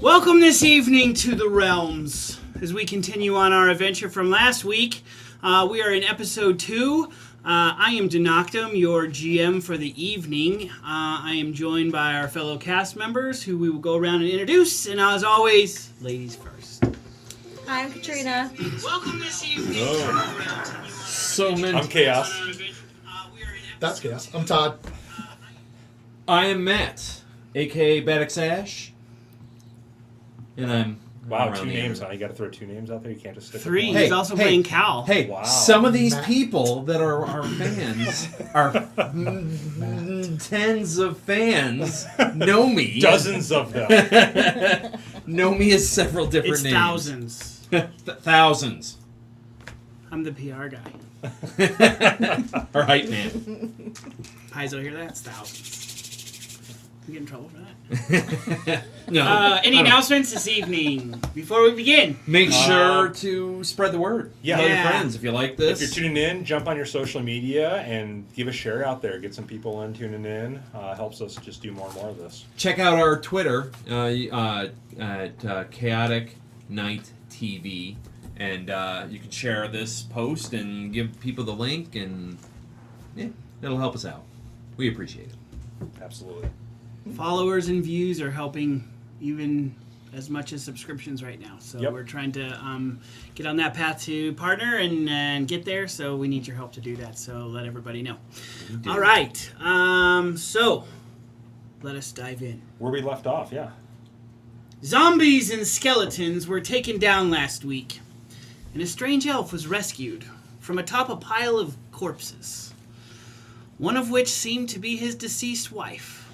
Welcome this evening to the Realms. As we continue on our adventure from last week, we are in episode 2. I am Denoctum, your GM for the evening. I am joined by our fellow cast members, who we will go around and introduce. And as always, ladies first. Hi, I'm Katrina. Welcome this evening to the Realms. So many. I'm Chaos. That's Chaos. I'm Todd. I am Matt, aka Baddox Ash, and I'm Wow, around 2 the names. internet. You got to throw 2 names out there. You can't just stick 3. with one. He's also playing Cal. Hey, Wow. some of these Matt. people that are our fans are tens of fans know me. Dozens of them. Know me as several different It's names. thousands. Thousands. I'm the PR guy. Or hype man. Paizo, hear that? It's thousands. You get in trouble for that? No. Any I don't- announcements this evening before we begin? Make sure to spread the word. Yeah. Tell your Yeah. friends if you like this. If you're tuning in, jump on your social media and give a share out there. Get some people in tuning in. Helps us just do more and more of this. Check out our Twitter at Chaotic Night TV, and you can share this post and give people the link, and yeah, it'll help us out. We appreciate it. Absolutely. Followers and views are helping even as much as subscriptions right now. So Yep. we're trying to get on that path to partner and get there. So we need your help to do that. So let everybody know. do. All right. So let us dive in. Where we left off, yeah. Zombies and skeletons were taken down last week, and a strange elf was rescued from atop a pile of corpses, one of which seemed to be his deceased wife.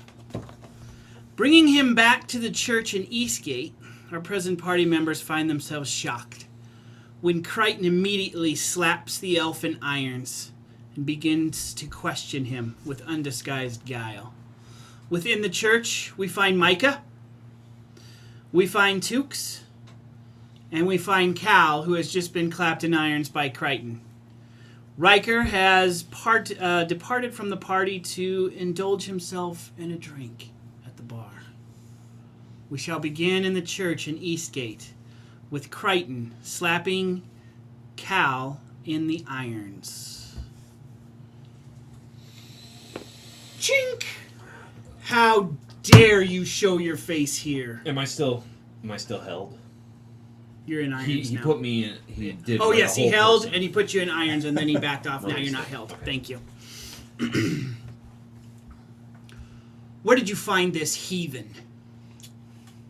Bringing him back to the church in Eastgate, our present party members find themselves shocked when Cayden immediately slaps the elf in irons and begins to question him with undisguised guile. Within the church, we find Micah, we find Tukes, and we find Cal, who has just been clapped in irons by Cayden. Riker has departed from the party to indulge himself in a drink at the bar. We shall begin in the church in Eastgate, with Cayden slapping Cal in the irons. Chink! How dare you show your face here? Am I still held? You're in irons He now. put me in. He did. Oh like yes, a he whole held person. and he put you in irons and then he backed off. Now Released you're not it. held. Okay. Thank you. Where did you find this heathen?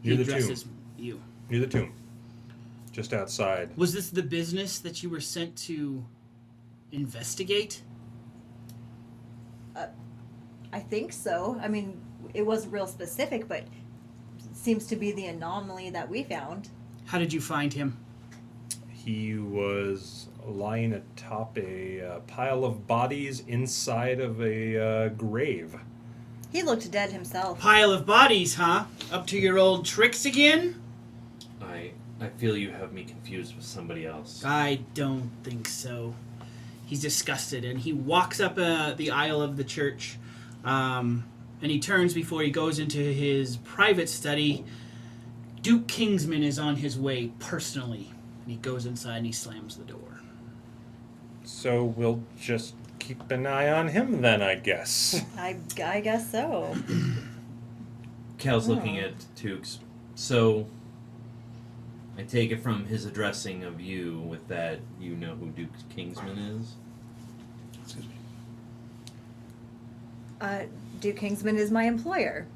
Near He the tomb. addresses you. Near the tomb. Just outside. Was this the business that you were sent to investigate? I think so. I mean, it wasn't real specific, but seems to be the anomaly that we found. How did you find him? He was lying atop a pile of bodies inside of a grave. He looked dead himself. Pile of bodies, huh? Up to your old tricks again? I feel you have me confused with somebody else. I don't think so. He's disgusted, and he walks up the aisle of the church, and he turns before he goes into his private study. Duke Kingsman is on his way personally, and he goes inside and he slams the door. So we'll just keep an eye on him then, I guess. I guess so. Cal's looking at Tukes. So, I take it from his addressing of you with that you know who Duke Kingsman is? Excuse me. Duke Kingsman is my employer.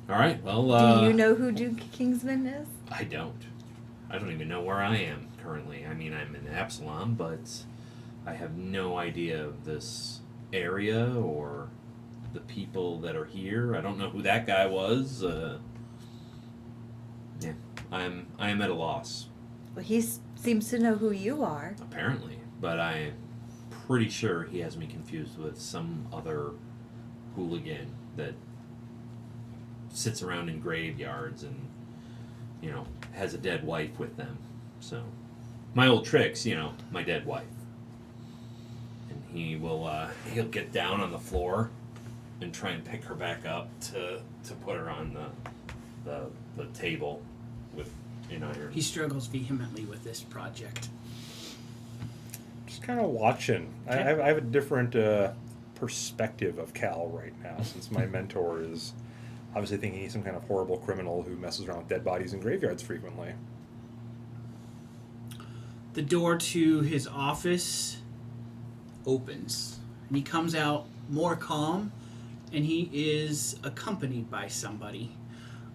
All right, well, Do you know who Duke Kingsman is? I don't. I don't even know where I am currently. I mean, I'm in Absalom, but I have no idea of this area or the people that are here. I don't know who that guy was. Yeah, I am at a loss, Well, he seems to know who you are. apparently, but I'm pretty sure he has me confused with some other hooligan that sits around in graveyards and, you know, has a dead wife with them. So, my old tricks, you know, my dead wife. And he'll get down on the floor and try and pick her back up to put her on the table with your. He struggles vehemently with this project. Just kind of watching. Okay. I have a different perspective of Cal right now, since my mentor is obviously thinking he's some kind of horrible criminal who messes around with dead bodies in graveyards frequently. The door to his office opens, and he comes out more calm, and he is accompanied by somebody.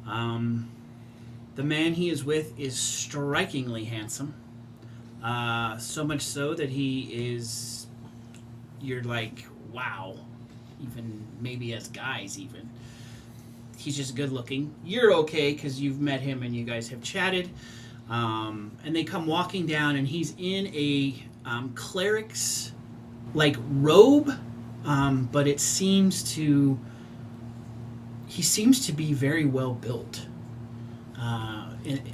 The man he is with is strikingly handsome, so much so that you're like, wow, even maybe as guys even. He's just good looking. You're okay because you've met him and you guys have chatted. And they come walking down, and he's in a cleric's robe, but he seems to be very well built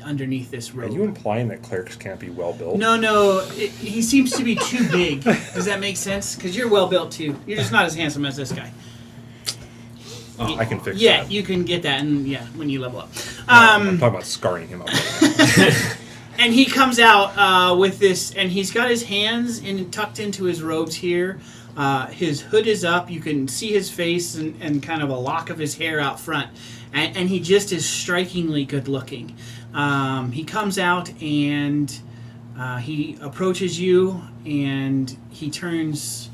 underneath this robe. Are you implying that clerics can't be well built? No, he seems to be too big. Does that make sense? Because you're well built too. You're just not as handsome as this guy. Oh, I can fix that. Yeah, you can get that, and when you level up. I'm talking about scarring him up. And he comes out with this, and he's got his hands tucked into his robes here. His hood is up. You can see his face and kind of a lock of his hair out front. And he just is strikingly good looking. He comes out, and he approaches you, and he turns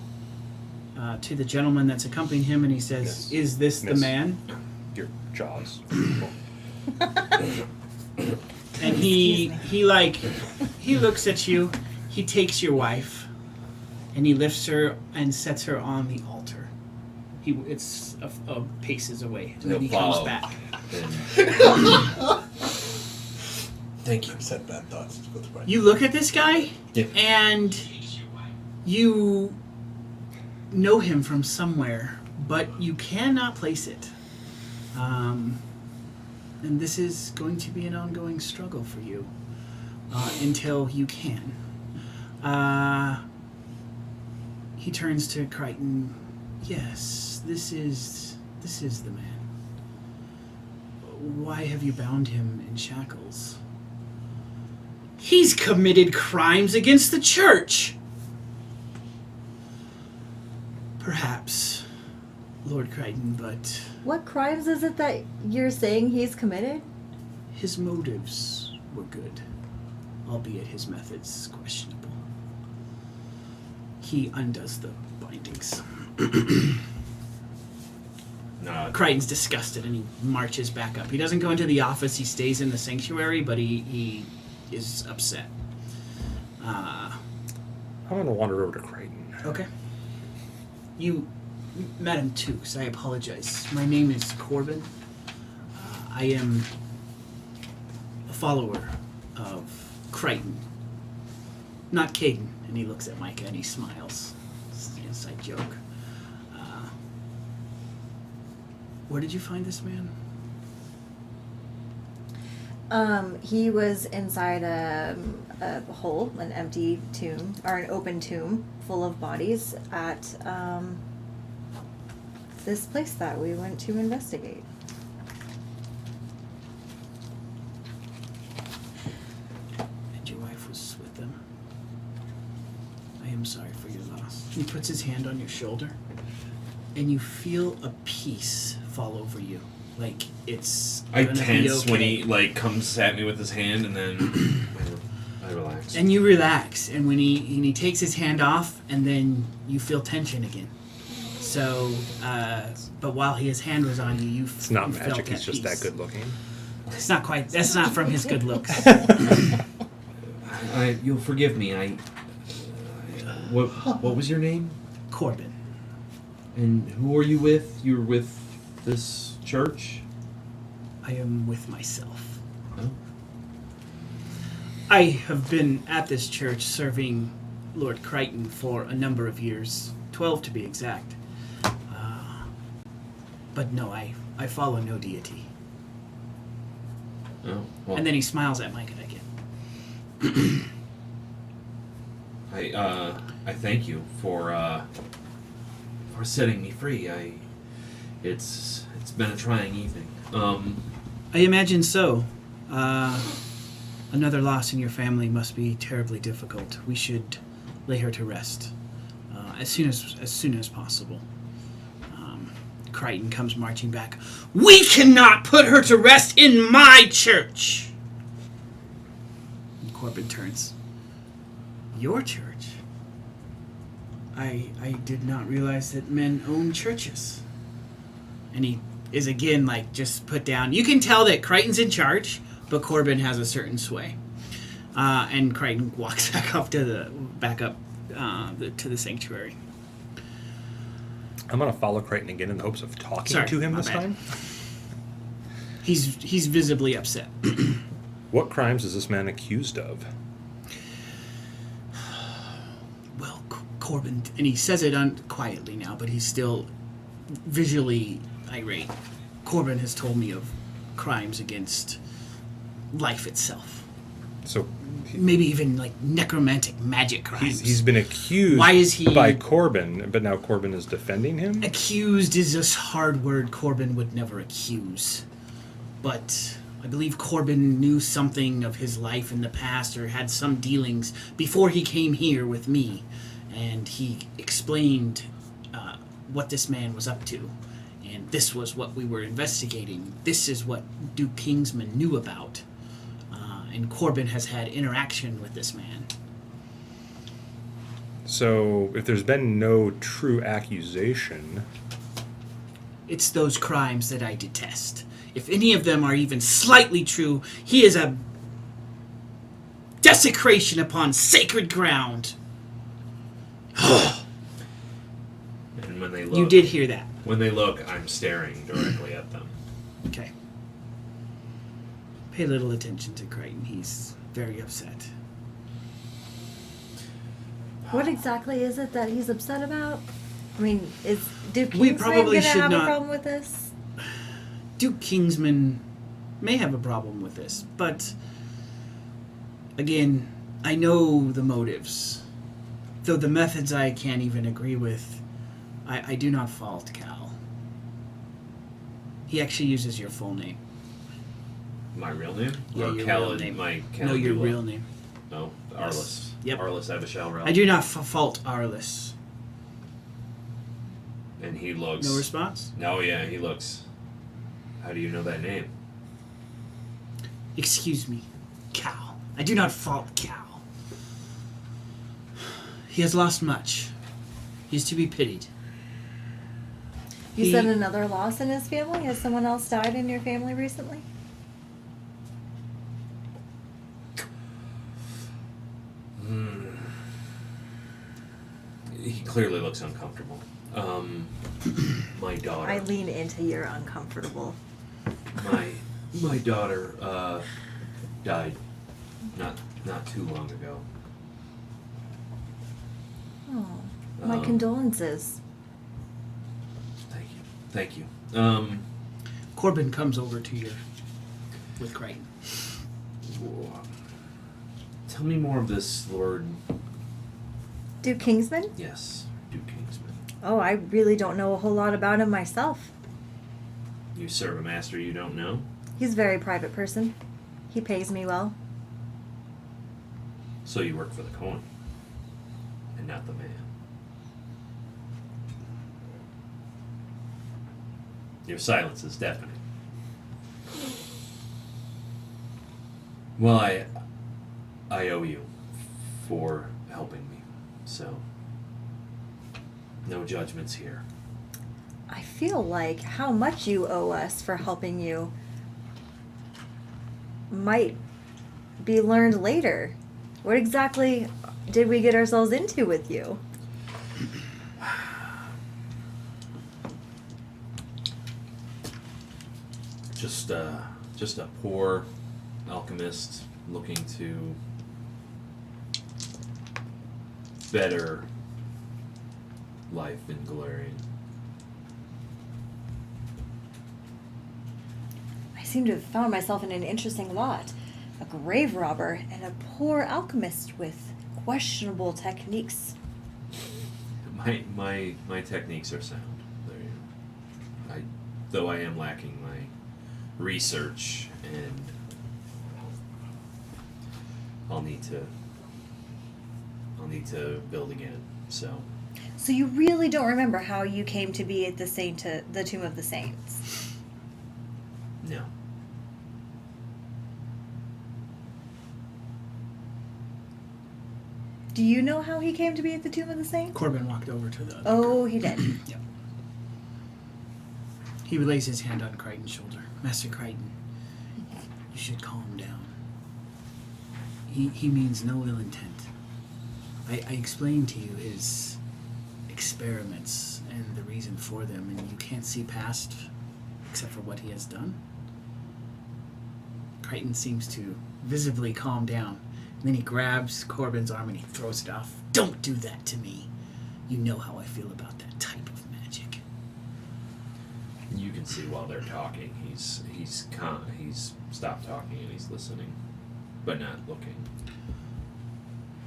to the gentleman that's accompanying him, and he says, Yes. "Is this the Miss. man?" Your jaws. And he looks at you. He takes your wife, and he lifts her and sets her on the altar. It's a paces away, and then he comes back. Thank you. Said bad thoughts. Let's go to You look at this guy, Yeah. and you know him from somewhere, but you cannot place it. And this is going to be an ongoing struggle for you until you can. He turns to Cayden. Yes, this is the man. Why have you bound him in shackles? He's committed crimes against the church. Perhaps, Lord Cayden, but What crimes is it that you're saying he's committed? his motives were good, albeit his methods questionable. He undoes the bindings. No, Crichton's disgusted, and he marches back up. He doesn't go into the office. He stays in the sanctuary, but he is upset. I'm going to wander over to Cayden. Okay. You met him too, so I apologize. My name is Corbin. I am a follower of Cayden. Not Cayden. And he looks at Micah and he smiles. It's an inside joke. Where did you find this man? He was inside a hole, an empty tomb, or an open tomb full of bodies at this place that we went to investigate. And your wife was with them. I am sorry for your loss. He puts his hand on your shoulder, and you feel a peace fall over you. Like it's I gonna be tense okay. when he comes at me with his hand, and then I relax. And you relax, and when he takes his hand off, and then you feel tension again. So, but while his hand was on you, It's not you felt magic, he's just peace. that good looking. It's not quite. That's not from his good looks. You'll forgive me. What was your name? Corbin. And who are you with? You're with this church? I am with myself. Oh. I have been at this church serving Lord Cayden for a number of years, 12 to be exact. But no, I follow no deity. Oh. Well, And then he smiles at Micah again. I thank you for setting me free. It's been a trying evening. I imagine so. Another loss in your family must be terribly difficult. We should lay her to rest as soon as possible. Cayden comes marching back. We cannot put her to rest in my church! And Corbin turns. Your church? I did not realize that men own churches. And he is again just put down. You can tell that Crichton's in charge, but Corbin has a certain sway. And Cayden walks back up to the sanctuary. I'm gonna follow Cayden again in the hopes of talking to him my this bad. time. He's visibly upset. What crimes is this man accused of? Well, Corbin, and he says it quietly now, but he's still visually irate. Corbin has told me of crimes against life itself. So Maybe even necromantic magic crimes. he's been accused Why is he- by Corbin, but now Corbin is defending him? Accused is a hard word. Corbin would never accuse. But I believe Corbin knew something of his life in the past or had some dealings before he came here with me. And he explained what this man was up to. And this was what we were investigating. This is what Duke Kingsman knew about. And Corbin has had interaction with this man. So if there's been no true accusation, It's those crimes that I detest. If any of them are even slightly true, he is a desecration upon sacred ground. And when they look, You did hear that. When they look, I'm staring directly at them. Okay. Pay little attention to Cayden. He's very upset. What exactly is it that he's upset about? I mean, is Duke We Kingsman probably gonna should have not- a problem with this? Duke Kingsman may have a problem with this, but again, I know the motives. Though the methods I can't even agree with, I do not fault Cal. He actually uses your full name. My real name? Yeah, or your Cal- real name. My No, your Calendula? real name. No, Yes. Arliss. Yep. Arliss Avishal Rel. I do not fault Arliss. And he looks. No response? No, yeah, he looks. How do you know that name? Excuse me, Cal. I do not fault Cal. He has lost much. He is to be pitied. You He- said another loss in his family? Has someone else died in your family recently? He clearly looks uncomfortable. My daughter. I lean into your uncomfortable. My daughter died not too long ago. Oh, my Um, condolences. Thank you. Corbin comes over to you with Cayden. Tell me more of this, Lord. Duke Kingsman? Yes, Duke Kingsman. Oh, I really don't know a whole lot about him myself. You serve a master you don't know? He's a very private person. He pays me well. So you work for the coin, and not the man. Your silence is deafening. Well, I owe you for helping me, so no judgments here. I feel like how much you owe us for helping you might be learned later. What exactly did we get ourselves into with you? Just a poor alchemist looking to better life in Galarian. I seem to have found myself in an interesting lot. A grave robber and a poor alchemist with questionable techniques. My techniques are sound. though I am lacking my research, and I'll need to build again. So you really don't remember how you came to be at the Tomb of the Saints? no. Do you know how he came to be at the Tomb of the Saints? Corbin walked over to the other Oh, group. he did. Yep. He lays his hand on Cayden's shoulder. Master Cayden, you should calm down. He means no ill intent. I explained to you his experiments and the reason for them, and you can't see past except for what he has done. Cayden seems to visibly calm down. And then he grabs Corbin's arm and he throws it off. Don't do that to me. You know how I feel about that type of magic. You can see while they're talking, he's stopped talking and he's listening, but not looking.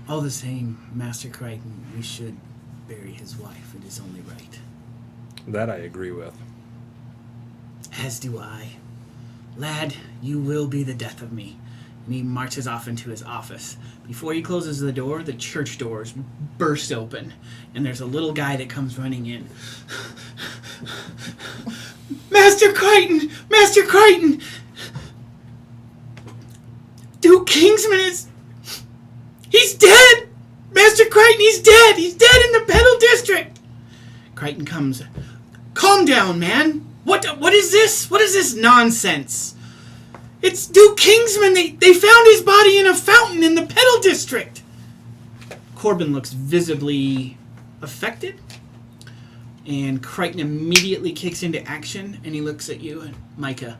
All the same, Master Cayden, we should bury his wife. It is only right. That I agree with. As do I. Lad, you will be the death of me. And he marches off into his office. Before he closes the door, the church doors burst open, and there's a little guy that comes running in. Master Cayden! Master Cayden! Duke Kingsman is... He's dead! Master Cayden, he's dead! He's dead in the Petal District! Cayden comes. Calm down, man! What is this? What is this nonsense? It's Duke Kingsman! They found his body in a fountain in the Petal District! Corbin looks visibly affected, and Crichton immediately kicks into action, and he looks at you and Micah.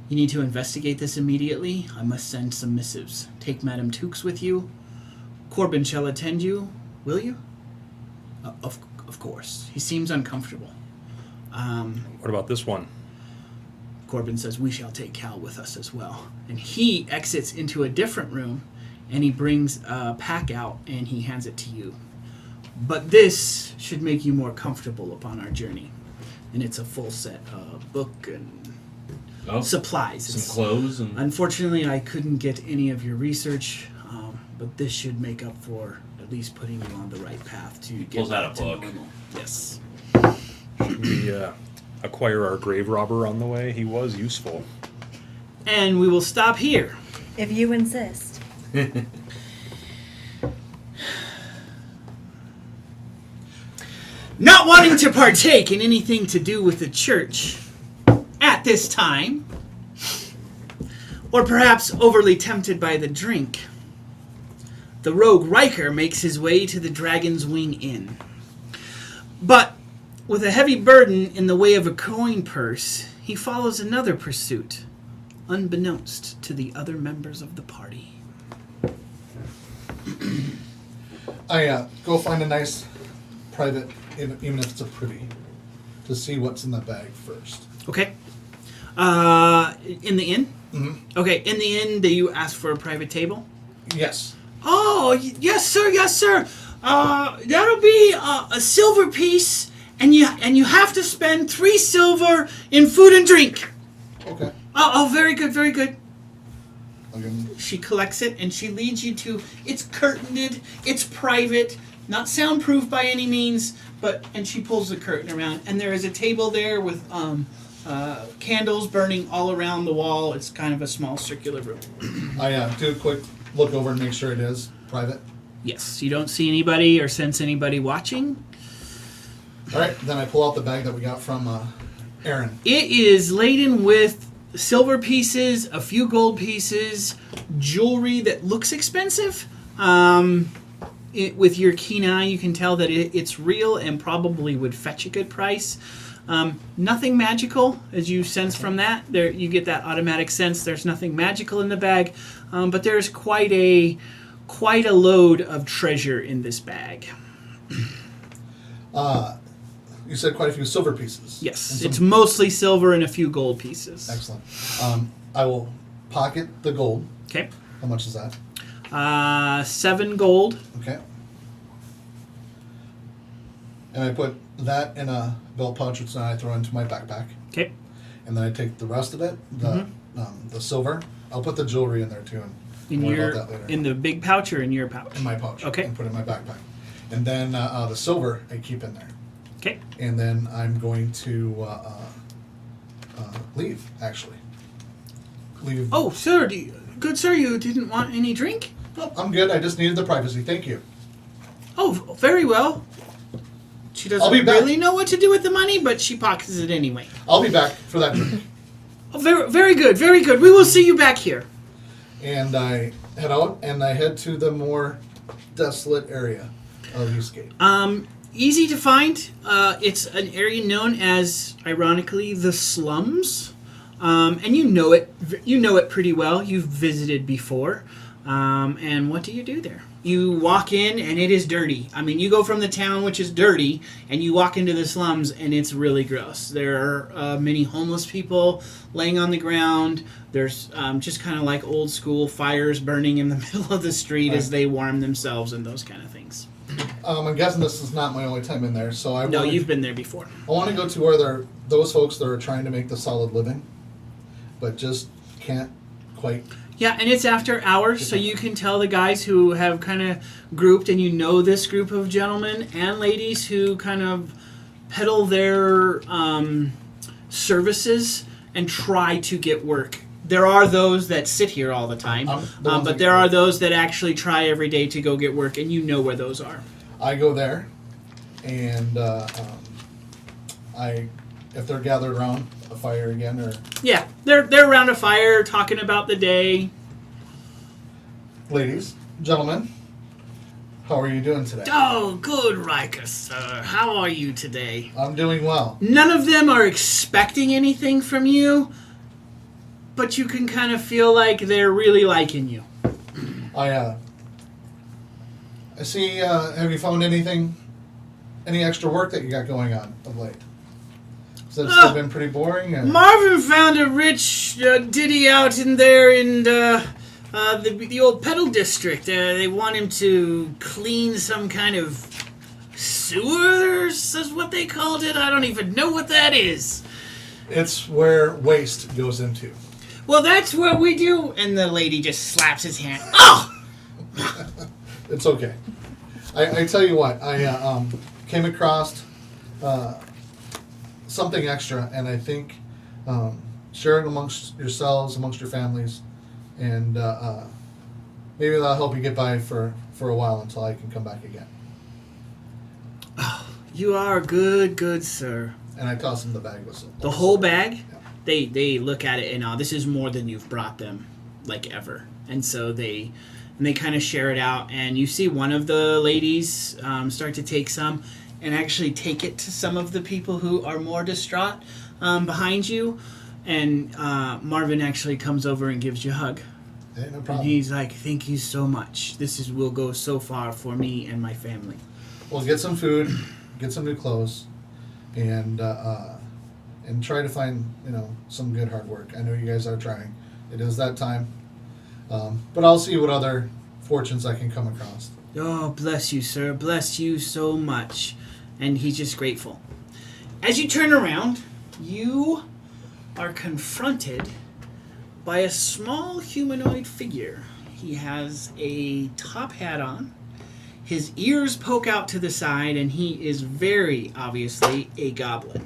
You need to investigate this immediately. I must send some missives. Take Madame Tukes with you. Corbin shall attend you. Will you? Of course. He seems uncomfortable. What about this one? Corbin says, we shall take Cal with us as well. And he exits into a different room, and he brings a pack out, and he hands it to you. But this should make you more comfortable upon our journey. And it's a full set of book and supplies. Some clothes and... Unfortunately, I couldn't get any of your research, but this should make up for at least putting you on the right path to get pulls out back a to book. normal. Yes. Should we acquire our grave robber on the way? He was useful. And we will stop here. If you insist. Not wanting to partake in anything to do with the church at this time, or perhaps overly tempted by the drink, the rogue Riker makes his way to the Dragon's Wing Inn. But with a heavy burden in the way of a coin purse, he follows another pursuit, unbeknownst to the other members of the party. I go find a nice private, even if it's a privy, to see what's in the bag first. Okay. In the inn? Mm-hmm. Okay, in the inn, do you ask for a private table? Yes. Oh, yes, sir, yes, sir. That'll be a silver piece, and you have to spend 3 silver in food and drink. Okay. Oh, very good, very good. I'll give him. She collects it, and she leads you to, it's curtained, it's private, not soundproof by any means, and she pulls the curtain around, and there is a table there with candles burning all around the wall. It's kind of a small circular room. I do a quick look over and make sure it is private. Yes, you don't see anybody or sense anybody watching. All right, then I pull out the bag that we got from Aaron. It is laden with silver pieces, a few gold pieces, jewelry that looks expensive. With your keen eye, you can tell that it's real and probably would fetch a good price. Nothing magical, as you sense from that. There, you get that automatic sense. There's nothing magical in the bag, but there's quite a load of treasure in this bag. You said quite a few silver pieces. Yes, And it's some- mostly silver and a few gold pieces. Excellent. I will pocket the gold. Okay. How much is that? 7 gold. Okay. And I put that in a belt pouch, which then I throw into my backpack. Okay. and then I take the rest of it, the silver. I'll put the jewelry in there too, and In worry your about that later. in the big pouch or in your pouch? In my pouch. Okay. And put it in my backpack. And then the silver I keep in there. Okay. And then I'm going to leave, actually. Leave. Oh, sir, good sir, you didn't want any drink? No, I'm good. I just needed the privacy. Thank you. Oh, very well. She I'll doesn't be back. really know what to do with the money, but she pockets it anyway. I'll be back for that drink. Oh, very good, very good. We will see you back here. And I head out, and I head to the more desolate area of Eastgate. Easy to find. It's an area known as, ironically, the slums, and you know it. You know it pretty well. You've visited before. And what do you do there? You walk in, and it is dirty. I mean, you go from the town, which is dirty, and you walk into the slums, and it's really gross. There are many homeless people laying on the ground. There's just kind of like old school fires burning in the middle of the street as they warm themselves and those kind of things. I'm guessing this is not my only time in there, so You've been there before. I want to go to where there those folks that are trying to make the solid living, but just can't quite. Yeah, and it's after hours, so you can tell the guys who have kind of grouped, and you know this group of gentlemen and ladies who kind of peddle their services and try to get work. There are those that sit here all the time, but there are those that actually try every day to go get work, and you know where those are. I go there, and if they're gathered around a fire again, or Yeah, they're around a fire talking about the day. ladies, gentlemen, how are you doing today? Oh, good, Riker, sir. How are you today? I'm doing well. None of them are expecting anything from you, but you can kind of feel like they're really liking you. I see. Have you found any extra work that you got going on of late? Has it still been pretty boring? Marvin found a rich ditty out in there in the old pedal district. They want him to clean some kind of sewers, is what they called it. I don't even know what that is. It's where waste goes into. Well, that's what we do. And the lady just slaps his hand. Oh! It's okay. I tell you what, I came across something extra, and I think share it amongst yourselves, amongst your families, and maybe that'll help you get by for a while until I can come back again. You are good, sir. And I toss him the bag with some. The whole bag? Yeah. They look at it and this is more than you've brought them, like, ever. And so they kind of share it out, and you see one of the ladies start to take some and actually take it to some of the people who are more distraught behind you, and Marvin actually comes over and gives you a hug. Hey, no And problem. he's like, "Thank you so much. Will go so far for me and my family." Well, get some food, get some new clothes, and try to find some good hard work. I know you guys are trying. It is that time, but I'll see what other fortunes I can come across. Oh, bless you, sir. Bless you so much. And he's just grateful. As you turn around, you are confronted by a small humanoid figure. He has a top hat on. His ears poke out to the side, and he is very obviously a goblin.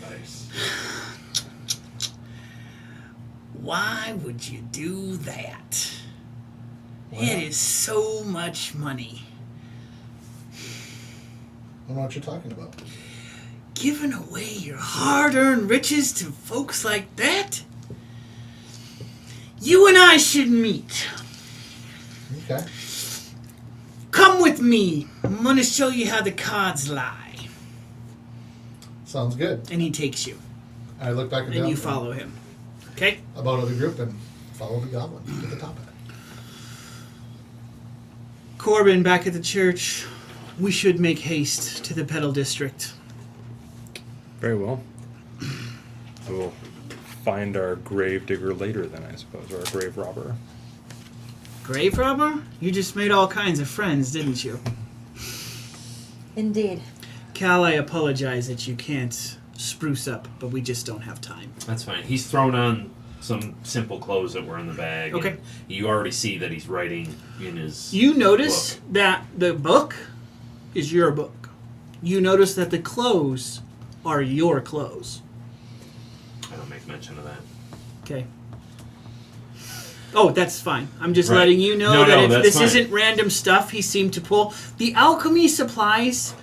Nice. Why would you do that? Well, It is so much money. I don't know what you're talking about. Giving away your hard-earned riches to folks like that? You and I should meet. Okay. Come with me. I'm going to show you how the cards lie. Sounds good. And he takes you. I look back at And you follow him. Okay? about other group and follow the goblin to the top hat. Corbin, back at the church. We should make haste to the pedal district. Very well. We'll find our grave digger later then, I suppose, or our grave robber. Grave robber? You just made all kinds of friends, didn't you? Indeed. Cal, I apologize that you can't spruce up, but we just don't have time. That's fine. He's thrown on some simple clothes that were in the bag. Okay. And you already see that he's writing in his. You notice book. that the book is your book. You notice that the clothes are your clothes. I don't make mention of that. Okay. Oh, that's fine. I'm just Right. letting you know No, that no, if that's this fine. isn't random stuff he seemed to pull. The alchemy supplies,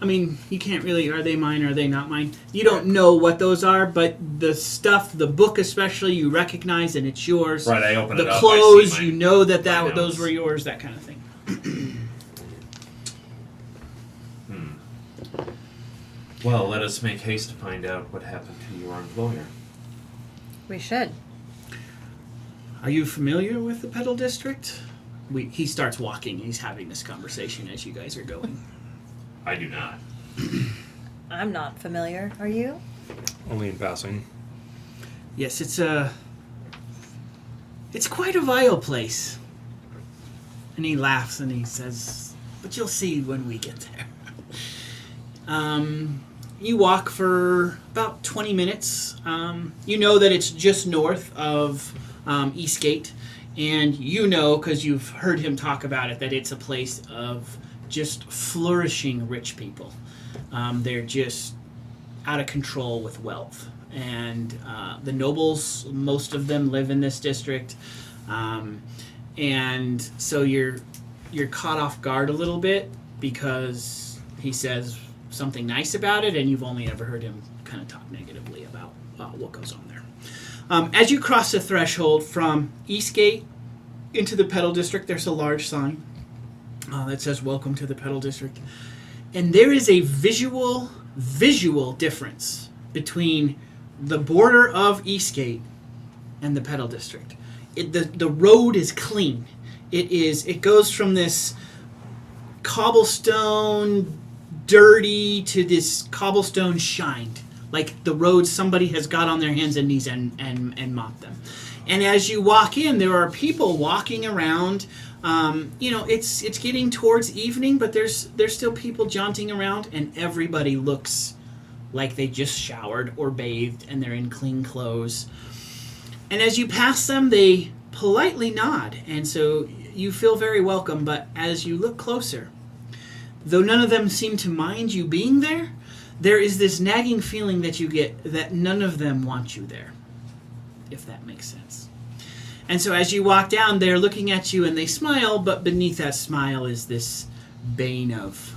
I mean, you can't really, are they mine, are they not mine? You don't know what those are, but the stuff, the book especially, you recognize and it's yours. Right, I open The it up. clothes, I see you know that my those notes. were yours, that kind of thing. Well, let us make haste to find out what happened to your employer. We should. Are you familiar with the Pedal District? He starts walking and he's having this conversation as you guys are going. I do not. I'm not familiar. Are you? Only in passing. Yes, it's quite a vile place. And he laughs and he says, but you'll see when we get there. You walk for about 20 minutes. You know that it's just north of Eastgate. And you know, because you've heard him talk about it, that it's a place of just flourishing rich people. They're just out of control with wealth. And the nobles, most of them live in this district. And so you're caught off guard a little bit because he says something nice about it, and you've only ever heard him kind of talk negatively about what goes on there. As you cross the threshold from Eastgate into the Pedal District, there's a large sign that says "Welcome to the Pedal District," and there is a visual difference between the border of Eastgate and the Pedal District. The road is clean. It goes from this cobblestone dirty to this cobblestone shined, like the road somebody has got on their hands and knees and mopped them. And as you walk in, there are people walking around. It's getting towards evening, but there's still people jaunting around, and everybody looks like they just showered or bathed and they're in clean clothes. And as you pass them, they politely nod, and so you feel very welcome. But as you look closer, though none of them seem to mind you being there, there is this nagging feeling that you get that none of them want you there, if that makes sense. And so as you walk down, they're looking at you and they smile, but beneath that smile is this bane of,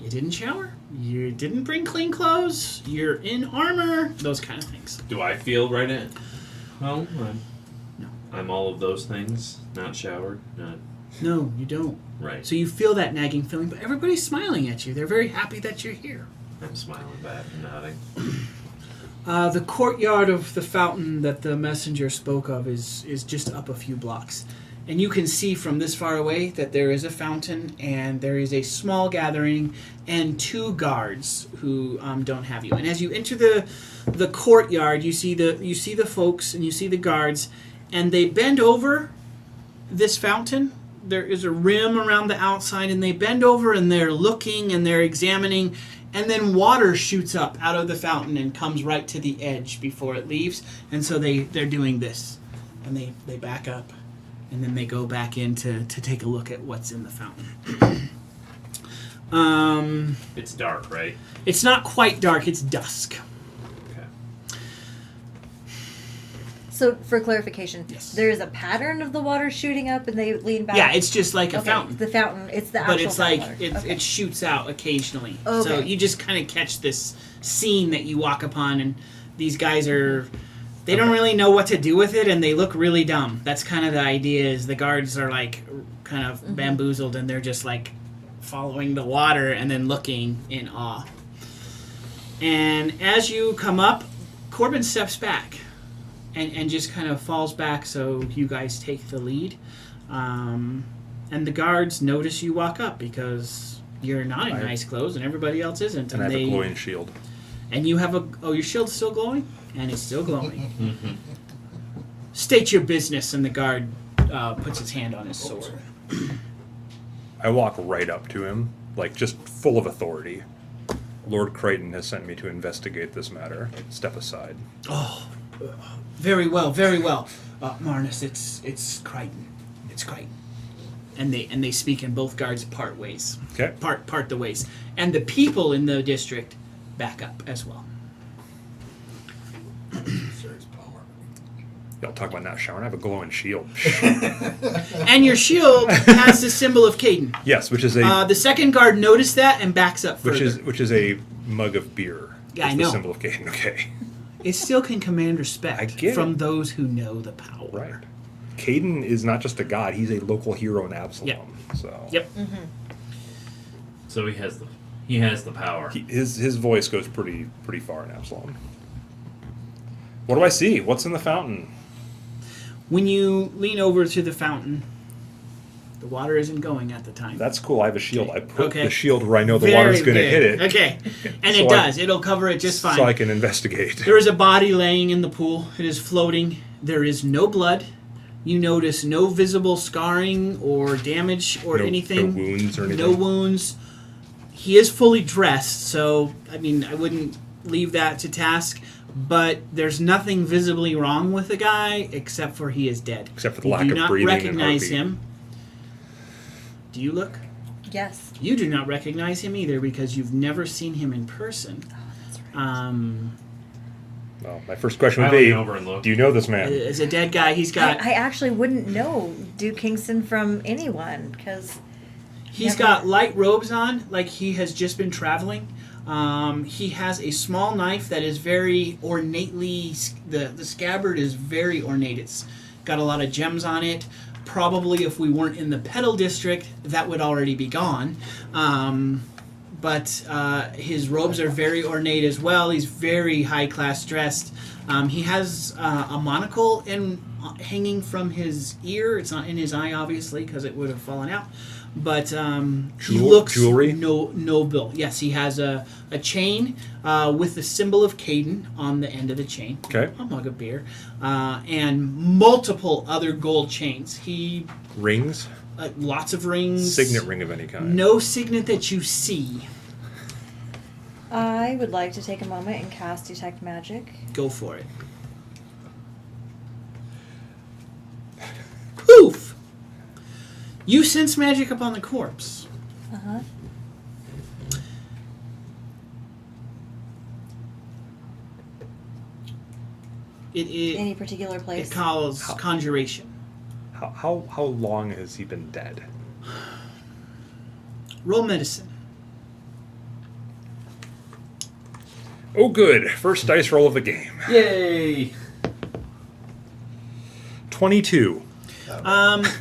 you didn't shower? You didn't bring clean clothes? You're in armor? Those kind of things. Do I feel right in? No, No. I'm all of those things. Not showered. Not No, you don't. right. So you feel that nagging feeling, but everybody's smiling at you. They're very happy that you're here. I'm smiling back and nodding. The courtyard of the fountain that the messenger spoke of is just up a few blocks. And you can see from this far away that there is a fountain and there is a small gathering and 2 guards who don't have you. And as you enter the courtyard, you see the folks and you see the guards, and they bend over this fountain. There is a rim around the outside, and they bend over and they're looking and they're examining, and then water shoots up out of the fountain and comes right to the edge before it leaves. And so they're doing this, and they back up, and then they go back in to take a look at what's in the fountain. It's dark, right? It's not quite dark, it's dusk. Okay. So, for clarification, Yes. there is a pattern of the water shooting up and they lean back? Yeah, it's just like a okay, fountain. The fountain. It's the actual But it's like fountain water. it shoots out occasionally. Okay. So you just kind of catch this scene that you walk upon, and these guys they don't really know what to do with it, and they look really dumb. That's kind of the idea. Is the guards are like kind of bamboozled, and they're just like following the water and then looking in awe. And as you come up, Corbin steps back and just kind of falls back, so you guys take the lead. And the guards notice you walk up because you're not in nice clothes and everybody else isn't. And I have a glowing shield. And you have your shield's still glowing? And it's still glowing. State your business, and the guard puts his hand on his sword. I walk right up to him, like just full of authority. Lord Cayden has sent me to investigate this matter. Step aside. Oh, very well, very well. Marnus, it's Cayden. It's Cayden. And they speak, and both guards part ways. Okay. Part the ways. And the people in the district back up as well. Y'all talk about not showering. I have a glowing shield. And your shield has the symbol of Cayden. Yes, which is a The second guard noticed that and backs up further. which is a mug of beer. Yeah, It's I know. The symbol of Cayden. Okay. It still can command I respect get from it. those who know the power. Right. Cayden is not just a god; he's a local hero in Absalom. So. Yep. So he has the power. His voice goes pretty far in Absalom. What do I see? What's in the fountain? When you lean over to the fountain, the water isn't going at the time. That's cool. I have a shield. I put Okay. the shield where I know the Very water's going to good. hit it. Okay. And So it I- does. It'll cover it just fine. So I can investigate. There is a body laying in the pool. It is floating. There is no blood. You notice no visible scarring or damage or No- anything. no wounds or anything? No wounds. He is fully dressed, so I mean, I wouldn't leave that to task. But there's nothing visibly wrong with the guy except for he is dead. Except for the You lack do of not breathing and recognize heartbeat. him. Do you look? Yes. You do not recognize him either because you've never seen him in person. Oh, that's right. Well, my first question I would be: lean over and look. do you know this man? As a dead guy, he's got I actually wouldn't know Duke Kingston from anyone because he's got light robes on, like he has just been traveling. He has a small knife that is very ornately. The scabbard is very ornate. It's got a lot of gems on it. Probably, if we weren't in the Petal District, that would already be gone. But his robes are very ornate as well. He's very high class dressed. He has a monocle hanging from his ear. It's not in his eye, obviously, because it would have fallen out. But he looks jewelry? noble. Yes, he has a chain with the symbol of Cayden on the end of the chain. Okay. A mug of beer. And multiple other gold chains. He Rings? lots of rings. Signet ring of any kind. No signet that you see. I would like to take a moment and cast Detect Magic. Go for it. Poof! You sense magic upon the corpse. Uh-huh. Any particular place? It calls conjuration. How long has he been dead? Roll medicine. Oh, good. First dice roll of the game. Yay! 22.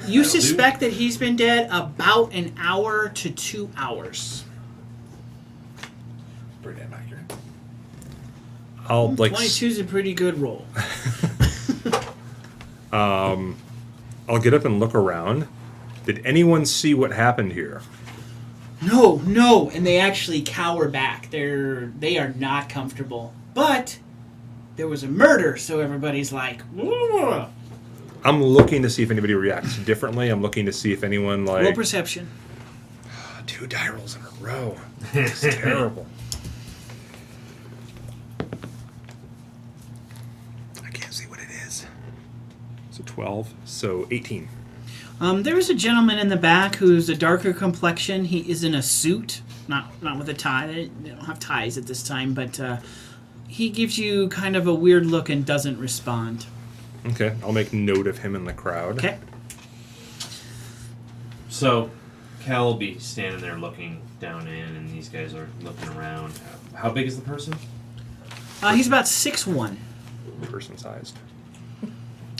You suspect that he's been dead about an hour to 2 hours. Pretty damn accurate. I'll like 22 is a pretty good roll. I'll get up and look around. Did anyone see what happened here? No, and they actually cower back. They are not comfortable. But there was a murder, so everybody's like, "Whoa." I'm looking to see if anybody reacts differently. I'm looking to see if anyone Roll like perception. 2 die rolls in a row. It's terrible. I can't see what it is. So 12. So 18. There is a gentleman in the back who's a darker complexion. He is in a suit, not with a tie. They don't have ties at this time, but he gives you kind of a weird look and doesn't respond. Okay, I'll make note of him in the crowd. Okay. So, Cal will be standing there looking down in, and these guys are looking around. How big is the person? He's about 6'1", Person sized.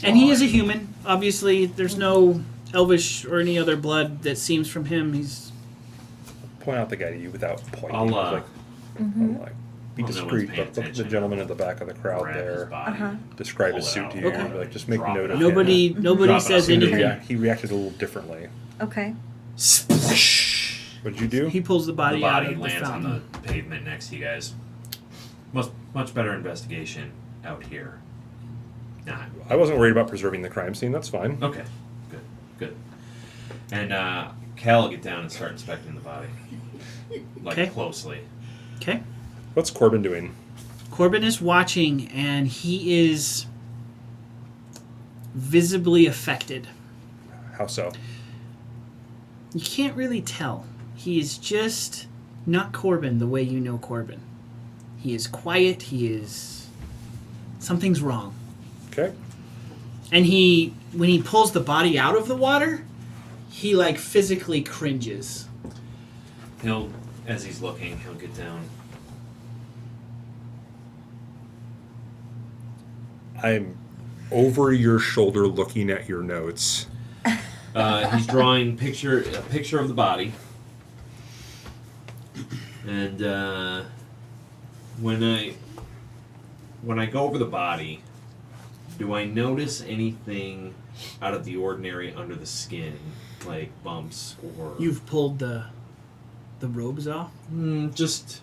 and he is a human. Obviously, there's no elvish or any other blood that seems from him. He's Point out the guy to you without pointing. I'll, like, Mm-hmm. like, be Well, no discreet, one's but paying look at the attention. gentleman at the back of the crowd Grab his there. body, Uh-huh. Describe pull his it suit out, to you. Okay. And be like, just make drop note it of out. nobody Drop it says off. anything. He reacted a little differently. Okay. Splash! What did you do? He pulls the The body, out body of the lands on fountain. the pavement next to you guys. Much better investigation out here. Nah. I wasn't worried about preserving the crime scene. That's fine. Okay. Good. And Cal will get down and start inspecting the body. Like, Okay. closely. Okay. What's Corbin doing? Corbin is watching, and he is visibly affected. How so? You can't really tell. He is just not Corbin the way you know Corbin. He is quiet. He is... Something's wrong. Okay. And when he pulls the body out of the water, he, like, physically cringes. As he's looking, he'll get down. I'm over your shoulder looking at your notes. He's drawing a picture of the body. And when I go over the body, do I notice anything out of the ordinary under the skin, like bumps or? You've pulled the robes off? Just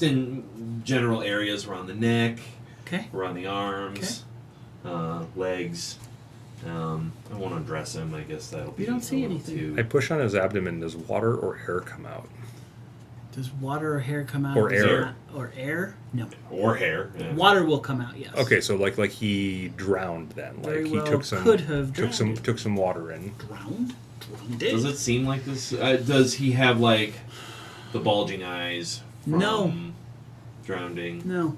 in general areas around the neck, Okay. around the arms, legs. I won't undress him. I guess that'll be. You don't see a little anything. I Too... push on his abdomen. Does water or air come out? Does water or hair come out? Or Does air. not- Or air? No. Or hair. Yeah. Water will come out, yes. Okay, so like he drowned then. Like Very he well took some could have took drowned. some water in. Drowned? Drowned Does it seem like this? Does he have like the bulging eyes from No. drowning? No.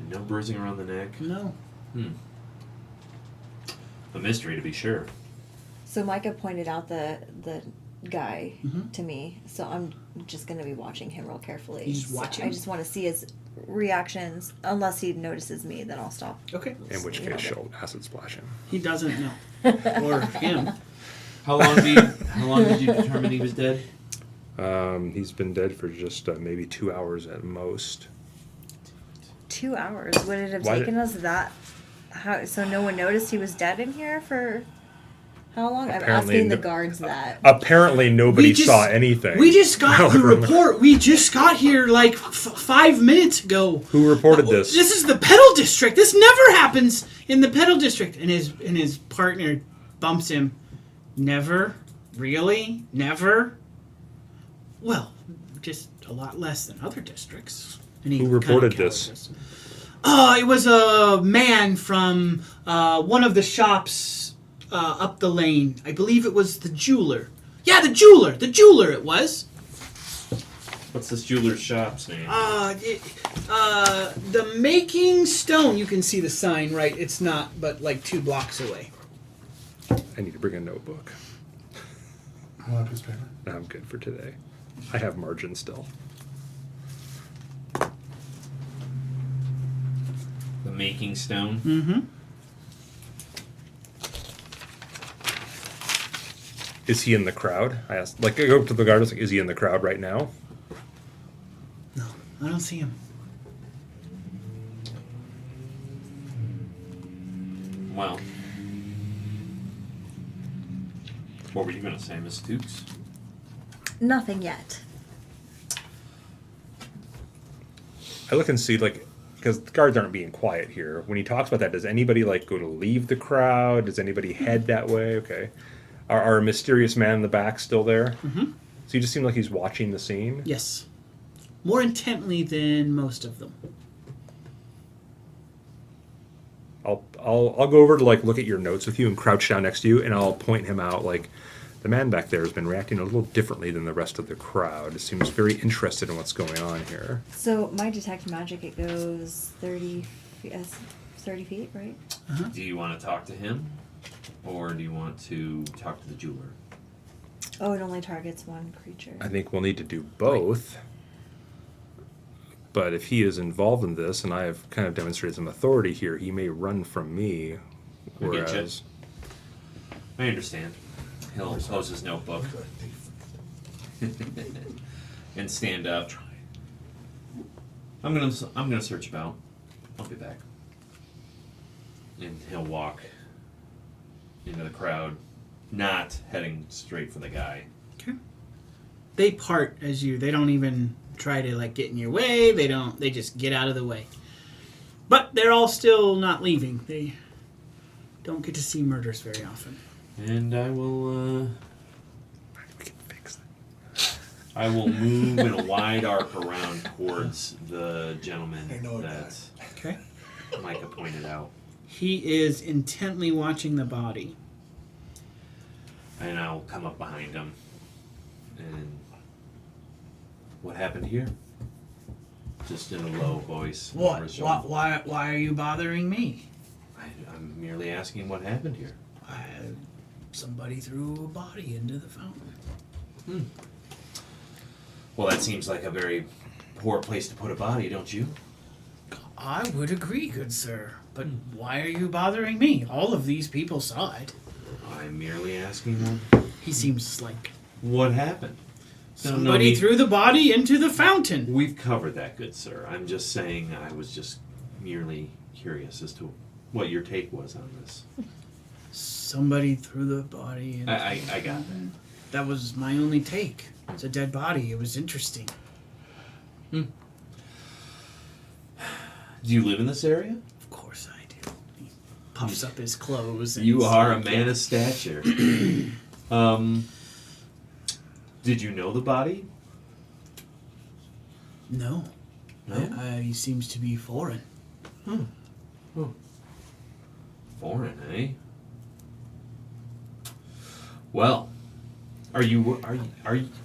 No bruising around the neck? No. A mystery to be sure. So Micah pointed out the guy Mhm. to me, so I'm just going to be watching him real carefully. He's So watching? I just want to see his reactions. Unless he notices me, then I'll stop. Okay. In which case, she'll acid splash him. He doesn't know. Or him. How long did you determine he was dead? He's been dead for just maybe 2 hours at most. 2 hours. Would it have Why taken us that? So no one noticed he was dead in here for how long? Apparently I'm asking the no- guards that. Apparently, nobody We just- saw anything. We just got the report. We just got here like 5 minutes ago. Who reported this? This is the pedal district. This never happens in the pedal district. And his partner bumps him. Never? Really? Never? Well, just a lot less than other districts. And he Who kinda reported cowers this? us. It was a man from one of the shops up the lane. I believe it was the jeweler. Yeah, the jeweler. The jeweler it was. What's this jeweler's shop's name? The Making Stone. You can see the sign, right? It's not, but like 2 blocks away. I need to bring a notebook. Want a piece of paper? I'm good for today. I have margin still. The Making Stone. Mm-hmm. Is he in the crowd? I asked. Like, I go up to the guard. I was like, is he in the crowd right now? No, I don't see him. Well, what were you gonna say, Miss Tukes? Nothing yet. I look and see, like, because the guards aren't being quiet here. When he talks about that, does anybody, like, go to leave the crowd? Does anybody head that way? Okay. Are a mysterious man in the back still there? Mm-hmm. So he just seemed like he's watching the scene? Yes. More intently than most of them. I'll go over to, like, look at your notes with you and crouch down next to you, and I'll point him out, like, the man back there has been reacting a little differently than the rest of the crowd. It seems very interested in what's going on here. So my detect magic, it goes 30 feet, right? Do you want to talk to him, or do you want to talk to the jeweler? Oh, it only targets one creature. I think we'll need to do both. But if he is involved in this, and I have kind of demonstrated some authority here, he may run from me. I get you. Whereas, I understand. He'll close his notebook and stand up. I'm gonna search about. I'll be back. And he'll walk into the crowd, not heading straight for the guy. Okay. They part as you. They don't even try to like get in your way. They don't. They just get out of the way. But they're all still not leaving. They don't get to see murders very often. And I will. we can fix that. I will move in a wide arc around towards the gentleman I know a that Okay. Micah pointed out. He is intently watching the body. And I'll come up behind him. And what happened here? Just in a low voice. over What? his shoulder. Why are you bothering me? I'm merely asking what happened here. Somebody threw a body into the fountain. Well, that seems like a very poor place to put a body, don't you? I would agree, good sir. But why are you bothering me? All of these people saw it. I'm merely asking He seems like what happened. somebody threw the body into the fountain. We've covered that, good sir. I'm just saying I was just merely curious as to what your take was on this. Somebody threw the body into I got that. That was my only take. It's a dead body. It was interesting. Do you live in this area? Of course I do. He puffs up his clothes. And You he's are a like, man of stature. Did you know the body? No. No? He seems to be foreign. Foreign, eh? Well, are you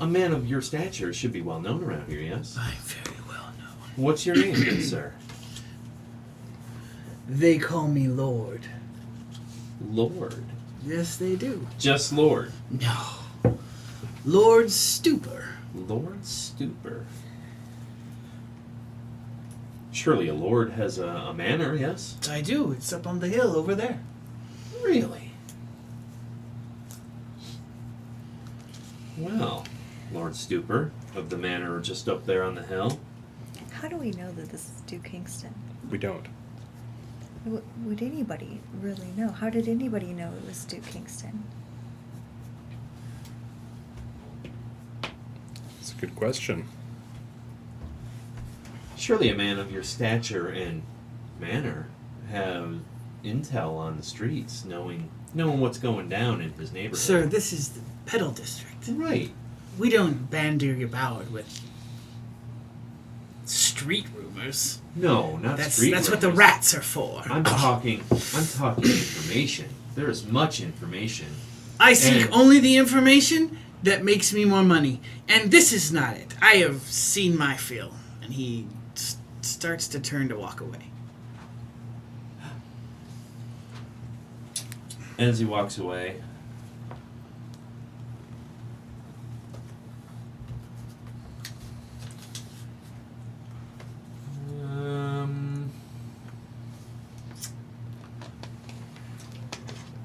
a man of your stature? Should be well known around here, yes? I'm very well known. What's your name, good sir? They call me Lord. Lord. Yes, they do. Just Lord. No. Lord Stupor. Lord Stupor. Surely a lord has a manor, yes? I do. It's up on the hill over there. Really? Well, Lord Stupor of the manor just up there on the hill. How do we know that this is Duke Kingston? We don't. Would anybody really know? How did anybody know it was Duke Kingston? It's a good question. Surely a man of your stature and manner have intel on the streets, knowing what's going down in his neighborhood. Sir, this is the Petal District. Right. We don't bandy about with street rumors. No, not That's street what the rumors. rats are for. I'm talking information. There is much information. I seek And- only the information that makes me more money. And this is not it. I have seen my fill. And he starts to turn to walk away. As he walks away,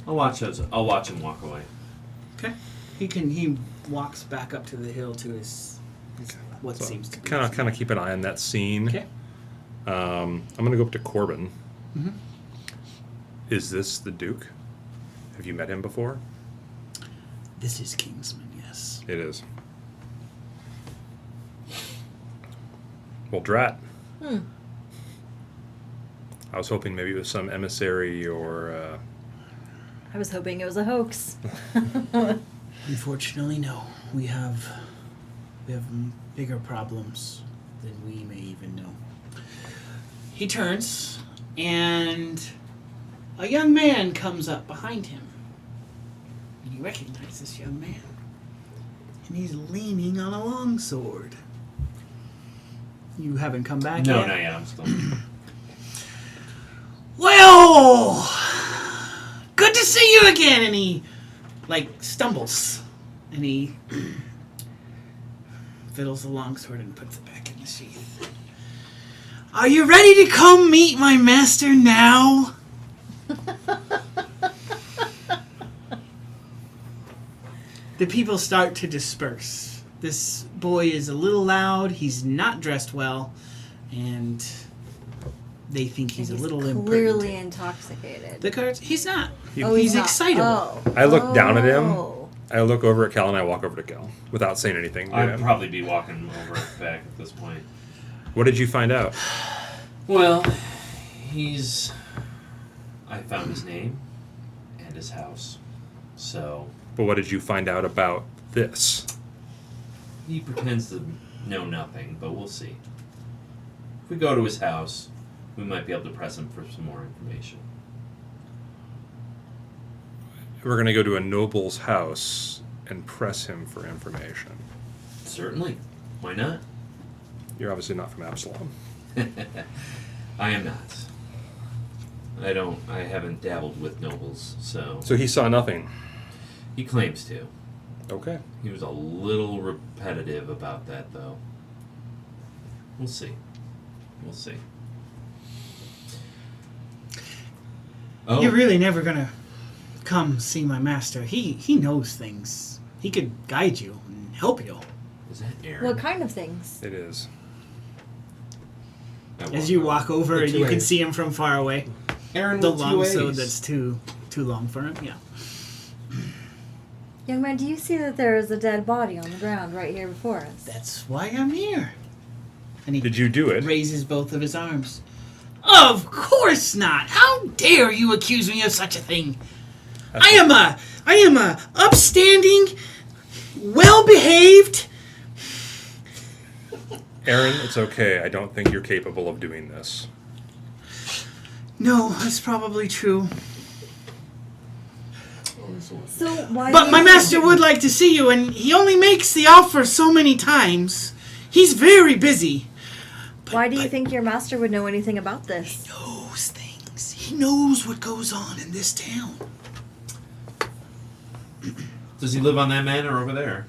I'll watch him walk away. Okay. He walks back up to the hill to his what So seems to be kind of keep an eye on that scene. Okay. I'm gonna go up to Corbin. Mhm. Is this the Duke? Have you met him before? This is Kingsman, yes. It is. Well, Drat. I was hoping maybe it was some emissary or. I was hoping it was a hoax. Unfortunately, no. We have bigger problems than we may even know. He turns, and a young man comes up behind him. And you recognize this young man. And he's leaning on a longsword. You haven't come back No, yet? not yet. I'm still. Well, good to see you again. And he, stumbles. And he fiddles the longsword and puts it back in the sheath. Are you ready to come meet my master now? The people start to disperse. This boy is a little loud. He's not dressed well. And they think he's a little clearly impertinent. intoxicated. The cards, he's not. Oh, he's not. excitable. Oh. I look down at him. Oh. I look over at Cal and I walk over to Cal without saying anything. to I'd him. probably be walking over back at this point. What did you find out? Well, I found his name and his house. So, But what did you find out about this? he pretends to know nothing, but we'll see. If we go to his house, we might be able to press him for some more information. We're going to go to a noble's house and press him for information. Certainly. Why not? You're obviously not from Absalom. I am not. I haven't dabbled with nobles, so... So he saw nothing. He claims to. Okay. He was a little repetitive about that, though. We'll see. We'll see. Oh, You're really never gonna come see my master. He knows things. He could guide you and help you. is that Aaron? What kind of things? It is. As you walk over, The and two you can A's. see him from far away. Aaron The with long two sword A's. that's too long for him. Yeah. Young man, do you see that there is a dead body on the ground right here before us? That's why I'm here. And he Did you do it? raises both of his arms. Of course not. How dare you accuse me of such a thing? I am a upstanding, well-behaved. Aaron, it's okay. I don't think you're capable of doing this. No, that's probably true. So why? But do my you- master would like to see you, and he only makes the offer so many times. He's very busy. Why do you think your master would know anything about this? He knows things. He knows what goes on in this town. Does he live on that manor over there?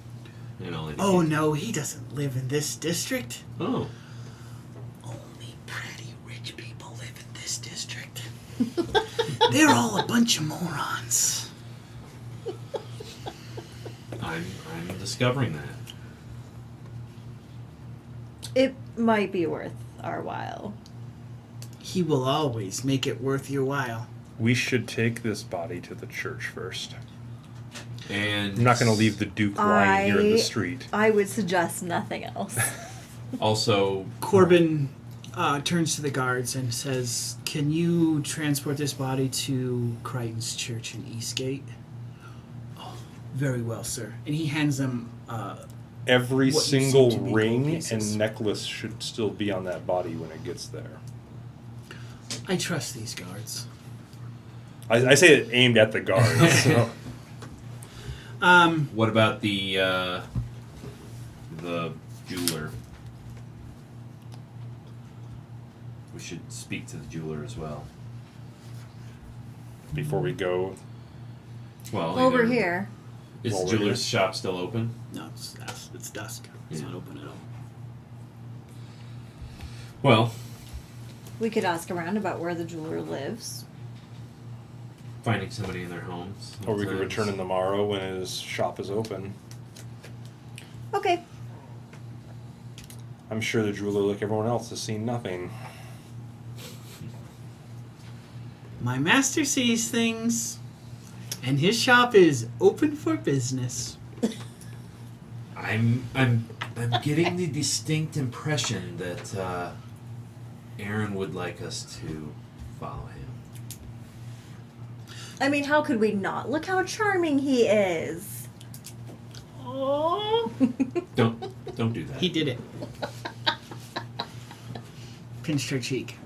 Oh no, he doesn't live in this district. Oh. Only pretty rich people live in this district. They're all a bunch of morons. I'm discovering that. It might be worth our while. He will always make it worth your while. We should take this body to the church first. And I'm not going to leave the Duke lying here in the street. I would suggest nothing else. also Corbin turns to the guards and says, "Can you transport this body to Cayden's church in Eastgate?" "Oh, very well, sir." And he hands them Every what you single seem to be ring gold pieces. and necklace should still be on that body when it gets there. I trust these guards. I say it aimed at the guards. So. what about the jeweler? We should speak to the jeweler as well. Before we go, Well, Over either- here. Is Well, the we're jeweler's shop still open? No, it's dusk. It's Yeah. not open at all. Well, We could ask around about where the jeweler lives. finding somebody in their homes. or we could sometimes. return in tomorrow when his shop is open. Okay. I'm sure the jeweler, like everyone else, has seen nothing. My master sees things, and his shop is open for business. I'm getting the distinct impression that Aaron would like us to follow him. I mean, how could we not? Look how charming he is. Oh, Don't do that. he did it. Pinched her cheek.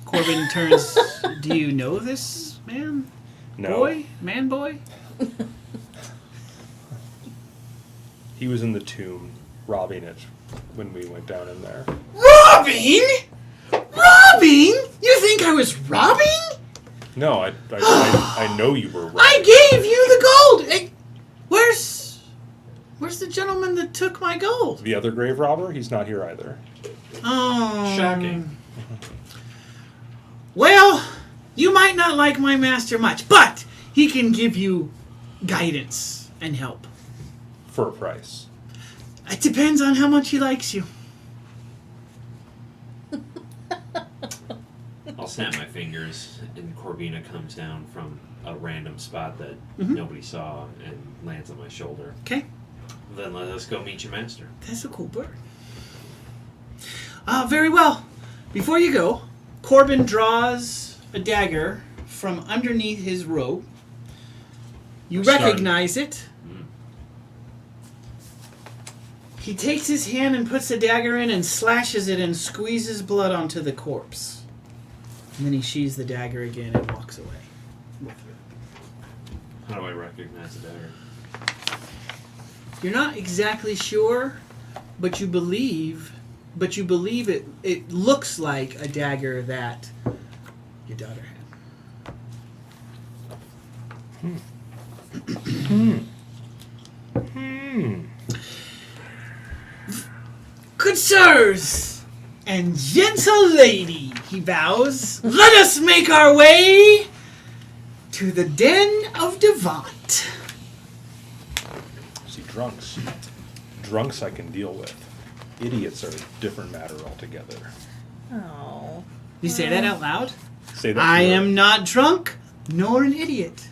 Corbin turns. Do you know this man? No. Boy? Man boy? He was in the tomb, robbing it when we went down in there. Robbing? Robbing? You think I was robbing? No, I know you were robbing. I gave you the gold! Hey, where's the gentleman that took my gold? The other grave robber, he's not here either. Oh. Shocking. Well, you might not like my master much, but he can give you guidance and help. For a price. It depends on how much he likes you. I'll snap my fingers, and Corbina comes down from a random spot that Mhm. nobody saw and lands on my shoulder. Okay? Then let us go meet your master. That's a cool bird. Very well. Before you go, Corbin draws a dagger from underneath his robe. You Starting. recognize it. He takes his hand and puts the dagger in and slashes it and squeezes blood onto the corpse. And then he sheathes the dagger again and walks away. How do I recognize the dagger? You're not exactly sure, but you believe it looks like a dagger that your daughter had. Good sirs and gentle lady, he vows, let us make our way to the den of Devant. See, drunks I can deal with. Idiots are a different matter altogether. Oh. You say that out loud? Say that. I am not drunk, nor an idiot.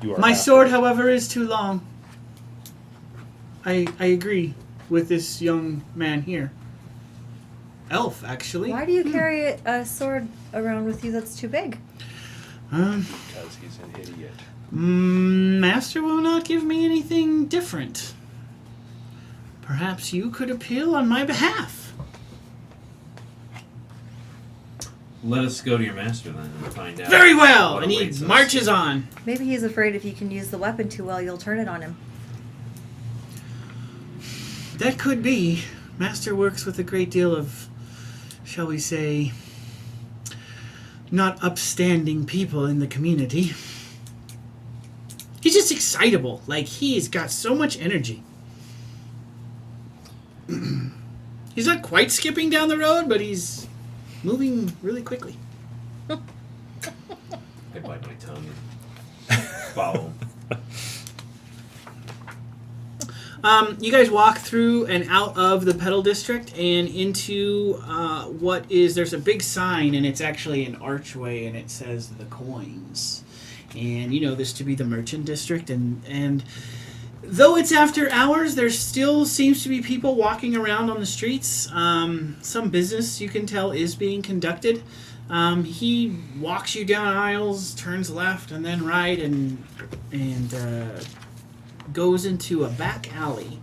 You are My after- sword, however, is too long. I agree with this young man here. Elf, actually. Why do you carry a sword around with you that's too big? Because he's an idiot. Master will not give me anything different. Perhaps you could appeal on my behalf. Let us go to your master then and find out. Very well! what And he awaits us. marches on. Maybe he's afraid if you can use the weapon too well, you'll turn it on him. That could be. Master works with a great deal of, shall we say, not upstanding people in the community. He's just excitable. Like, he's got so much energy. He's not quite skipping down the road, but he's moving really quickly. I bite my tongue and follow. You guys walk through and out of the Petal District and into there's a big sign, and it's actually an archway, and it says the Coins. And you know this to be the Merchant District, and though it's after hours, there still seems to be people walking around on the streets. Some business, you can tell, is being conducted. He walks you down aisles, turns left and then right, and goes into a back alley.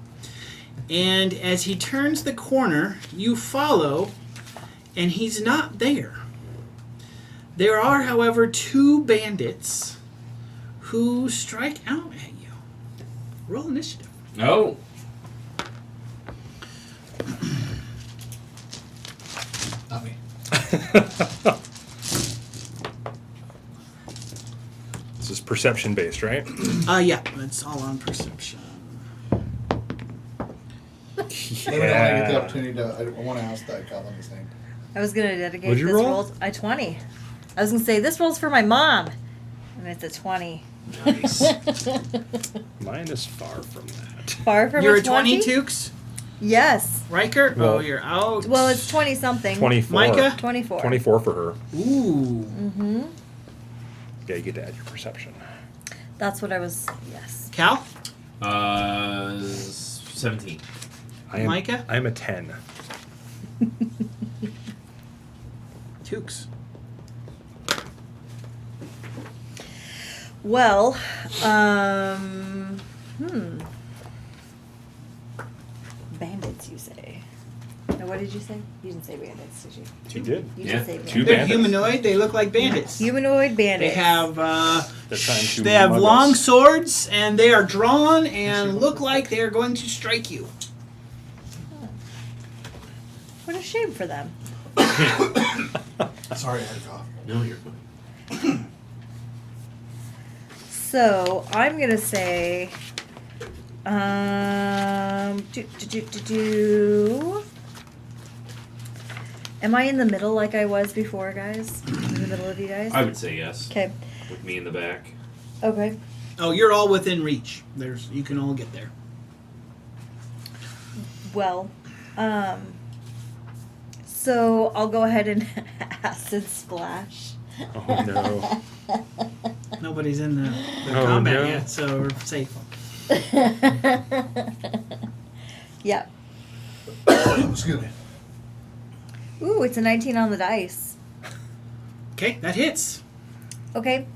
And as he turns the corner, you follow, and he's not there. There are, however, two bandits who strike out at you. Roll initiative. No. Not me. This is perception based, right? Yeah, it's all on perception. I get the opportunity to. I want to ask that Colin his name. I was going to dedicate What'd you this roll? roll a 20. I was going to say, this roll's for my mom. And it's a 20. Nice. Mine is far from that. Far from You're a a 20, 20? Tukes? Yes. Riker? Well- Oh, you're out. Well, it's 20-something. 24. Micah? 24. 24 for her. Ooh. Mm-hmm. Yeah, you get to add your perception. That's what I was... Yes. Cal? 17. Micah? I'm a 10. Tukes. Well, bandits, you say? No, what did you say? You didn't say bandits, did you? You did. You Yeah, did say two bandits. They're bandits. humanoid. They look like bandits. Humanoid They bandits. have They're trying to they have mug long us. swords, and they are drawn and look like they are going to strike you. What a shame for them. Sorry, I had a cough. No, you're fine. So, I'm going to say... Am I in the middle like I was before, guys? In the middle of you guys? I would say yes. Okay. With me in the back. Okay. Oh, you're all within reach. You can all get there. Well, so I'll go ahead and acid splash. Oh no. Nobody's in the Oh, combat no. yet, so we're safe. Yeah. Excuse me. Ooh, it's a 19 on the dice. Okay, that hits. Okay.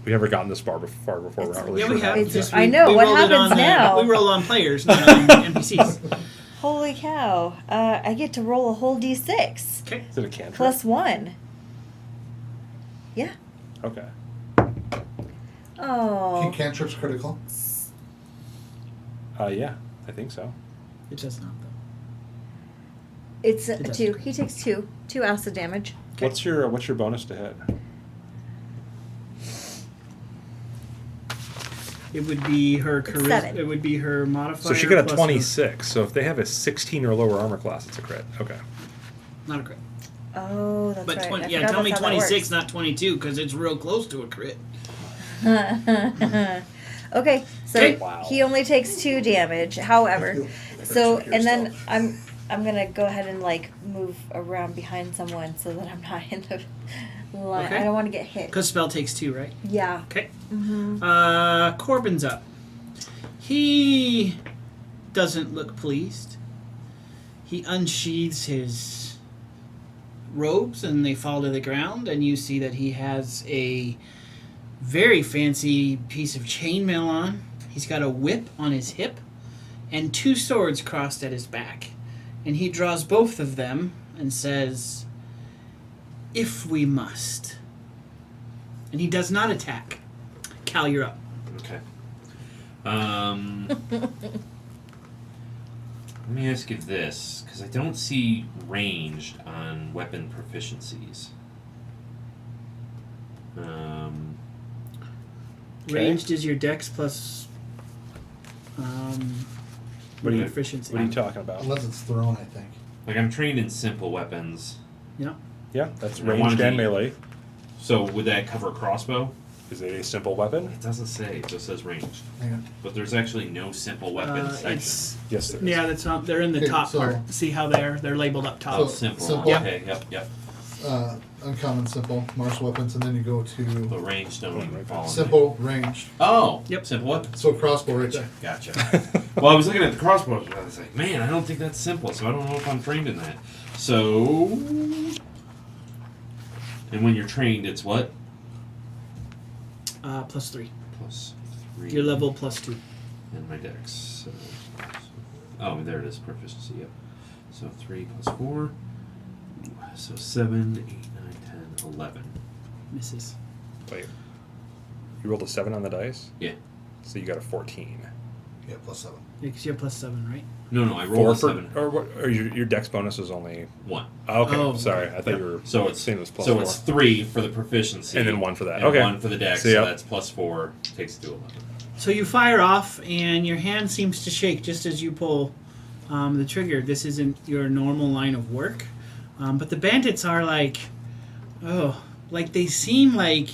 We never gotten this far before. We're not really Yeah, sure we how have. to It's- do Just it. I know, what rolled it happens on now? We roll on players, not on NPCs. Holy cow! I get to roll a whole d6 Okay. Is it a cantrip? plus 1. Yeah. Okay. Oh. Cantrip's critical. Yeah, I think so. It does not, though. It's It does. 2. He takes 2 acid damage. Okay. What's your bonus to hit? It would be her charisma. 7. It would be her modifier. So she got a plus 26. So if they have a 16 or lower armor class, it's a crit. Okay. not a crit. Oh, that's But right. 20, I yeah, forgot tell me that's how that 26, not 22, because it's real close to a crit. works. Okay, so Okay. Wow. he only takes 2 damage. However, so Check and then yourself. I'm gonna go ahead and like move around behind someone so that I'm not in the line. Okay. I don't want to get hit. Because spell takes 2, right? Yeah. Okay. Mm-hmm. Corbin's up. He doesn't look pleased. He unsheathes his robes and they fall to the ground, and you see that he has a very fancy piece of chainmail on. He's got a whip on his hip and 2 swords crossed at his back. And he draws both of them and says, "If we must." And he does not attack. Cal, you're up. Okay. Let me ask you this, because I don't see ranged on weapon proficiencies. Okay. Ranged is your dex plus What are you proficiency. What are you talking about? Unless it's thrown, I think. Like, I'm trained in simple weapons. Yeah. Yeah, that's I wanna ranged and be- melee. So would that cover a crossbow? Is it a simple weapon? It doesn't say. It just says ranged. Hang on. But there's actually no simple weapon section. It's Yes, there is. yeah, that's not. They're in the Okay, top so- part. See how they're labeled up top. Oh, So- simple. simple. Okay, yep. Uncommon, simple, martial weapons, and then you go The to ranged don't even fall in simple, ranged. there. Oh, Yep. simple weapons. So crossbow right there. Gotcha. Well, I was looking at the crossbows and I was like, man, I don't think that's simple, so I don't know if I'm trained in that. So, and when you're trained, it's what? Plus 3. Plus 3. Your level plus 2. And my dex. Oh, there it is, proficiency, yep. So 3 plus 4. So 7, 8, 9, 10, 11. Misses. Wait. You rolled a 7 on the dice? Yeah. So you got a 14. Yeah, plus 7. Yeah, because you have plus 7, right? No, I rolled a 7. Or what? Or your dex bonus is only. 1. Oh, okay, Oh, sorry. I thought you were So it's saying it was plus so 4. it's 3 for the proficiency. And then 1 for that. And Okay. 1 for the dex, So, so yep. that's plus 4, takes it to 11. So you fire off, and your hand seems to shake just as you pull the trigger. This isn't your normal line of work, but the bandits are like, like they seem like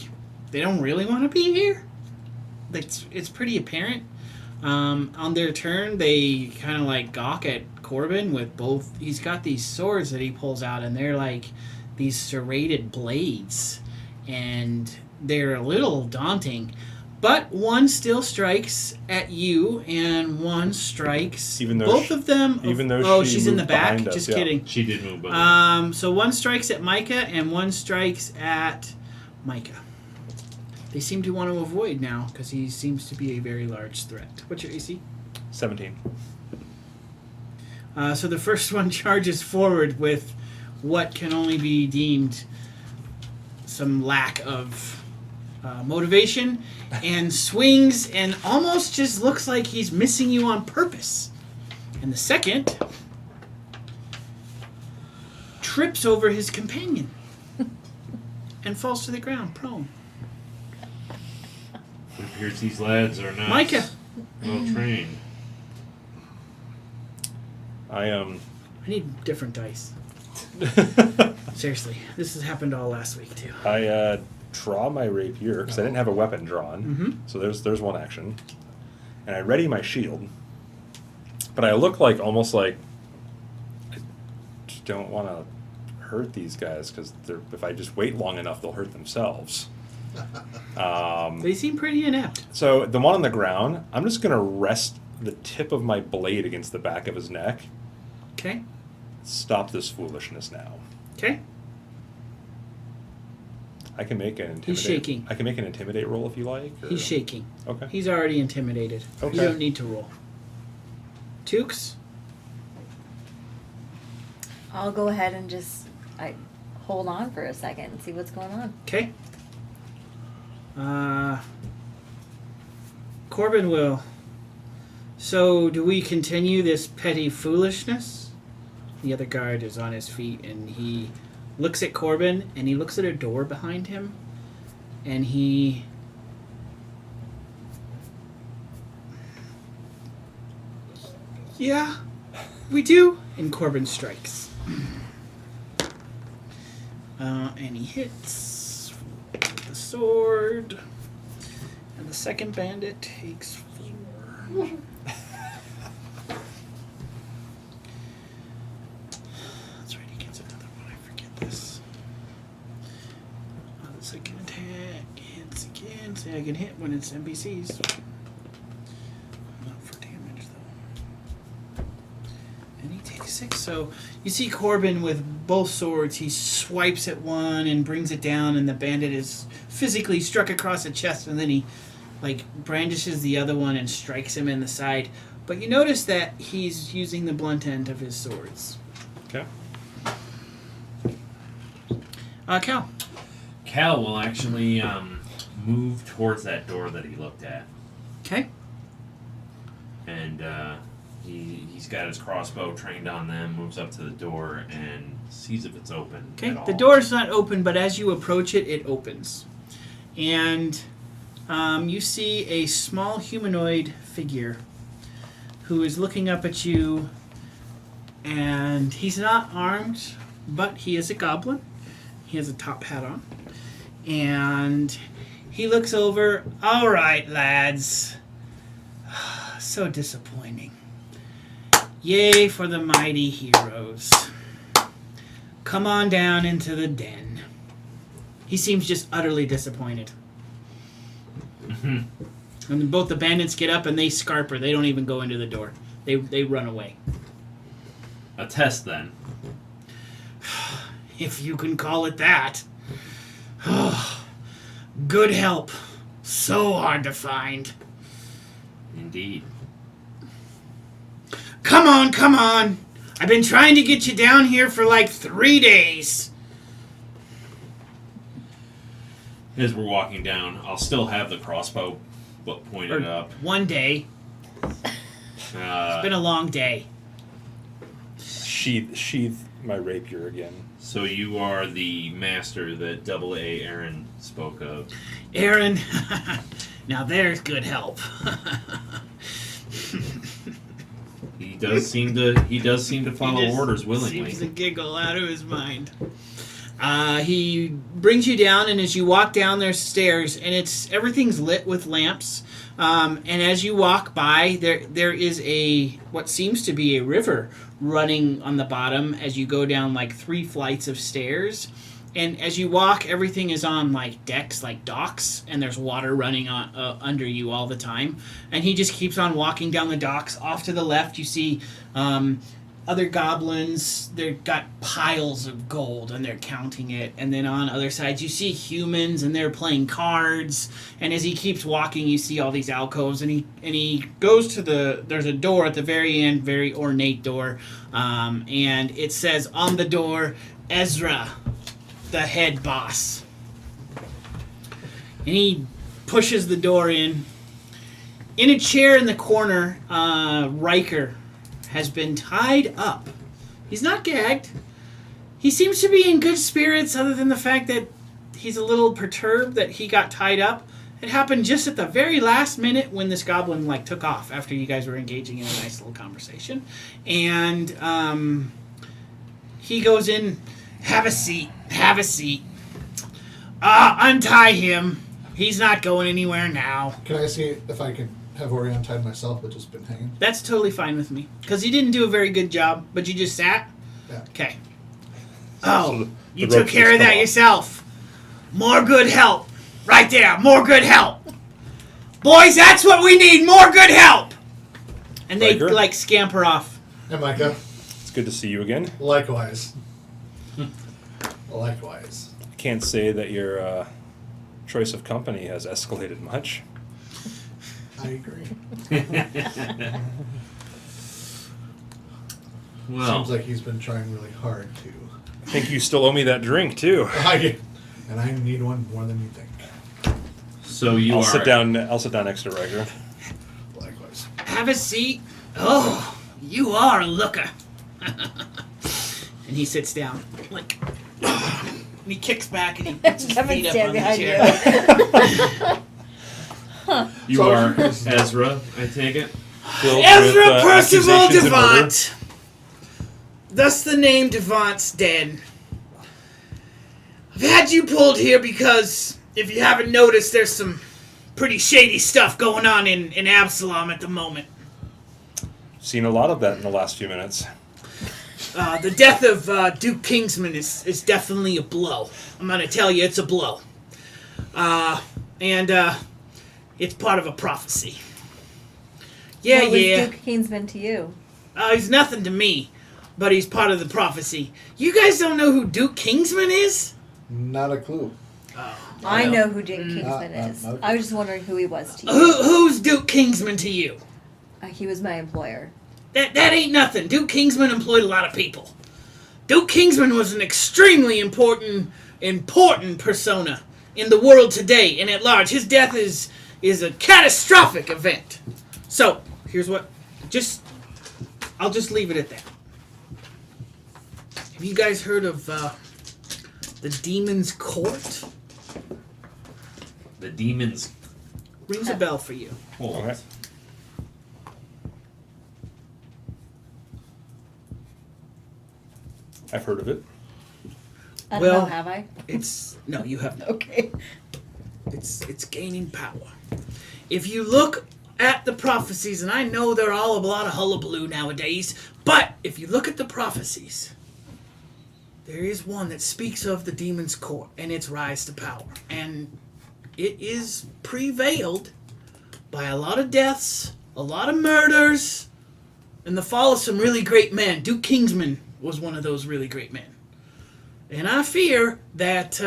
they don't really want to be here. It's pretty apparent. On their turn, they kind of like gawk at Corbin with both. He's got these swords that he pulls out, and they're like these serrated blades, and they're a little daunting. But one still strikes at you, and one strikes Even though both she- of them. even though she she's in the moved back. behind us, Just yeah. kidding. She did move, but So one strikes at Micah, and one strikes at Micah. They seem to want to avoid now because he seems to be a very large threat. What's your AC? 17. So the first one charges forward with what can only be deemed some lack of motivation, and swings and almost just looks like he's missing you on purpose. And the second trips over his companion and falls to the ground prone. it appears these lads are not Micah. well trained. I need different dice. Seriously, this has happened all last week too. I draw my rapier because I didn't have a weapon drawn. Mm-hmm. So there's one action, and I ready my shield. But I look like almost like I just don't want to hurt these guys because if I just wait long enough, they'll hurt themselves. They seem pretty inept. So the one on the ground, I'm just gonna rest the tip of my blade against the back of his neck. Okay. Stop this foolishness now. Okay. I can make an intimidate. He's shaking. I can make an intimidate roll if you like. Or... He's shaking. Okay. He's already intimidated. Okay. You don't need to roll. Tukes? I'll go ahead and just hold on for a second and see what's going on. Okay. Corbin will. So, do we continue this petty foolishness? The other guard is on his feet, and he looks at Corbin, and he looks at a door behind him, and he... Yeah, we do. And Corbin strikes. And he hits with the sword. And the second bandit takes 4. That's right, he gets another one. I forget this. The second attack hits again. See, I can hit when it's NPCs. Not for damage, though. And he takes 6. So you see Corbin with both swords. He swipes at one and brings it down, and the bandit is physically struck across the chest, and then he brandishes the other one and strikes him in the side. But you notice that he's using the blunt end of his swords. Okay. Cal. Cal will actually move towards that door that he looked at. Okay. And he's got his crossbow trained on them, moves up to the door, and sees if it's open. Okay. at all. The door's not open, but as you approach it, it opens. And you see a small humanoid figure who is looking up at you, and he's not armed, but he is a goblin. He has a top hat on. And he looks over. All right, lads. So disappointing. Yay for the mighty heroes. Come on down into the den. He seems just utterly disappointed. And then both the bandits get up and they scarper. They don't even go into the door. They run away. A test, then. If you can call it that. Good help. So hard to find. Indeed. Come on, come on. I've been trying to get you down here for like 3 days. As we're walking down, I'll still have the crossbow pointed Or up. 1 day. It's been a long day. Sheath my rapier again. So you are the master that AA Aaron spoke of. Aaron, now there's good help. He does seem to follow He just orders willingly. Seems to giggle out of his mind. He brings you down, and as you walk down, there's stairs, and everything's lit with lamps. And as you walk by, there is what seems to be a river running on the bottom as you go down like 3 flights of stairs. And as you walk, everything is on like decks, like docks, and there's water running on under you all the time. And he just keeps on walking down the docks. Off to the left, you see other goblins. They've got piles of gold, and they're counting it. And then on other sides, you see humans, and they're playing cards. And as he keeps walking, you see all these alcoves. And he goes to there's a door at the very end, very ornate door, and it says on the door, Ezra, the head boss. And he pushes the door in. In a chair in the corner, Riker has been tied up. He's not gagged. He seems to be in good spirits, other than the fact that he's a little perturbed that he got tied up. It happened just at the very last minute when this goblin took off after you guys were engaging in a nice little conversation. And he goes in, have a seat. Untie him. He's not going anywhere now. Can I see if I can have Ori untied myself, but just been hanging? That's totally fine with me. Because you didn't do a very good job, but you just sat? Yeah. Okay. So Oh, you the took ropes care of just come that off. yourself. More good help. Right there. More good help. Boys, that's what we need. More good help. And they, Riker? scamper off. And Micah, It's good to see you again. likewise. Likewise. I can't say that your choice of company has escalated much. I agree. Well, Seems like he's been trying really hard to. I think you still owe me that drink too. And I need one more than you think. so you I'll are. sit down. I'll sit down next to Riker. Likewise. Have a seat. Oh, you are a looker. And he sits down, like, and he kicks back and he puts his Come and feet up stand on the behind chair. You So- are Ezra, I take it. Filled Ezra with, Percival accusations and murder. Devant. Thus the name Devant's dead. I've had you pulled here because, if you haven't noticed, there's some pretty shady stuff going on in Absalom at the moment. Seen a lot of that in the last few minutes. The death of Duke Kingsman is definitely a blow. I'm going to tell you, it's a blow. And it's part of a prophecy. Yeah, What was yeah. Duke Kingsman to you? He's nothing to me, but he's part of the prophecy. You guys don't know who Duke Kingsman is? Not a clue. I know who Duke Kingsman Not is. a clue. I was just wondering who he was to you. Who's Duke Kingsman to you? He was my employer. That ain't nothing. Duke Kingsman employed a lot of people. Duke Kingsman was an extremely important persona in the world today and at large. His death is a catastrophic event. So, here's what... I'll just leave it at that. Have you guys heard of the Demon's Court? The demons. Rings a bell for you. Hold. Okay. I've heard of it. I don't Well- know, have I? No, you have not. Okay. It's gaining power. If you look at the prophecies, and I know they're all a lot of hullabaloo nowadays, but if you look at the prophecies, there is one that speaks of the Demon's Court and its rise to power. And it is prevailed by a lot of deaths, a lot of murders, and the fall of some really great men. Duke Kingsman was one of those really great men. And I fear that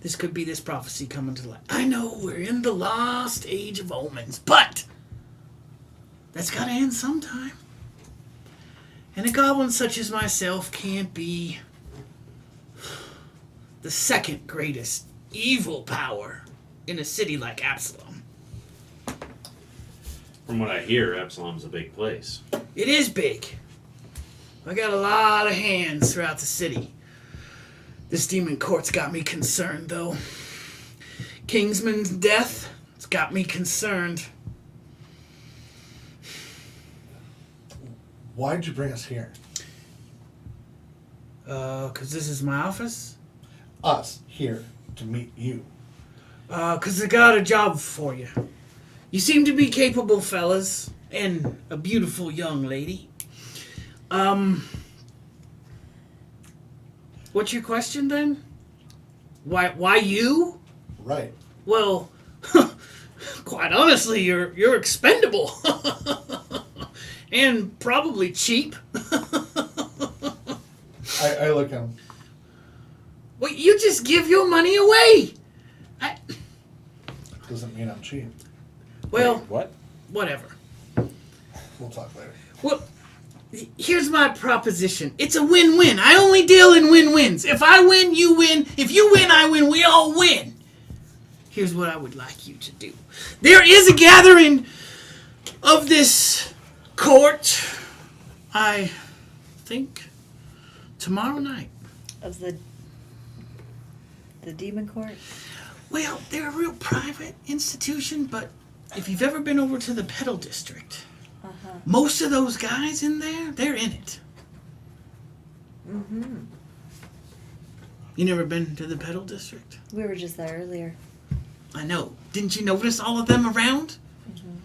this could be this prophecy coming to life. I know we're in the last age of omens, but that's got to end sometime. And a goblin such as myself can't be the second greatest evil power in a city like Absalom. From what I hear, Absalom's a big place. It is big. I got a lot of hands throughout the city. This demon court's got me concerned, though. Kingsman's death, it's got me concerned. Why'd you bring us here? 'Cause this is my office? Us here to meet you. 'Cause I got a job for you. You seem to be capable fellas, and a beautiful young lady. What's your question then? Why you? Right. Well, quite honestly, you're expendable. And probably cheap. I look at him. Well, you just give your money away. Doesn't mean I'm cheap. Well, Wait, what? whatever. We'll talk later. Well, here's my proposition. It's a win-win. I only deal in win-wins. If I win, you win. If you win, I win. We all win. Here's what I would like you to do. There is a gathering of this court, I think, tomorrow night. Of the demon court? Well, they're a real private institution, but if you've ever been over to the Petal District, most of those guys in there, they're in it. Mm-hmm. You never been to the Petal District? We were just there earlier. I know. Didn't you notice all of them around? Mm-hmm.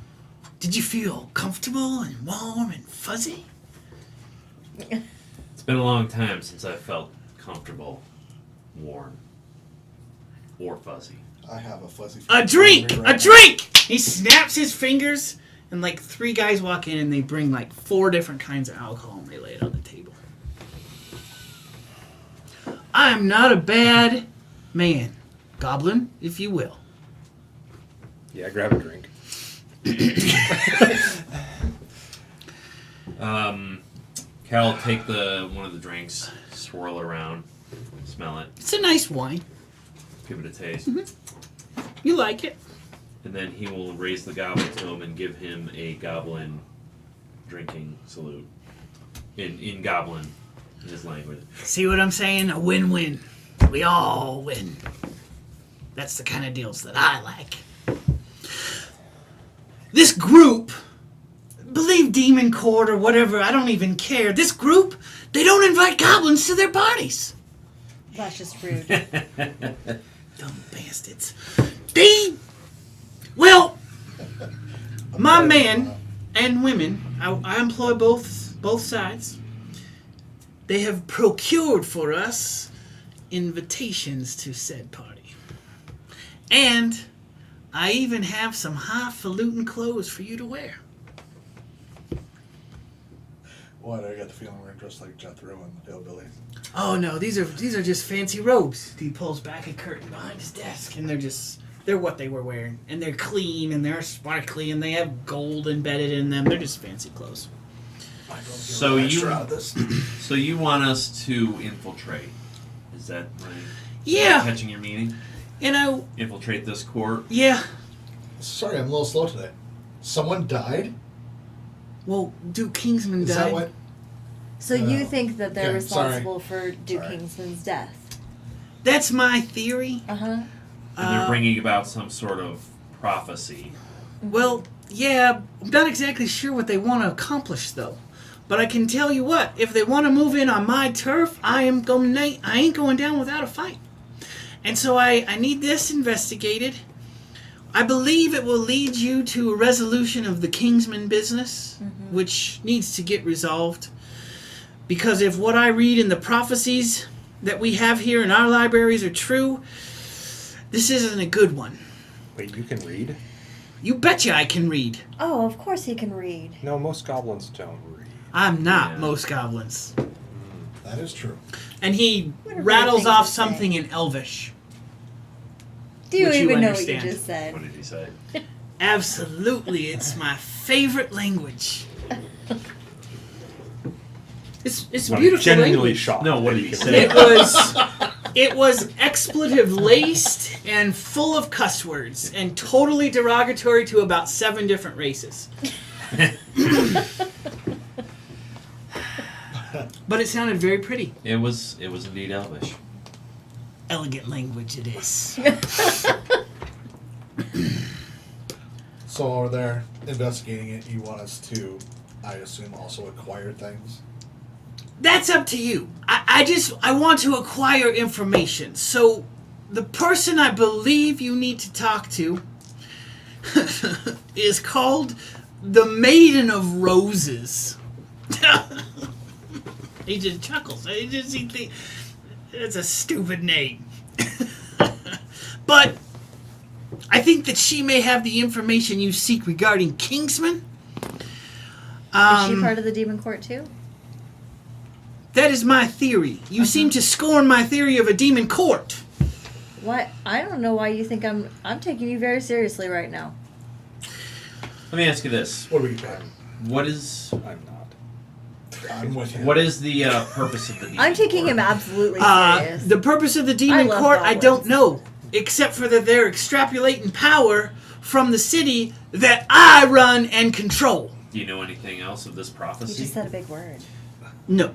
Did you feel comfortable and warm and fuzzy? It's been a long time since I felt comfortable, warm, or fuzzy. I have a fuzzy. A drink! A drink! He snaps his fingers, and like 3 guys walk in and they bring like 4 different kinds of alcohol and they lay it on the table. I am not a bad man. Goblin, if you will. Yeah, grab a drink. Cal, take one of the drinks, swirl around, smell it, It's a nice wine. give it a taste, You like it? and then he will raise the goblet to him and give him a goblin drinking salute in goblin, in his language. See what I'm saying? A win-win. We all win. That's the kind of deals that I like. This group, believe Demon Court or whatever, I don't even care. This group, they don't invite goblins to their parties. That's just rude. Dumb bastards. Well, my men and women, I employ both sides. They have procured for us invitations to said party. And I even have some highfalutin clothes for you to wear. What? I got the feeling we're dressed like Jethro and the Hillbillies. Oh no, these are just fancy robes. He pulls back a curtain behind his desk, and they're what they were wearing, and they're clean and they're sparkly and they have gold embedded in them. They're just fancy clothes. So you want us to infiltrate? Is that right? Yeah, Catching your meaning? you know, Infiltrate this court? yeah. Sorry, I'm a little slow today. Someone died? Well, Duke Kingsman Is died. that what? So you think that they're Okay, responsible for Duke Sorry. Kingsman's death? That's my theory. Uh-huh. And they're bringing about some sort of prophecy. Well, yeah, I'm not exactly sure what they want to accomplish, though. But I can tell you what, if they want to move in on my turf, I ain't going down without a fight. And so I need this investigated. I believe it will lead you to a resolution of the Kingsman business, which needs to get resolved. Because if what I read in the prophecies that we have here in our libraries are true, this isn't a good one. Wait, you can read? You betcha I can read. Oh, of course he can read. No, most goblins don't read. I'm not Yeah. most goblins. That is true. And he What a weird rattles thing off to say. something in Elvish. Do you Which you even know understand. what you just said? What did he say? Absolutely, it's my favorite language. It's I'm beautiful genuinely language. shocked. No, what that did you he can say? It was expletive laced and full of cuss words and totally derogatory to about 7 different races. But it sounded very pretty. It was indeed Elvish. Elegant language it is. So over there, investigating it, you want us to, I assume, also acquire things? That's up to you. I want to acquire information. So the person I believe you need to talk to is called the Maiden of Roses. He just chuckles. He thinks it's a stupid name. But I think that she may have the information you seek regarding Kingsman. Is she part of the Demon Court too? That is my theory. You seem to scorn my theory of a demon court. What? I don't know why you think I'm taking you very seriously right now. Let me ask you this: What do we got? What is I'm not. I'm with you. what is the purpose of the demon I'm taking court? him absolutely serious. The purpose of the I demon love court, I goblins. don't know. Except for that they're extrapolating power from the city that I run and control. Do you know anything else of this You prophecy? just said a big word. No.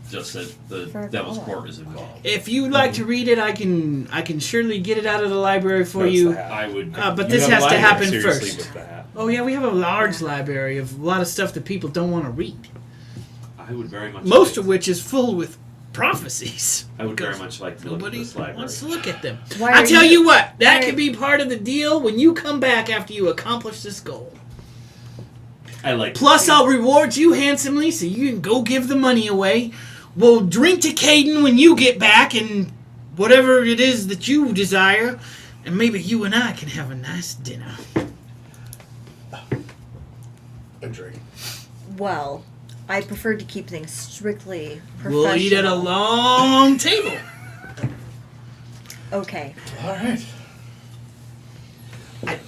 Just that the For a Devil's golem. Court is involved. If you'd like to read it, I can surely get it out of the library for That's you. the hat. I would. But You this have a has to library, happen seriously, first. with the hat. Oh yeah, we have a large library of a lot of stuff that people don't want to read. I would very much. Most like, of which is full with prophecies. I would very because much like to look at Nobody this library. wants to look at them. Why I are tell you what, that why- could be part of the deal when you come back after you accomplish this goal. I like. Plus, I'll reward you handsomely so you can go give the money away. We'll drink to Cayden when you get back and whatever it is that you desire. And maybe you and I can have a nice dinner. A drink. Well, I prefer to keep things strictly professional. We'll eat at a long table. Okay. All right.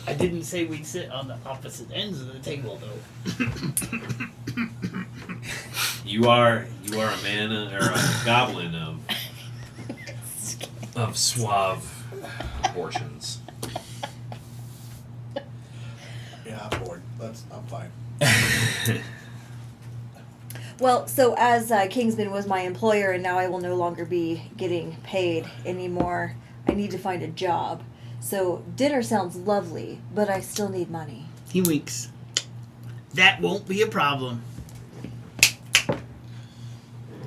I didn't say we'd sit on the opposite ends of the table, though. You are a man or a goblin of suave proportions. Yeah, I'm bored. I'm fine. Well, so as Kingsman was my employer and now I will no longer be getting paid anymore, I need to find a job. So dinner sounds lovely, but I still need money. He winks. That won't be a problem.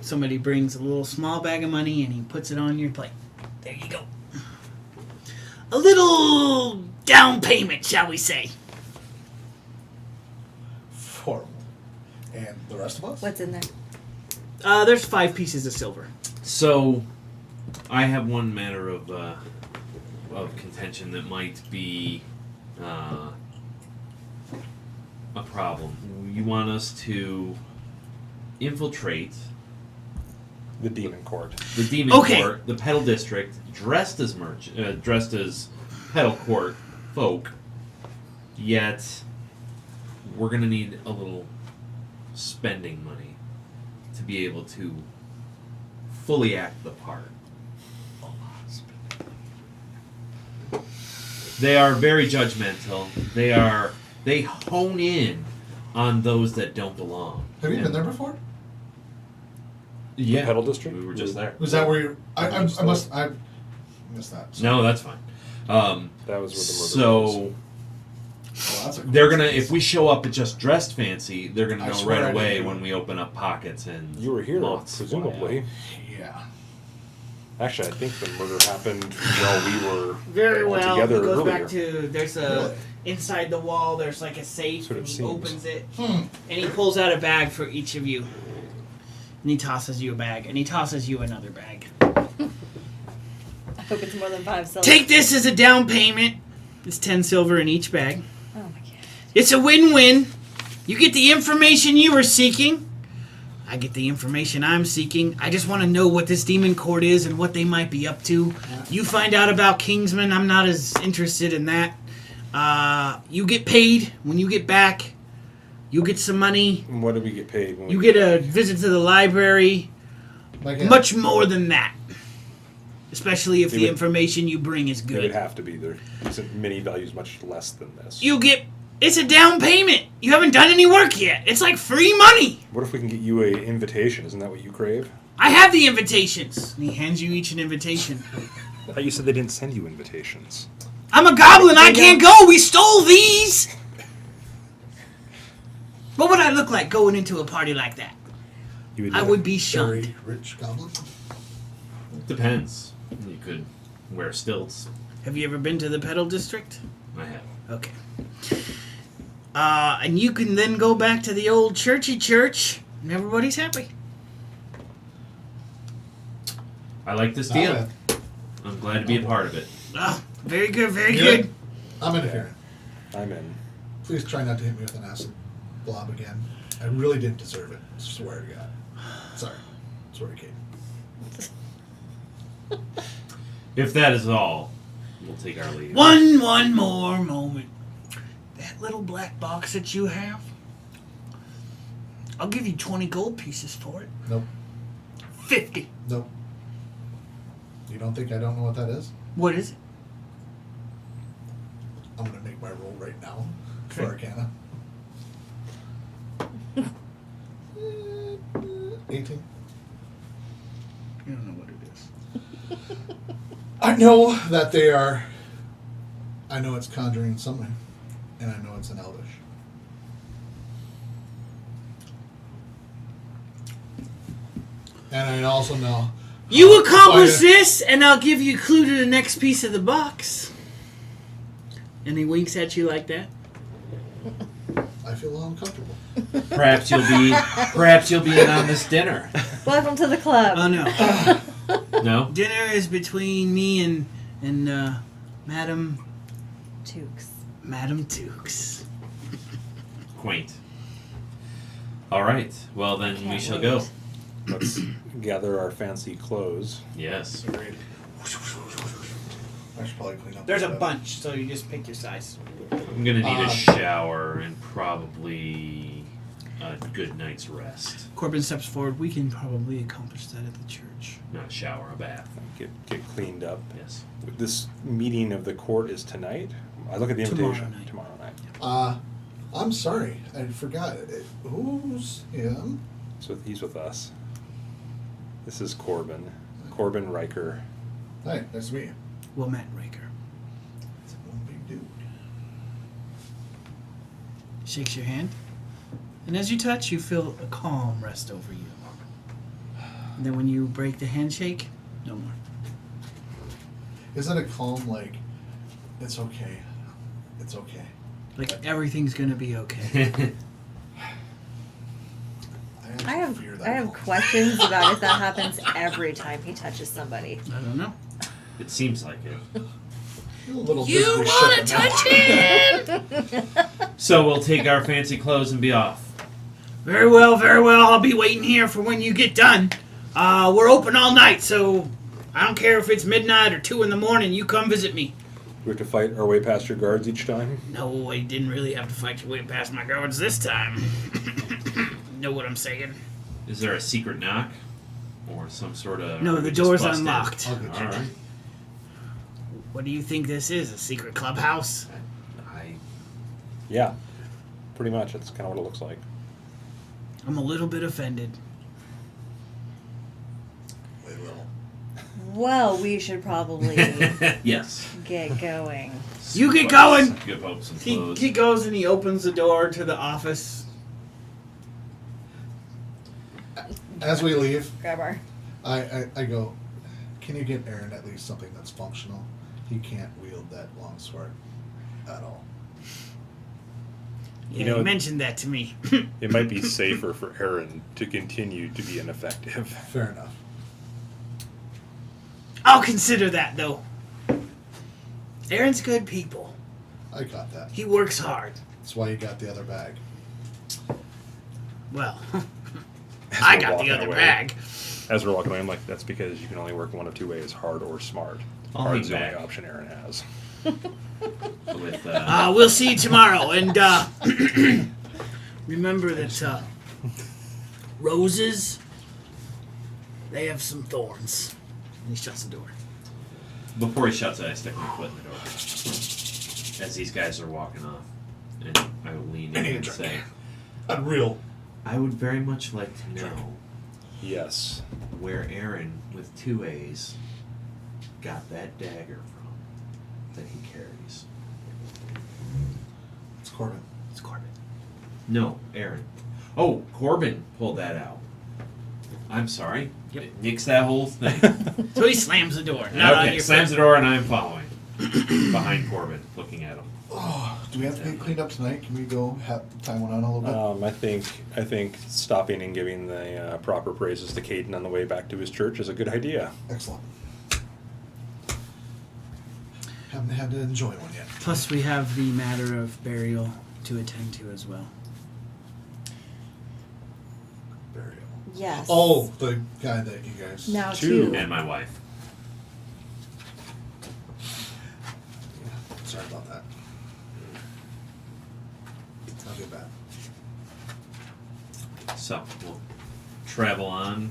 Somebody brings a little small bag of money and he puts it on your plate. There you go. A little down payment, shall we say. Horrible. And the rest of us? What's in there? There's 5 pieces of silver. So, I have one matter of contention that might be a problem. You want us to infiltrate The demon court. the demon court, the Petal District, dressed as Petal Court folk. Yet, we're gonna need a little spending money to be able to fully act the part. They are very judgmental. They hone in on those that don't belong. Have you And- been there before? Yeah, Pedal District? We were just there. Was that where you? I missed that. Sorry. No, that's fine. That was where the murder was. So Well, that's a they're gonna, coincidence. if we show up at just dressed fancy, they're gonna I know swear right I away didn't. when we open up pockets and You were here, moths fly presumably. out. Yeah. Actually, I think the murder happened while we were Very all well. It together goes earlier. back to there's a inside the wall. There's like a safe. Sort of And he seems. opens it, and he pulls out a bag for each of you. And he tosses you a bag, and he tosses you another bag. I hope it's more than 5 silver. Take this as a down payment. It's 10 silver in each bag. Oh my god. It's a win-win. You get the information you were seeking. I get the information I'm seeking. I just want to know what this demon court is and what they might be up to. You find out about Kingsman. I'm not as interested in that. You get paid when you get back. You get some money. And what did we get paid? When You we get a visit to the library. Like Much more than that. Especially if They the would- information you bring is It would good. have to be. There isn't many values much less than this. You get... It's a down payment. You haven't done any work yet. It's like free money. What if we can get you an invitation? Isn't that what you crave? I have the invitations. And he hands you each an invitation. I thought you said they didn't send you invitations. I'm a goblin. I can't go. We stole these. What would I look like going into a party like that? You I would be shunned. very rich goblin. Depends. You could wear stilts. Have you ever been to the Petal District? I have. Okay. And you can then go back to the old churchy church, and everybody's happy. I like this Not deal. bad. I'm glad to be a part of it. Ah, very good, very Good. good. I'm interfering. I'm in. Please try not to hit me with an acid blob again. I really didn't deserve it. Swear to God. Sorry. Swear to Cayden. If that is all, we'll take our leave. One more moment. That little black box that you have, I'll give you 20 gold pieces for it. Nope. 50. Nope. You don't think I don't know what that is? What is it? I'm gonna make my roll right now for Okay. Arcana. 18. You don't know what it is. I know that they are. I know it's conjuring something, and I know it's an Elvish. And I also know. You accomplish Fire. this, and I'll give you a clue to the next piece of the box. And he winks at you like that. I feel a little uncomfortable. Perhaps you'll be in on this dinner. Welcome to the club. Oh no. No? Dinner is between me and Madam Tukes. Quaint. All right. Well, then we Can't shall wait. go. Let's gather our fancy clothes. Yes. Agreed. I should probably clean up. There's a bit. bunch, so you just pick your size. I'm gonna need a shower and probably a good night's rest. Corbin steps forward. We can probably accomplish that at the church. Not a shower, a bath. Get cleaned up. Yes. This meeting of the court is tonight. I look at the Tomorrow invitation. night. Tomorrow night. I'm sorry, I forgot. Who's him? So he's with us. This is Corbin. Corbin Riker. Hi, nice to meet you. Wilmette Raker It's one big dude. shakes your hand, and as you touch, you feel a calm rest over you. And then when you break the handshake, no more. Isn't it calm like, it's okay. It's okay. Like everything's gonna be okay. I have fear that I have calm. questions about if that happens every time he touches somebody. I don't know. It seems like it. You're a little You visibly wanna shook on touch that it? So we'll take our fancy clothes and be off. Very well, very well. I'll be waiting here for when you get done. We're open all night, so I don't care if it's midnight or 2 in the morning. You come visit me. We have to fight our way past your guards each time. No, I didn't really have to fight your way past my guards this time. Know what I'm saying? Is there a secret knock? Or some sort of... No, are we the just door's busted? unlocked. I'll get you. Alright. What do you think this is? A secret clubhouse? Yeah, pretty much. That's kind of what it looks like. I'm a little bit offended. Wait a little. Well, we should probably Yes. get going. You get going! Give up some He clothes. goes and he opens the door to the office. As we leave, Grab our. I go, can you get Aaron at least something that's functional? He can't wield that long sword at all. Yeah, You know- you mentioned that to me. It might be safer for Aaron to continue to be ineffective. Fair enough. I'll consider that, though. Aaron's good people. I got that. He works hard. That's why you got the other bag. Well, As I we're got the walking other away. bag. As we're walking away, I'm like, that's because you can only work one of two ways, hard or smart. I'll Hard's hang the only back. option Aaron has. With, We'll see you tomorrow, and remember that roses, they have some thorns. And he shuts the door. before he shuts it, I stick my foot in the door. As these guys are walking off. And I will lean in and say, Unreal. I would very much like to know Yes. where Aaron, with 2 A's, got that dagger from that he carries. It's Corbin. It's Corbin. No, Aaron. Oh, Corbin pulled that out. I'm sorry. Yep. Nix that whole thing. So he slams the door. Not on Okay, your slams foot. the door and I'm following. Behind Corbin, looking at him. Oh, do we have to get cleaned up tonight? Can we go have time one on a little bit? I think stopping and giving the proper praises to Cayden on the way back to his church is a good idea. Excellent. Haven't had to enjoy one yet. Plus, we have the matter of burial to attend to as well. Burial. Yes. Oh, the guy that you guys. Now Two. two. And my wife. Sorry about that. I'll get back. So, we'll travel on.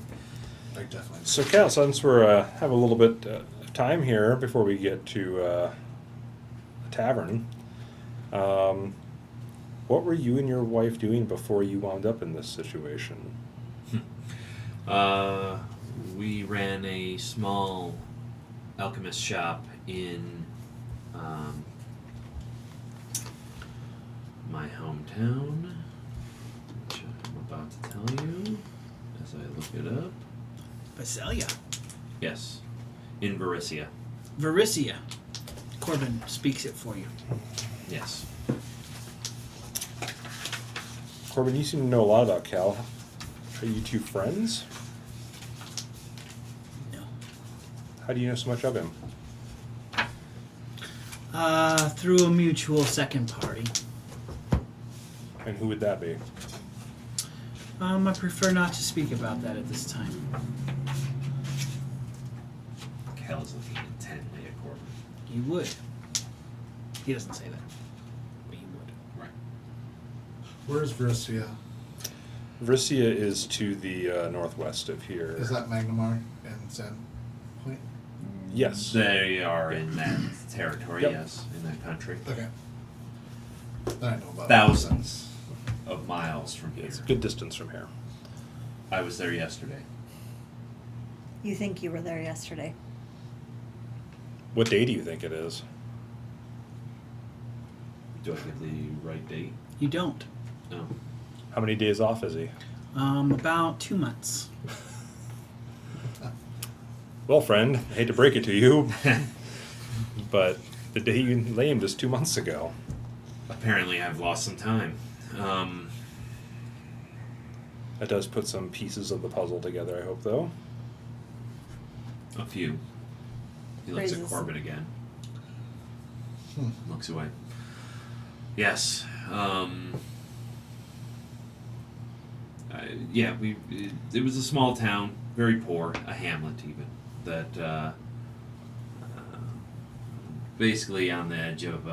I definitely. So, Cal, since we're have a little bit of time here before we get to the tavern, what were you and your wife doing before you wound up in this situation? We ran a small alchemist shop in my hometown, which I'm about to tell you as I look it up. Visalia. Yes, in Varicia. Varicia. Corbin speaks it for you. Yes. Corbin, you seem to know a lot about Cal. Are you two friends? No. How do you know so much of him? Through a mutual second party. And who would that be? I prefer not to speak about that at this time. Cal is looking intently at Corbin. You would. He doesn't say that. But you would. Right. Where's Vrissia? Vrissia is to the northwest of here. Is that Magnamar and Zen Point? Yes. They are in that territory, Yep. yes, in that country. Okay. Then I know about Thousands of miles from here. It's a good distance from here. I was there yesterday. You think you were there yesterday? What day do you think it is? Do I get the right date? You don't. No. How many days off is he? About 2 months. Well, friend, I hate to break it to you, but the day you lamed is 2 months ago. Apparently, I've lost some time. That does put some pieces of the puzzle together, I hope, though. A few. He looks at Raises. Corbett again. Hmm. Looks away. Yes. Yeah, it was a small town, very poor, a hamlet even, that basically on the edge of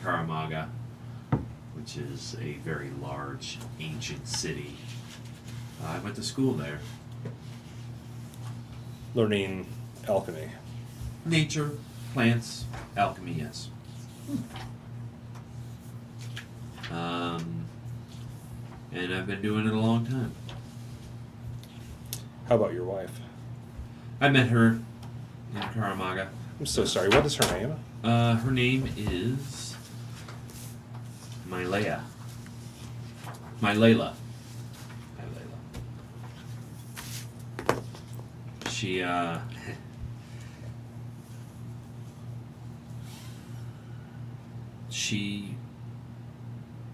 Karamaga, which is a very large, ancient city. I went to school there. Learning alchemy. Nature, plants, alchemy, yes. And I've been doing it a long time. How about your wife? I met her in Karamaga. I'm so sorry. What is her name? Her name is Mylea. Mylela. She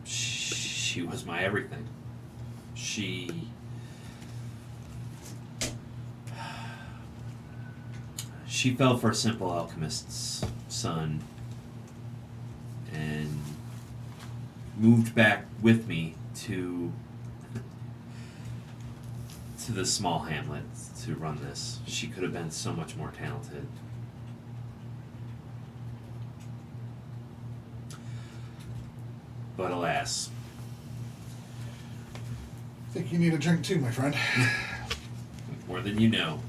she was my everything. She fell for a simple alchemist's son and moved back with me to the small hamlet to run this. She could have been so much more talented. But alas. I think you need a drink too, my friend. More than you know.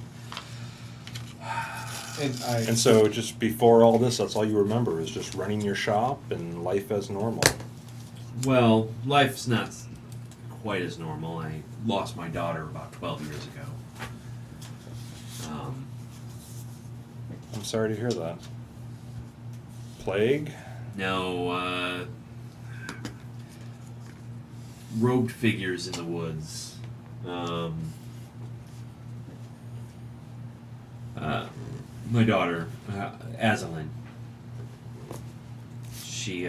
And so just before all this, that's all you remember is just running your shop and life as normal. Well, life's not quite as normal. I lost my daughter about 12 years ago. I'm sorry to hear that. Plague? No, robed figures in the woods. My daughter, Azalyn. She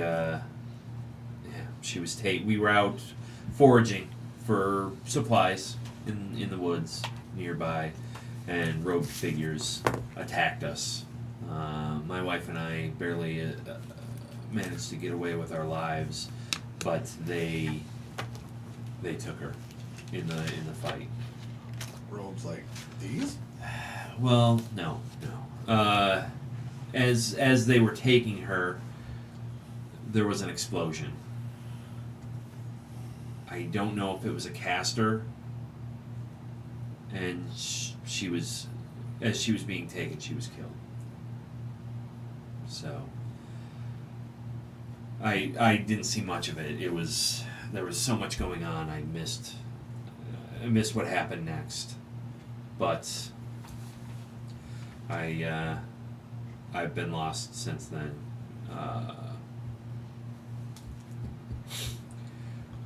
was we were out foraging for supplies in the woods nearby, and robed figures attacked us. My wife and I barely managed to get away with our lives, but they took her in the fight. Robes like these? Well, no. As they were taking her, there was an explosion. I don't know if it was a caster, and she was, as she was being taken, she was killed. So I didn't see much of it. There was so much going on. I missed what happened next, but I've been lost since then.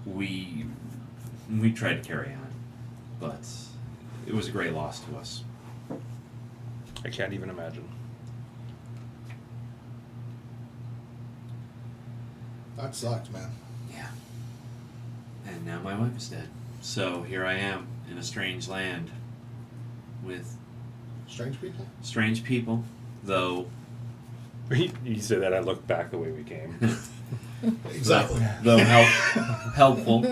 We tried to carry on, but it was a great loss to us. I can't even imagine. That sucked, man. Yeah. And now my wife is dead. So here I am in a strange land with Strange people? strange people, though You say that, I look back the way we came. Exactly. though helpful,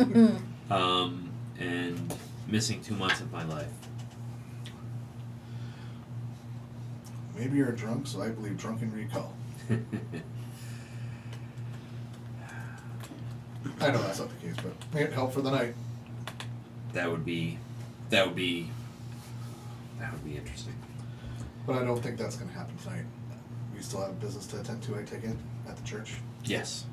and missing 2 months of my life. Maybe you're drunk, so I believe drunken recall. I know that's not the case, but may help for the night. That would be interesting. But I don't think that's going to happen tonight. We still have business to attend to, I take it, at the church. Yes.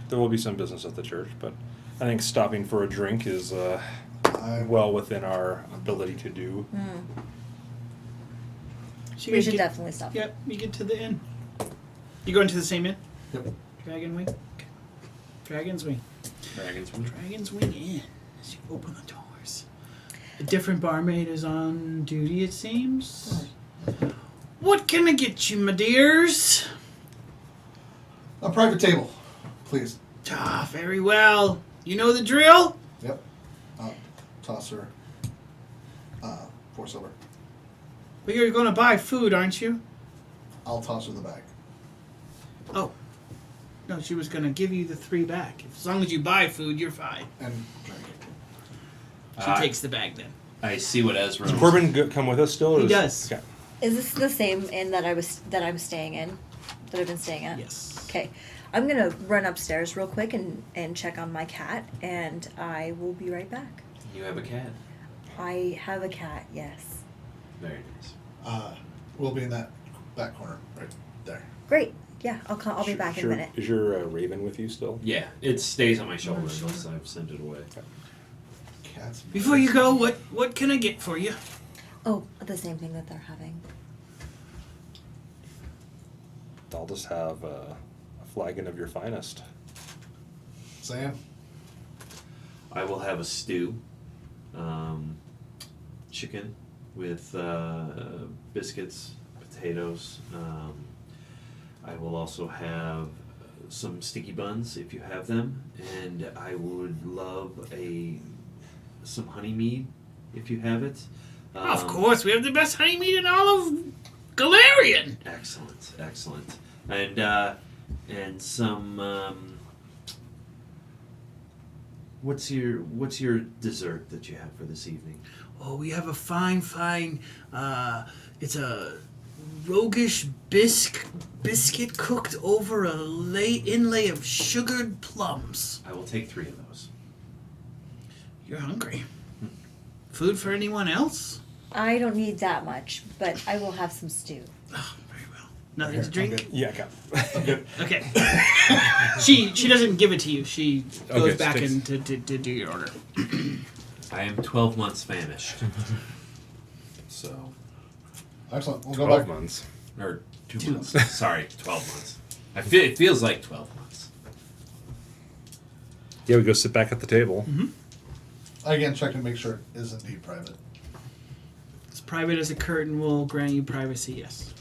There will be some business at the church, but I think stopping for a drink is well within our ability to do. So We you should get- definitely stop. Yep, you get to the inn. You going to the same inn? Yep. Dragon Wing? Okay. Dragon's Wing. Dragon's Wing Inn. As you open the doors. A different barmaid is on duty, it seems. What can I get you, my dears? A private table, please. Ah, very well. You know the drill? Yep. Toss her 4 silver. But you're going to buy food, aren't you? I'll toss her the bag. Oh. No, she was going to give you the 3 back. As long as you buy food, you're fine. And drink. She takes the bag then. I see what Ezra. Does Corbin come with us still? Or He is- does. Okay. Is this the same inn that I'm staying in? That I've been staying at? Yes. Okay. I'm gonna run upstairs real quick and check on my cat, and I will be right back. You have a cat. I have a cat, yes. Very nice. We'll be in that back corner, right there. Great. Yeah, I'll be back in a minute. Is your Raven with you still? Yeah, it stays on my shoulder unless I've sent it away. Cats. Before you go, what can I get for you? Oh, the same thing that they're having. I'll just have a flagon of your finest. Sam? I will have a stew, chicken with biscuits, potatoes. I will also have some sticky buns if you have them, and I would love some honey mead if you have it. Of course, we have the best honey meat in all of Galarian. Excellent. And some. What's your dessert that you have for this evening? Oh, we have a fine, it's a roguish biscuit cooked over a inlay of sugared plums. I will take 3 of those. You're hungry. Food for anyone else? I don't need that much, but I will have some stew. Oh, very well. Nothing to drink? Yeah, okay. Okay. She doesn't give it to you. She goes Okay, back sticks. in to do your order. I am 12 months famished. So, Excellent. We'll go 12 back. months. or 2 months. Sorry, 12 months. It feels like 12 months. Yeah, we go sit back at the table. Again, check and make sure it is indeed private. As private as a curtain will grant you privacy, yes.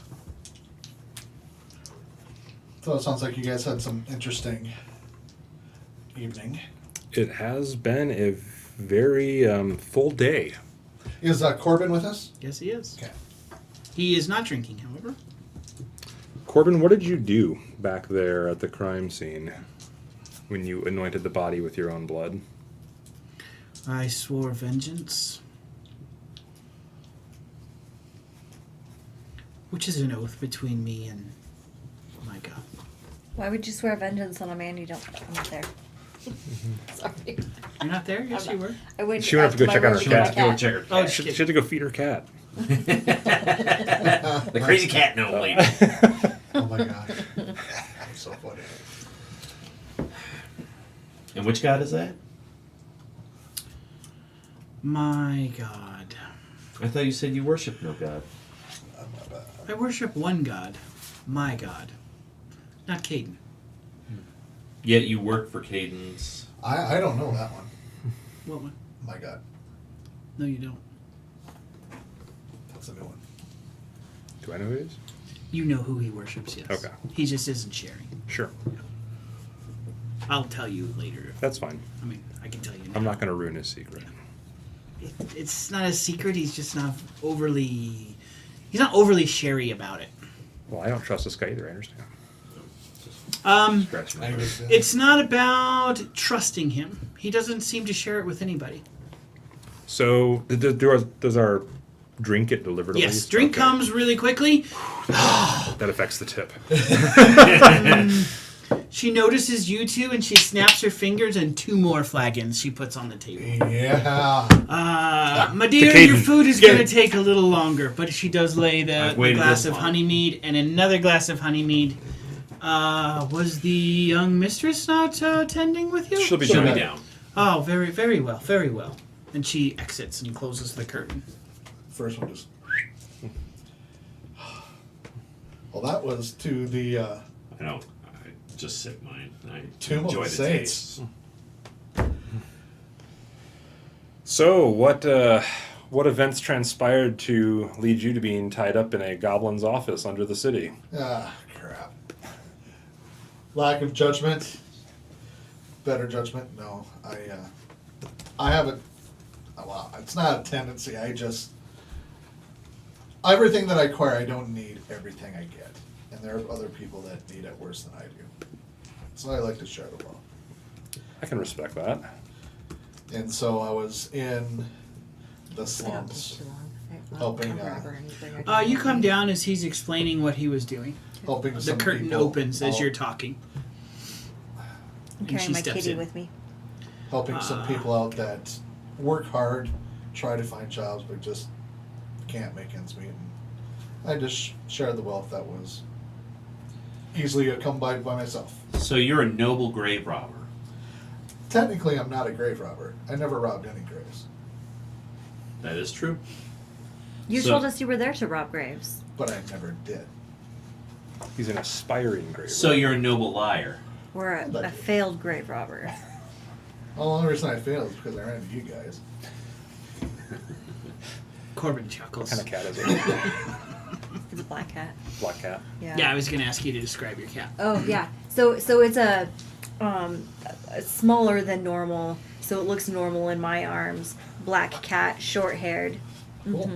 So it sounds like you guys had some interesting evening. It has been a very full day. Is Corbin with us? Yes, he is. Okay. He is not drinking, however. Corbin, what did you do back there at the crime scene when you anointed the body with your own blood? I swore vengeance. Which is an oath between me and my God. Why would you swear vengeance on a man you don't? I'm not there. Sorry. You're not there? Yes, you were. I went. She went up to go my check on room her to get cat. my Go check her Oh, cat. She had to go feed her cat. The crazy cat no lady. Oh my gosh. So funny. And which god is that? My God. I thought you said you worship no god. I worship one God. My God. Not Cayden. Yet you work for Cayden's. I don't know that one. What one? My God. No, you don't. That's a new one. Do I know who it is? You know who he worships, yes. Okay. He just isn't sharing. Sure. I'll tell you later. That's fine. I mean, I can tell you now. I'm not going to ruin his secret. It's not a secret. He's just not overly... He's not overly sherry about it. Well, I don't trust this guy either, I understand. Scratch my I nose. understand. It's not about trusting him. He doesn't seem to share it with anybody. So, does our drink get delivered? at Yes, least? drink Okay. comes really quickly. That affects the tip. She notices you two and she snaps her fingers and 2 more flagons she puts on the table. Yeah. My dear, Cayden. your food is going to take a little longer, but she does lay the I've waited glass this of long. honey mead and another glass of honey mead. Was the young mistress not attending with you? She'll be Shut done. me down. Oh, very, very well, very well. And she exits and closes the curtain. First one just. Well, that was to the I don't. I just sip mine. I Tomb of enjoy the the Saints. taste. So, what events transpired to lead you to being tied up in a goblin's office under the city? crap. Lack of judgment. Better judgment. No, I have a. Well, it's not a tendency. I just. Everything that I acquire, I don't need everything I get. And there are other people that need it worse than I do. So I like to share the wealth. I can respect that. And so I was in the I don't take slums, too long. helping, Come wherever anything I You can. come down as he's explaining what he was doing. helping The some curtain people opens as out, you're talking. I'm and carrying she my steps kitty in. with me. helping some people out that work hard, try to find jobs, but just can't make ends meet. And I just shared the wealth that was easily come by myself. So you're a noble grave robber. Technically, I'm not a grave robber. I never robbed any graves, That is true. You So- told us you were there to rob graves. but I never did. He's an aspiring grave. So you're a noble liar. We're a failed grave robber. Well, the only reason I failed is because I ran into you guys. Corbin chuckles. What kind of cat is it? It's a black cat. Black cat. Yeah, I was going to ask you to describe your cat. Oh yeah. So it's a smaller than normal. So it looks normal in my arms. Black cat, short haired. Cool.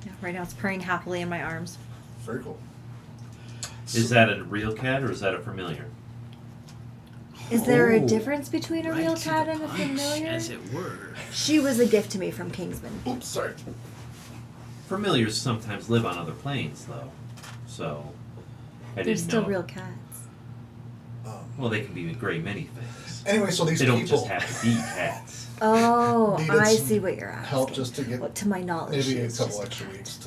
Yeah, right now it's purring happily in my arms. Very cool. Is that a real cat or is that a familiar? Is there a Oh, difference between a right real to cat the and a punch, familiar? as it were. She was a gift to me from Kingsman. Oops, sorry. Familiars sometimes live on other planes, though. So I They're didn't still know. real cats. Well, they can be great many things. Anyway, so these They don't people just have to be cats. Oh, Needed I some see what you're asking. help just to get Well, to my knowledge, she maybe a is couple just extra cat. weeks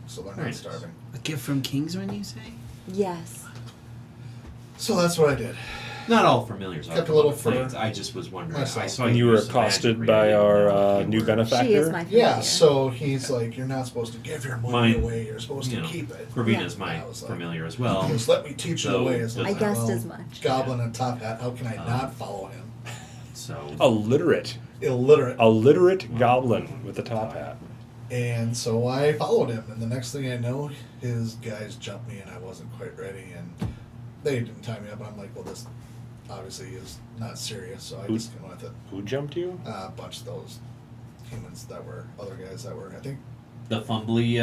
so they're not Right. starving. A gift from Kingsman, you say? Yes. So that's what I did. Not all familiars are Kept a from little other planes. fur. I just was wondering. Myself. I saw And you were use some magic accosted ring. by I didn't know our if you new were. benefactor. She is my familiar. Yeah, so he's like, you're not supposed to give your money Mine- away. You're supposed You to know, keep it. Corvina's Yeah. my I was like- familiar as well. Just let me teach you the So, way. It's I like, guessed well, as much. Goblin and top hat. How can I not follow him? So Illiterate. Illiterate. Goblin with the top hat. And so I followed him, and the next thing I know, his guys jumped me, and I wasn't quite ready, and they didn't tie me up. I'm like, well, this obviously is not serious, so I just went with it. Who jumped you? A bunch of those humans that were other guys that were, I think, the fumbly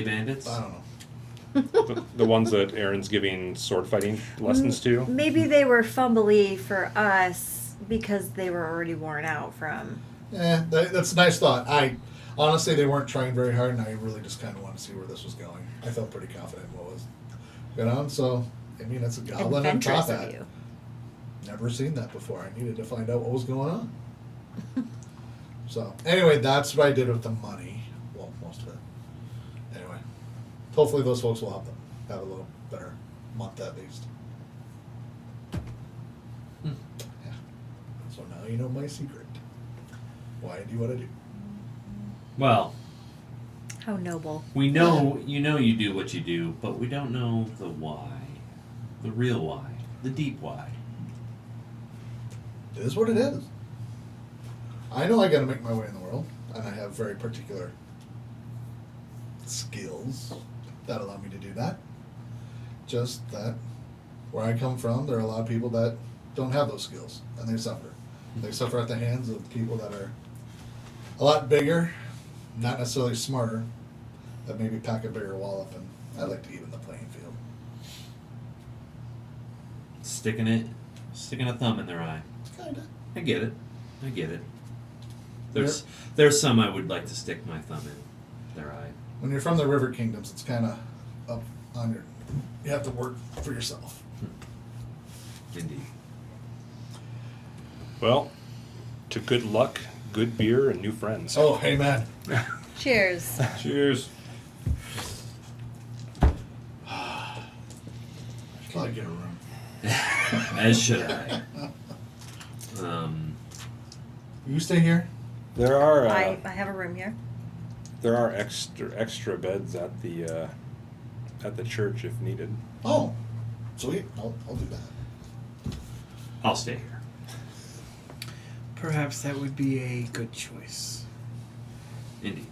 bandits. I don't know. The ones that Aaron's giving sword fighting lessons to? Maybe they were fumbly for us because they were already worn out from. That's a nice thought. I honestly, they weren't trying very hard, and I really just kind of wanted to see where this was going. I felt pretty confident in what was going on. So, I mean, it's a goblin and top Adventurous of hat. you. Never seen that before. I needed to find out what was going on. So, anyway, that's what I did with the money. Well, most of it. Anyway, hopefully those folks will have a little better month at least. Yeah. So now you know my secret. Why I do what I do. Well, How noble. we know you do what you do, but we don't know the why, the real why, the deep why. It is what it is. I know I got to make my way in the world, and I have very particular skills that allow me to do that. Just that where I come from, there are a lot of people that don't have those skills, and they suffer. They suffer at the hands of people that are a lot bigger, not necessarily smarter, that maybe pack a bigger wallop, and I like to even the playing field. Sticking a thumb in their eye. Kinda. I get it. There's some I would like to stick my thumb in their eye. When you're from the River Kingdoms, it's kind of up on your. You have to work for yourself. Indeed. Well, to good luck, good beer, and new friends. Oh, hey man. Cheers. Cheers. Should probably get a room. As should I. You stay here. There are I have a room here. there are extra beds at the church if needed. Oh, sweet. I'll do that. I'll stay here. Perhaps that would be a good choice. Indeed.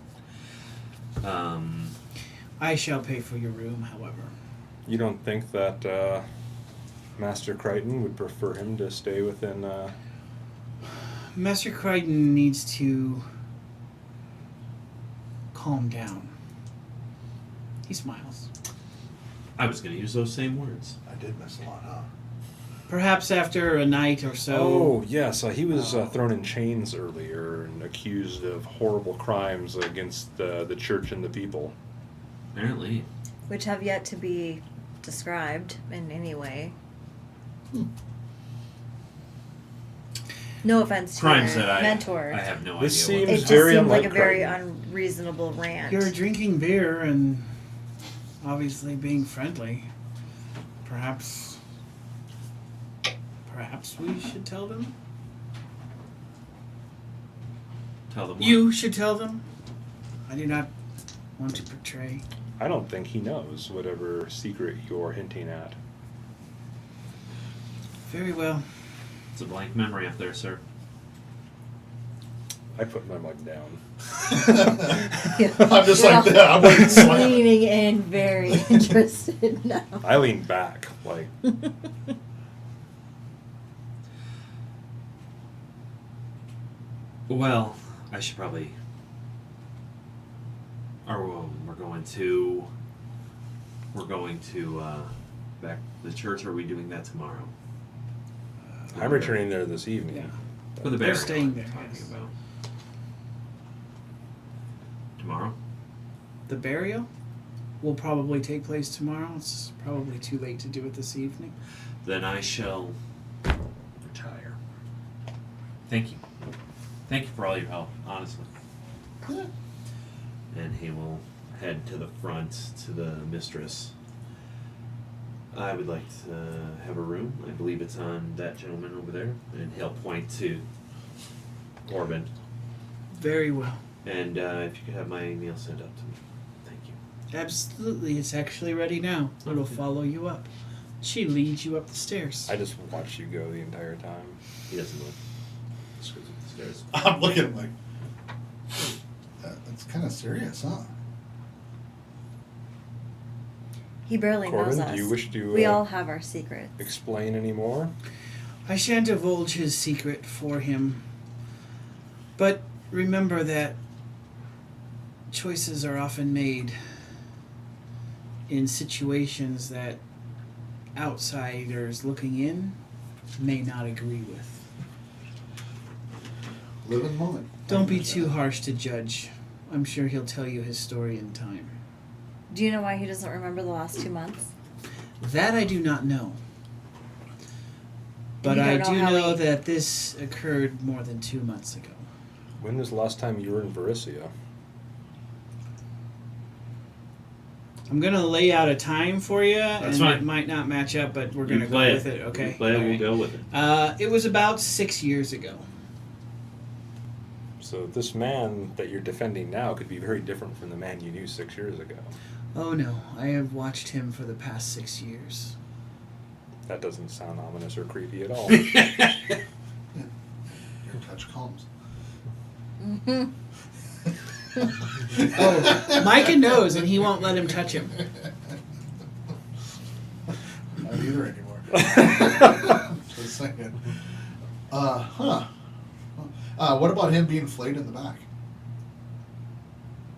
I shall pay for your room, however. You don't think that Master Cayden would prefer him to stay within? Master Cayden needs to calm down. He smiles. I was going to use those same words. I did miss a lot, huh? Perhaps after a night or so. Oh yes, he was thrown in chains earlier and accused of horrible crimes against the church and the people. Apparently. Which have yet to be described in any way. No offense to Crimes your that mentor. I have no This idea. seems it just very seemed like a unlike very Cayden. unreasonable rant. You're drinking beer and obviously being friendly. Perhaps we should tell them? Tell them what? You should tell them. I do not want to betray. I don't think he knows whatever secret you're hinting at. Very well. It's a blank memory up there, sir. I put my mug down. I'm just like that. I'm like slamming. leaning in, very interested now. I lean back like. Well, I should probably. We're going to back to the church. Or are we doing that tomorrow? I'm returning there this evening. Yeah. For the They're burial staying I'm there, talking yes. about. Tomorrow? The burial will probably take place tomorrow. It's probably too late to do it this evening. Then I shall retire. Thank you. Thank you for all your help, honestly. Yeah. And he will head to the front to the mistress. I would like to have a room. I believe it's on that gentleman over there. And he'll point to Corbin. Very well. And if you could have my meal sent up to me. Thank you. Absolutely. It's actually ready now. It'll follow you up. She leads you up the stairs. I just watch you go the entire time. He doesn't look. Just goes up the stairs. I'm looking at him like, that's kind of serious, huh? He barely Corbin, knows us. do you wish to we all have our secrets. explain any more? I shan't divulge his secret for him. But remember that choices are often made in situations that outsiders looking in may not agree with. Live in the moment. Don't be too harsh to judge. I'm sure he'll tell you his story in time. Do you know why he doesn't remember the last 2 months? That I do not know. But You I don't do know how know he- that this occurred more than 2 months ago. When was the last time you were in Varisia? I'm gonna lay out a time for you, and fine. it might not match up, but we're You gonna go play with it. Okay. You play it, Alright. we'll go with it. It was about 6 years ago. So this man that you're defending now could be very different from the man you knew 6 years ago. Oh no, I have watched him for the past 6 years. That doesn't sound ominous or creepy at all. Your touch calms. Mm-hmm. Oh, Micah knows, and he won't let him touch him. Not either anymore. Just saying. What about him being flayed in the back?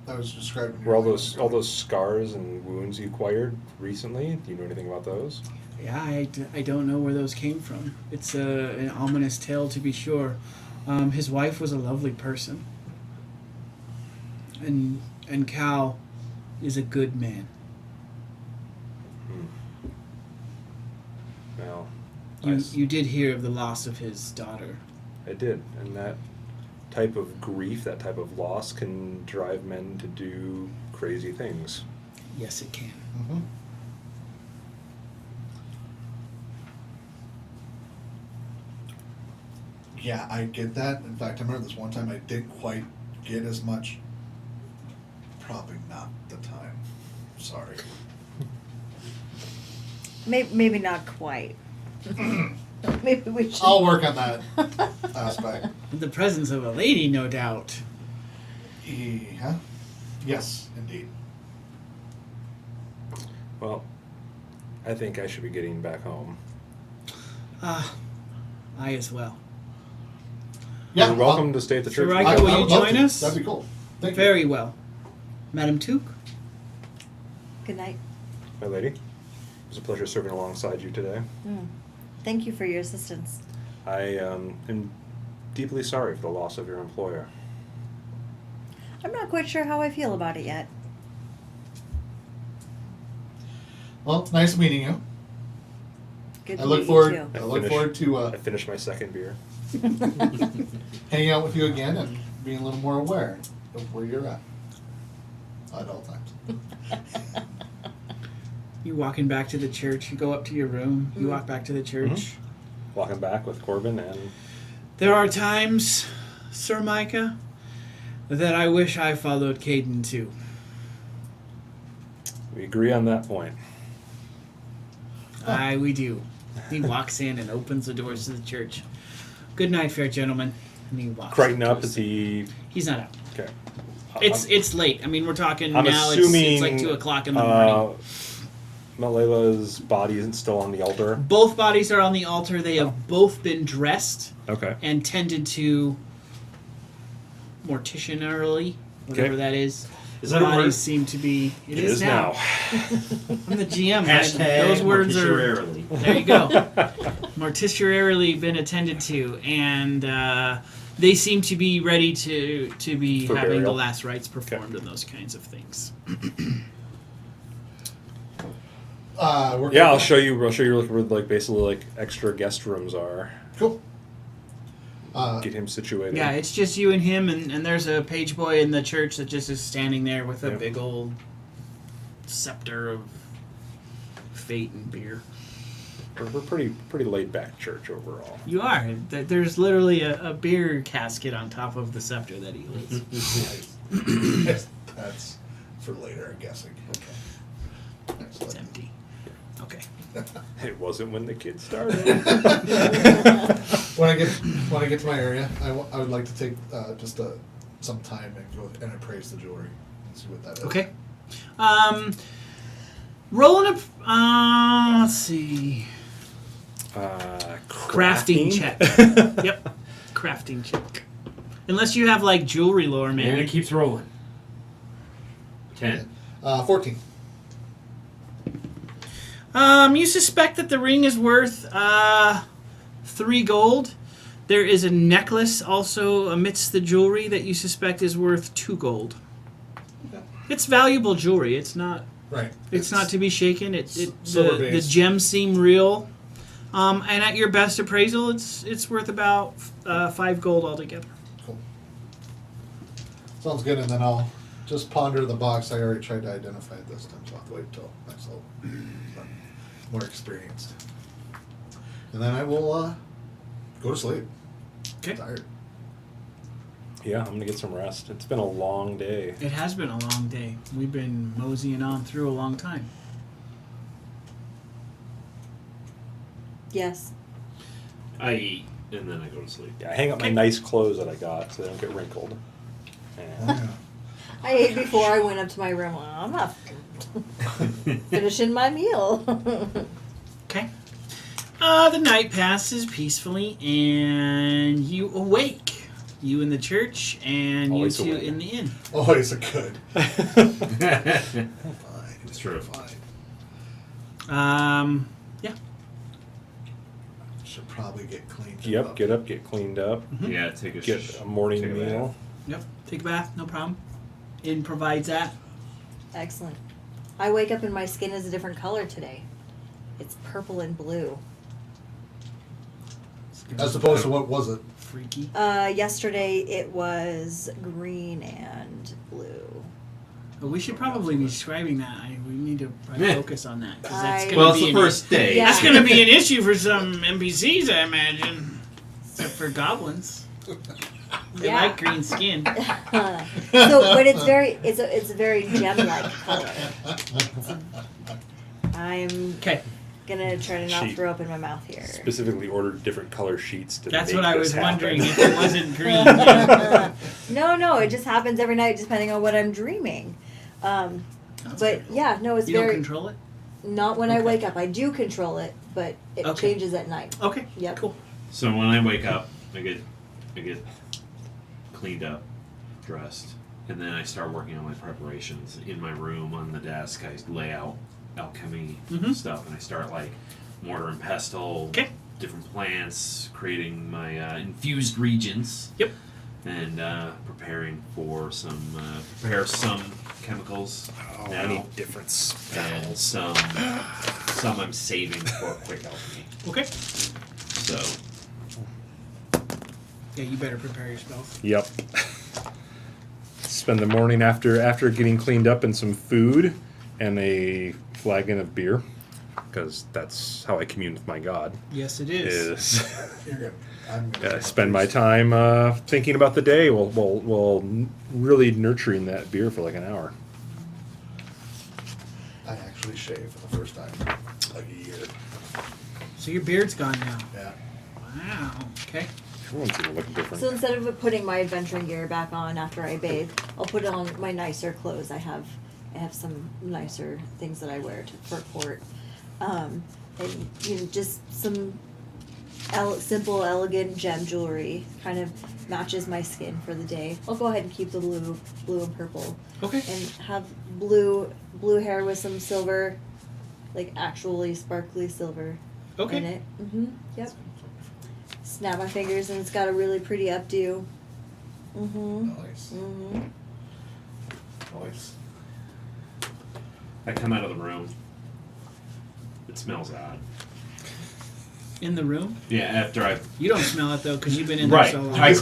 That was described. in your Were all language. those scars and wounds you acquired recently? Do you know anything about those? Yeah, I don't know where those came from. It's an ominous tale to be sure. His wife was a lovely person. And Cal is a good man. Well, You did hear of the loss of his daughter. I did, and that type of grief, that type of loss, can drive men to do crazy things. Yes, it can. Mm-hmm. Yeah, I get that. In fact, I remember this one time I didn't quite get as much. Probably not the time. Sorry. Maybe not quite. Maybe we should. I'll work on that aspect. In the presence of a lady, no doubt. Yeah. Yes, indeed. Well, I think I should be getting back home. I as well. Yeah, You're welcome to stay at the church. Right. I Will you would love join to. us? That'd be cool. Thank you. Very well. Madam Took? Good night. My lady, it was a pleasure serving alongside you today. Thank you for your assistance. I am deeply sorry for the loss of your employer. I'm not quite sure how I feel about it yet. Well, nice meeting you. Good to I look meet forward. you I look forward to I finished my second beer. hanging out with you again and being a little more aware of where you're at all times. You walking back to the church, you go up to your room, you walk back to the church. Walking back with Corbin and There are times, Sir Micah, that I wish I followed Cayden too. we agree on that point. Aye, we do. He walks in and opens the doors to the church. Good night, fair gentlemen. And he walks. Crichton into up, his- is he... He's not out. Okay. It's late. I mean, we're talking I'm now. assuming... It's like 2 o'clock in the morning. Malayla's body isn't still on the altar. Both bodies are on the altar. They have both been dressed Okay. and tended to morticianarily, whatever Okay. that is. Is that a bodies word? seem to be. It is now. I'm the GM. Hashtag Those words are. morticiarily. There you go. Morticiarily been attended to, and they seem to be ready to be For having the burial. last rites performed and those kinds of things. We're I'll show you where like basically like extra guest rooms are. Cool. Get him situated. Yeah, it's just you and him, and there's a page boy in the church that just is standing there with a Yep. big old scepter of fate and beer. We're pretty laid back church overall. You are. There's literally a beer casket on top of the scepter that he holds. That's for later, I'm guessing. Okay. It's Excellent. empty. Okay. It wasn't when the kids started. When I get to my area, I would like to take just some time and go and appraise the jewelry and see what that is. Okay. Rolling up. Let's see. Crafting check. Yep. Crafting check. Unless you have like jewelry lore, And man. it keeps rolling. 10. 14. You suspect that the ring is worth 3 gold. There is a necklace also amidst the jewelry that you suspect is worth 2 gold. Okay. It's valuable jewelry. It's not. Right. It's not to be shaken. The silver-based. gems seem real. And at your best appraisal, it's worth about 5 gold altogether. Cool. Sounds good, and then I'll just ponder the box. I already tried to identify it this time, so I'll have to wait until next level. I'm more experienced. And then I will go to sleep. Okay. I'm tired. Yeah, I'm gonna get some rest. It's been a long day. It has been a long day. We've been moseying on through a long time. Yes. I eat, and then I go to sleep. Yeah, I hang up my nice clothes that I got so they don't get wrinkled. Oh, And yeah. I ate before I went up to my room. I'm not finishing my meal. Okay. The night passes peacefully, and you awake. You in the church, and Always you two awake. in the inn. Always a good. Fine. It's true. Fine. Yeah. Should probably get cleaned Yep, up. get up, get cleaned up, Yeah, take a get a morning take a bath. meal. Yep. Take a bath, no problem. Inn provides that. Excellent. I wake up and my skin is a different color today. It's purple and blue. As opposed to what was it? Freaky. Yesterday it was green and blue. But we should probably be describing that. We need to probably Yeah. focus on that. 'Cause that's I- gonna Well, it's be the an- first day. Yeah. That's going to be an issue for some NPCs, I imagine. Except for goblins. They Yeah. like green skin. But it's a very gem-like color. I'm Okay. gonna try to not She throw up in my mouth here. Specifically ordered different color sheets to That's make what I this was happen. wondering if it wasn't green. Yeah. No, it just happens every night depending on what I'm dreaming. But yeah, no, it's You don't very control it? not when I Okay. wake up. I do control it, but it Okay. changes at night. Okay. Yep. Cool. So when I wake up, I get cleaned up, dressed, and then I start working on my preparations in my room on the desk. I lay out alchemy Mhm. stuff, and I start like mortar and pestle, Okay. different plants, creating my infused regions. Yep. And preparing for prepare some chemicals Oh, now, I need different and spells. some I'm saving for quick alchemy. Okay. So Yeah, you better prepare your spells. Yep. Spend the morning after getting cleaned up and some food and a flagon of beer, because that's how I commune with my god. Yes, it is. Is You're good. I'm gonna spend my time thinking about the day while really nurturing that beer for like an hour. I actually shaved for the first time in like a year. So your beard's gone now. Yeah. Wow. Okay. Everyone's gonna look different. So instead of putting my adventuring gear back on after I bathe, I'll put on my nicer clothes. I have some nicer things that I wear for port, and just some simple, elegant gem jewelry. Kind of matches my skin for the day. I'll go ahead and keep the blue and purple, Okay. and have blue hair with some silver, like actually sparkly silver in Okay. it. Yep. Snap my fingers and it's got a really pretty updo. Nice. Nice. I come out of the room. It smells odd. In the room? Yeah, after I You don't smell it though, because you've been in there right, so long. I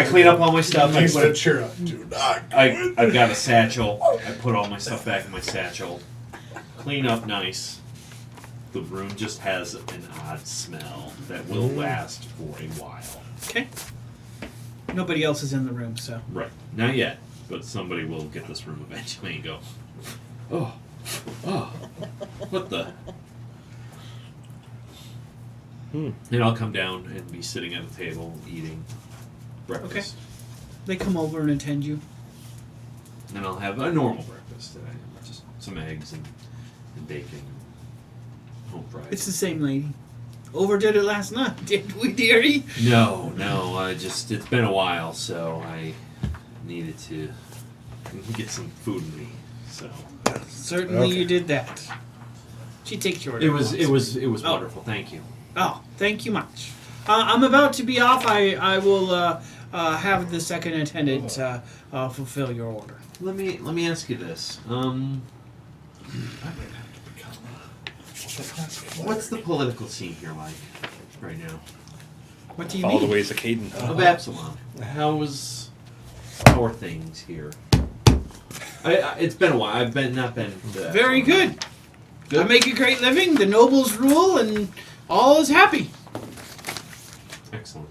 clean up all my stuff. Nice to cheer up. Do not. I've got a satchel. I put all my stuff back in my satchel. Clean up nice. The room just has an odd smell that will last for a while. Okay. Nobody else is in the room, so. Right. Not yet, but somebody will get this room eventually and go, oh, what the? And I'll come down and be sitting at a table eating breakfast. They come over and attend you. And I'll have a normal breakfast today. Just some eggs and bacon and home fries. It's the same lady. Overdid it last night, did we, dearie? No, it's been a while, so I needed to get some food in me. So Certainly Okay. you did that. She takes your order. it was Oh. wonderful. Thank you. Oh, thank you much. I'm about to be off. I will have the second attendant fulfill your order. Let me ask you this. What's the political scene here like right now? What do you Follow mean? the ways of Cayden. Of Absalom. How are things here? It's been a while. I've not been. To Very Absalom. good. Good. I make a great living. The nobles rule, and all is happy. Excellent.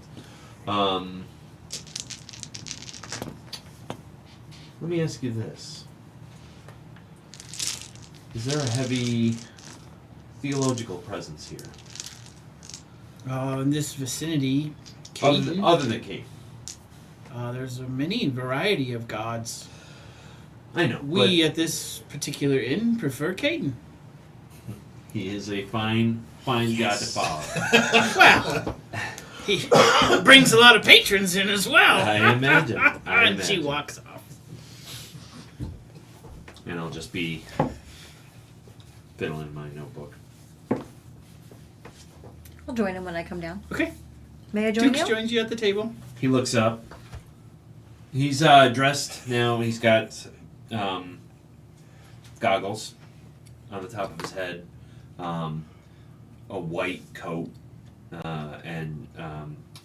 Let me ask you this. Is there a heavy theological presence here? In this vicinity, Other Cayden, than Cayden. there's a many variety of gods. I know. We at this particular inn prefer Cayden. But he is a fine god to follow. Well, he brings a lot of patrons in as well. I imagine. And she walks off. And I'll just be fiddling my notebook. Well, join him when I come down. Okay. May I join Dukes you? joins you at the table. He looks up. He's dressed now. He's got goggles on the top of his head, a white coat, and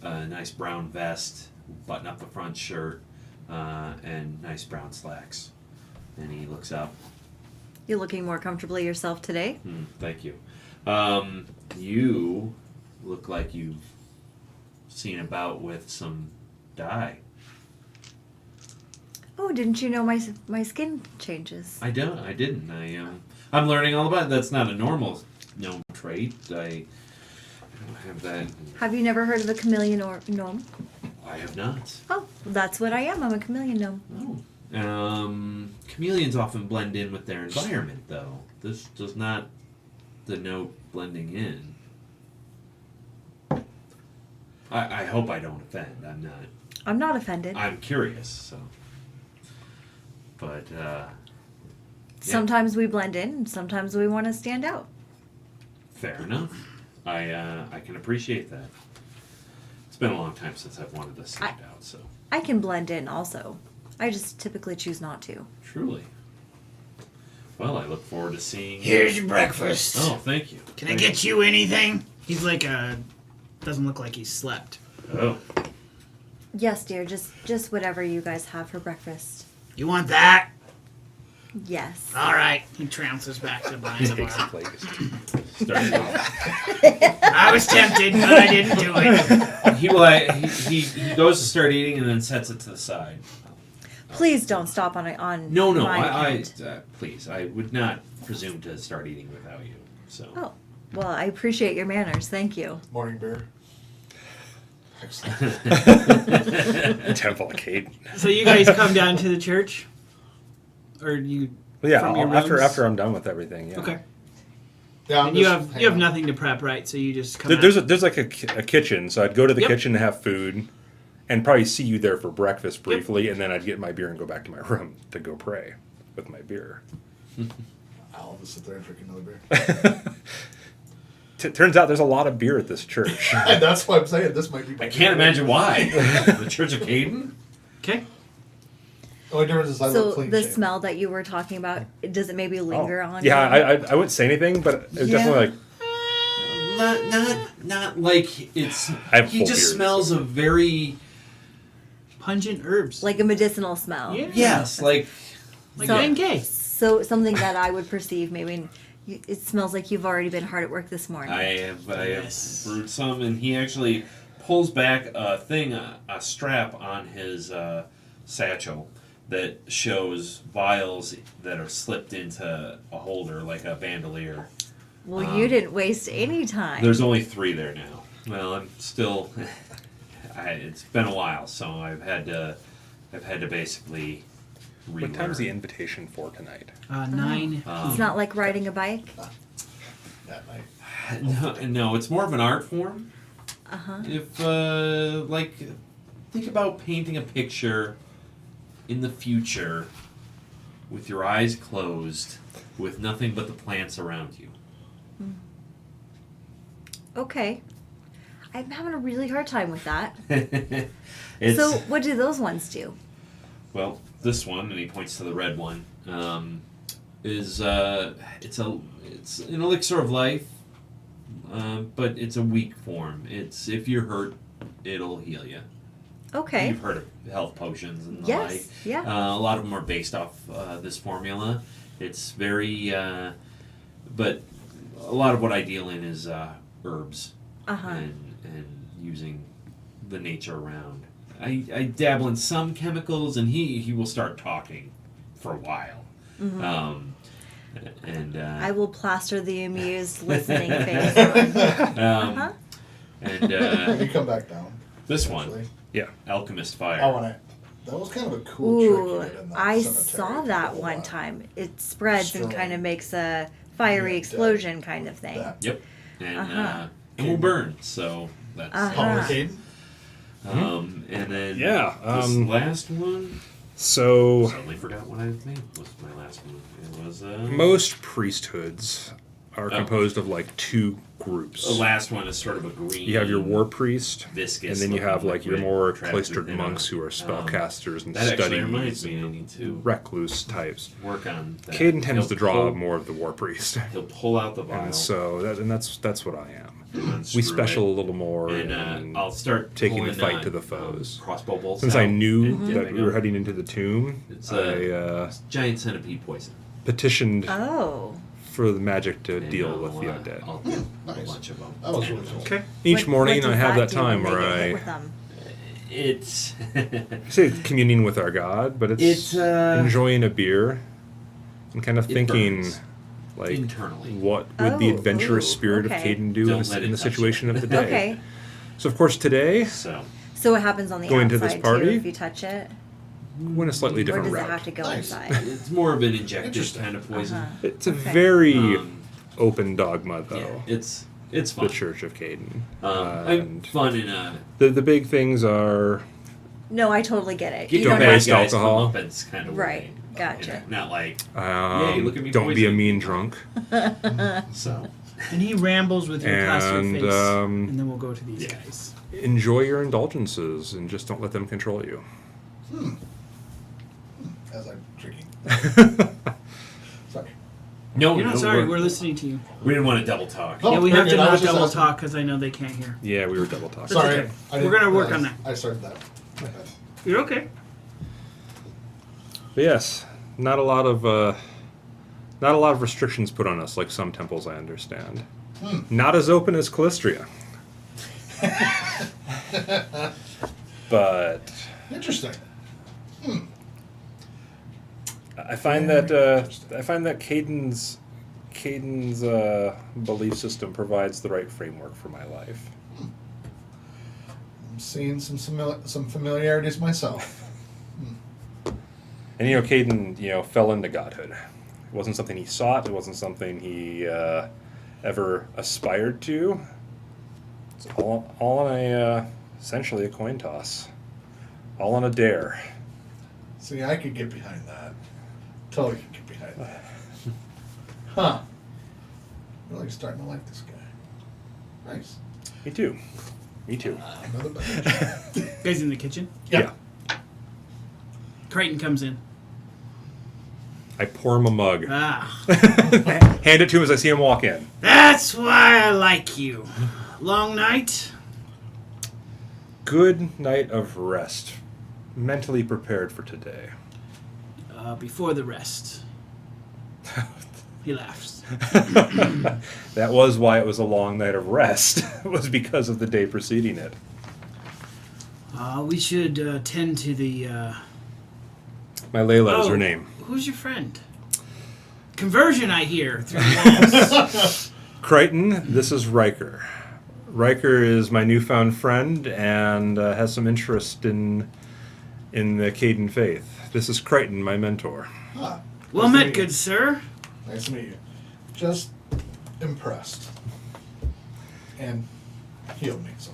a nice brown vest, button up the front shirt, and nice brown slacks. And he looks up. You're looking more comfortably yourself today. Thank you. You look like you've seen about with some dye. Oh, didn't you know my skin changes? I didn't. I'm learning all about it. That's not a normal gnome trait. I don't have that. Have you never heard of a chameleon or gnome? I have not. Oh, that's what I am. I'm a chameleon gnome. Oh. Chameleons often blend in with their environment, though. This does not denote blending in. I hope I don't offend. I'm not. I'm not offended. I'm curious, so. But, Sometimes we blend in, and sometimes we want to stand out. fair enough. I can appreciate that. It's been a long time since I've wanted to stand out, so. I can blend in also. I just typically choose not to. Truly. Well, I look forward to seeing. Here's your breakfast. Oh, thank you. Can I get you anything? He's like doesn't look like he's slept. Oh, Yes, dear. Just whatever you guys have for breakfast. You want that? Yes. All right. He trounces back to behind the Takes the bar. place. started off. I was tempted, but I didn't do it. He goes to start eating and then sets it to the side. Please don't stop on No, my I account. please, I would not presume to start eating without you. So. Oh, well, I appreciate your manners. Thank you. Morning beer. Excellent. Temple of Cayden. So you guys come down to the church, or you? Well, yeah, From your after rooms? after I'm done with everything. Yeah. Okay. Yeah, I'm And you just have hanging out. nothing to prep, right? So you just come. There's like a kitchen, so I'd go to the Yep. kitchen to have food, and probably see you there for breakfast briefly, and then I'd get my beer and go back to my room to go pray with my beer. I'll just sit there and drink another beer. Turns out there's a lot of beer at this church. And that's why I'm saying this might be. I can't imagine why. The Church of Cayden? Okay. The only difference is I So look clean the shaven. smell that you were talking about, does it maybe linger on Yeah, you? I wouldn't say anything, but it was Yeah. definitely like Not like it's. I have He full just beard, smells so. of very. Pungent herbs. Like a medicinal smell. Yeah. Yes, like. Like So- Bengay. So something that I would perceive, maybe it smells like you've already been hard at work this morning. I have Yes. brewed some, and he actually pulls back a thing, a strap on his satchel that shows vials that are slipped into a holder, like a bandolier. Well, you didn't waste any time. There's only 3 there now. Well, I'm still. It's been a while, so I've had to basically. What time's the relearn. invitation for tonight? 9. It's not like riding a bike. That night. No, it's more of an art form. Uh-huh. If like, think about painting a picture in the future with your eyes closed, with nothing but the plants around you. Okay. I'm having a really hard time with that. It's, So what do those ones do? well, this one, and he points to the red one, is it's an elixir of life, but it's a weak form. It's if you're hurt, it'll heal you. Okay. You've heard of health potions and the Yes, like. yeah. A lot of them are based off this formula. It's very, but a lot of what I deal in is herbs Uh-huh. and using the nature around. I dabble in some chemicals, and he will start talking for a while. And I will plaster the amused listening face on. Uh-huh. and You come back down. this one, Actually. Yeah. Alchemist Fire. I want to. That was kind of a cool trick Ooh, you did in that I cemetery. saw that Hold one on. time. It spreads and Strong. kind of makes a fiery Yeah, explosion kind of thing. That. Yep. And Uh-huh. it will burn. So that's Uh-huh. Oh, Cayden? and then Yeah, this last one. So Suddenly forgot what I made was my last one. It was most priesthoods are composed of like two groups. The last one is sort of a green. You have your war priest, viscous, and then you have like your more trapped cloistered within monks a- who are spellcasters and That actually studies reminds me, I and need to recluse types. work on that. Cayden tends He'll to draw pull- more of the war priest, He'll pull out the vial. and so that's what I am. unscrew We special it, a little more and in I'll start taking the pulling, fight to the foes. crossbow bolts. Since out I knew and that dipping we were them. heading into the tomb, It's I giant centipede poison. petitioned Oh. for the magic to And deal I'll, with the undead. I'll get Nice. a bunch of them. That was really cool. Okay. Each morning What I does have that do time when they where get hit I with them? It's say communing with our God, but it's enjoying a beer and kind of It thinking, burns. like, Internally. what would the Oh, adventurous ooh, spirit of okay. Cayden do Don't in let the, it in the touch situation you. of the day? Okay. So, of course, today so So it happens on the Going to outside this party? too if you touch it? went a slightly Or different does it route. have to go Nice. inside? it's more of an injected Interesting. kind of poison. Uh-huh. It's a Okay. very Um, open dogma, Yeah, though. it's The fun. Church of Cayden. I'm And fun in a the big things are No, I totally get it. get You Don't don't waste have guys alcohol. comeuppance kind of Right, way. gotcha. Not like Yay, look at me don't be a poisoning mean people. drunk. so. And he rambles with your plaster And, face, um, and then we'll go to these yeah. guys. Enjoy your indulgences and just don't let them control you. As I'm drinking. Sorry. No, You're not no, sorry. We're listening to you. We didn't want to double talk. Oh, Yeah, we very have to good. I not was just double asking. talk because I know they can't hear. Yeah, we were double talking. That's Sorry. okay. I We're didn't gonna work realize on that. I started that. My bad. You're okay. But yes, not a lot of restrictions put on us like some temples, I understand. Not as open as Callistria. But Interesting. I find that Cayden's belief system provides the right framework for my life. I'm seeing some familiarities myself. And Cayden, fell into godhood. It wasn't something he sought. It wasn't something he ever aspired to. It's all on essentially a coin toss, all on a dare. See, I could get behind that. Totally could get behind that. Huh. Really starting to like this guy. Nice. Me too. Another beverage. Guys in the kitchen. Yeah. Creighton comes in. I pour him a mug. Ah, Hand it to him as I see him walk in. that's why I like you. Long night. Good night of rest. Mentally prepared for today. Before the rest. He laughs. That was why it was a long night of rest. It was because of the day preceding it. We should tend to the. My Layla is Oh. her name. Who's your friend? Conversion, I hear through the walls. Crichton, this is Riker. Riker is my newfound friend and has some interest in the Cayden faith. This is Crichton, my mentor. Ah, Well nice to met, meet you. good sir. Nice to meet you. Just impressed. And healed me, so,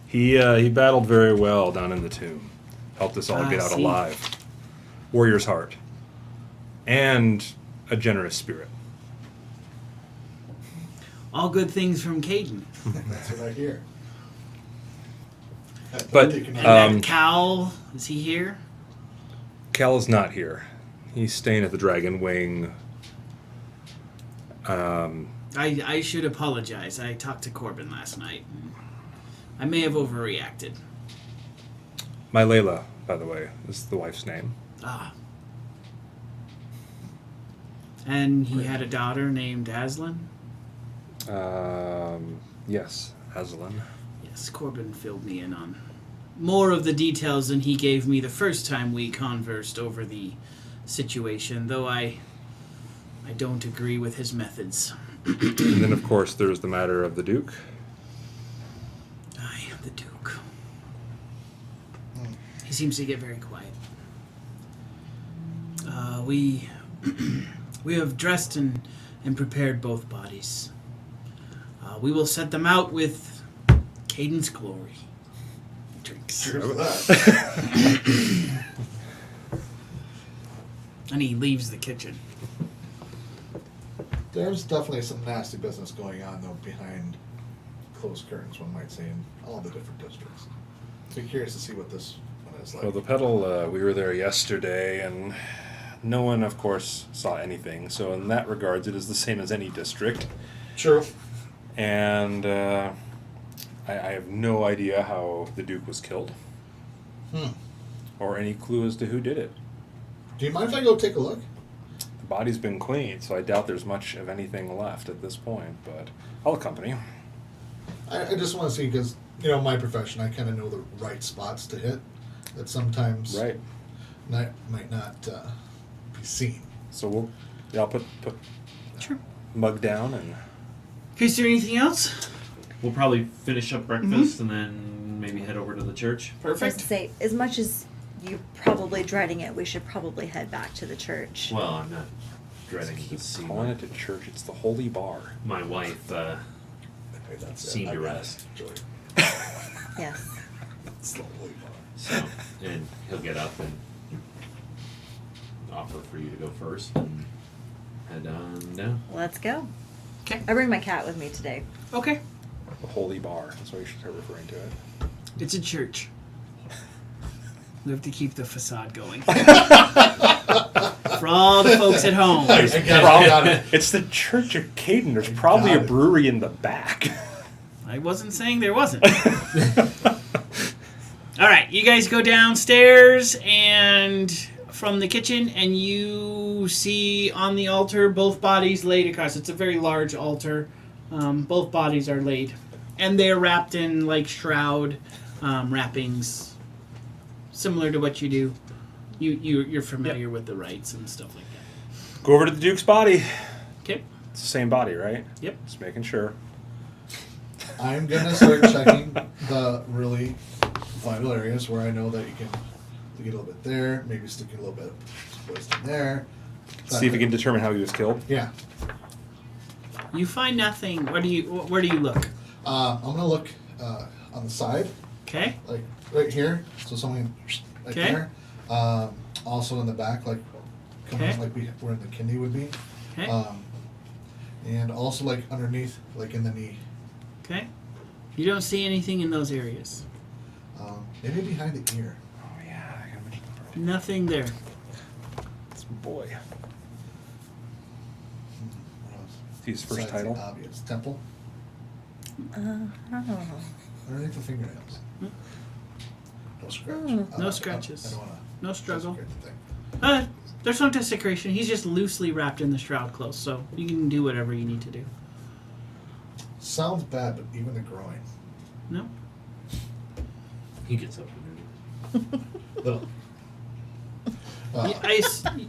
He battled very well down in the tomb. Helped us all Ah, get out see. alive. Warrior's heart. And a generous spirit. All good things from Cayden. That's what I hear. But, Taking And it. that Cal, is he here? Cal is not here. He's staying at the Dragon Wing. I should apologize. I talked to Corbin last night. I may have overreacted. My Layla, by the way, is the wife's name. Ah. And he had a daughter named Aslan? Yes, Aslan. Yes, Corbin filled me in on more of the details than he gave me the first time we conversed over the situation, though I don't agree with his methods. And then, of course, there's the matter of the Duke. I am the Duke. He seems to get very quiet. We have dressed and prepared both bodies. We will set them out with Cayden's glory. He drinks. Cheers to that. And he leaves the kitchen. There's definitely some nasty business going on, though, behind closed curtains, one might say, in all the different districts. Be curious to see what this one is like. Well, the pedal, we were there yesterday, and no one, of course, saw anything. So in that regards, it is the same as any district. True. And I have no idea how the Duke was killed, or any clue as to who did it. Do you mind if I go take a look? The body's been cleaned, so I doubt there's much of anything left at this point. But I'll accompany you. I just want to see, because, my profession, I kind of know the right spots to hit that sometimes Right. might not be seen. So I'll put Sure. mug down and. Okay, is there anything else? We'll probably finish up breakfast and then maybe head over to the church. I was Perfect. to say, as much as you're probably dreading it, we should probably head back to the church. Well, I'm not dreading to see Calling it a church. It's the Holy Bar. my wife Anyway, that's it. Senior I got rest. it. Joy. Yes. Slowly. so, and he'll get up and offer for you to go first and head on down. Let's go. Okay. I bring my cat with me today. Okay. The Holy Bar. That's why you should start referring to it. It's a church. We have to keep the facade going. For all the folks at home. I got it. It's the Church of Cayden. There's probably a got it. brewery in the back. I wasn't saying there wasn't. All right, you guys go downstairs and from the kitchen, and you see on the altar both bodies laid across. It's a very large altar. Both bodies are laid, and they're wrapped in like shroud wrappings, similar to what you do. You're familiar with the rites and stuff like that. Go over to the Duke's body. Okay. It's the same body, right? Yep. Just making sure. I'm going to start checking the really vital areas where I know that you can get a little bit there, maybe stick a little bit of poison there. See if you can determine how he was killed. Yeah. You find nothing. Where do you look? I'm going to look on the side, Okay. like right here. So something right Okay. there. Also in the back, like Okay. like where the kidney would be. Okay. And also like underneath, like in the knee. Okay. You don't see anything in those areas. Maybe behind the ear. Oh, yeah. I gotta mention that. Nothing there. It's my boy. What else? His first Besides the title. obvious temple. Oh. Underneath the fingernails. No scratch. No scratches. I don't want to. No struggle. The thing. There's no desecration. He's just loosely wrapped in the shroud clothes, so you can do whatever you need to do. Sounds bad, but even the groin. No? He gets up and Little.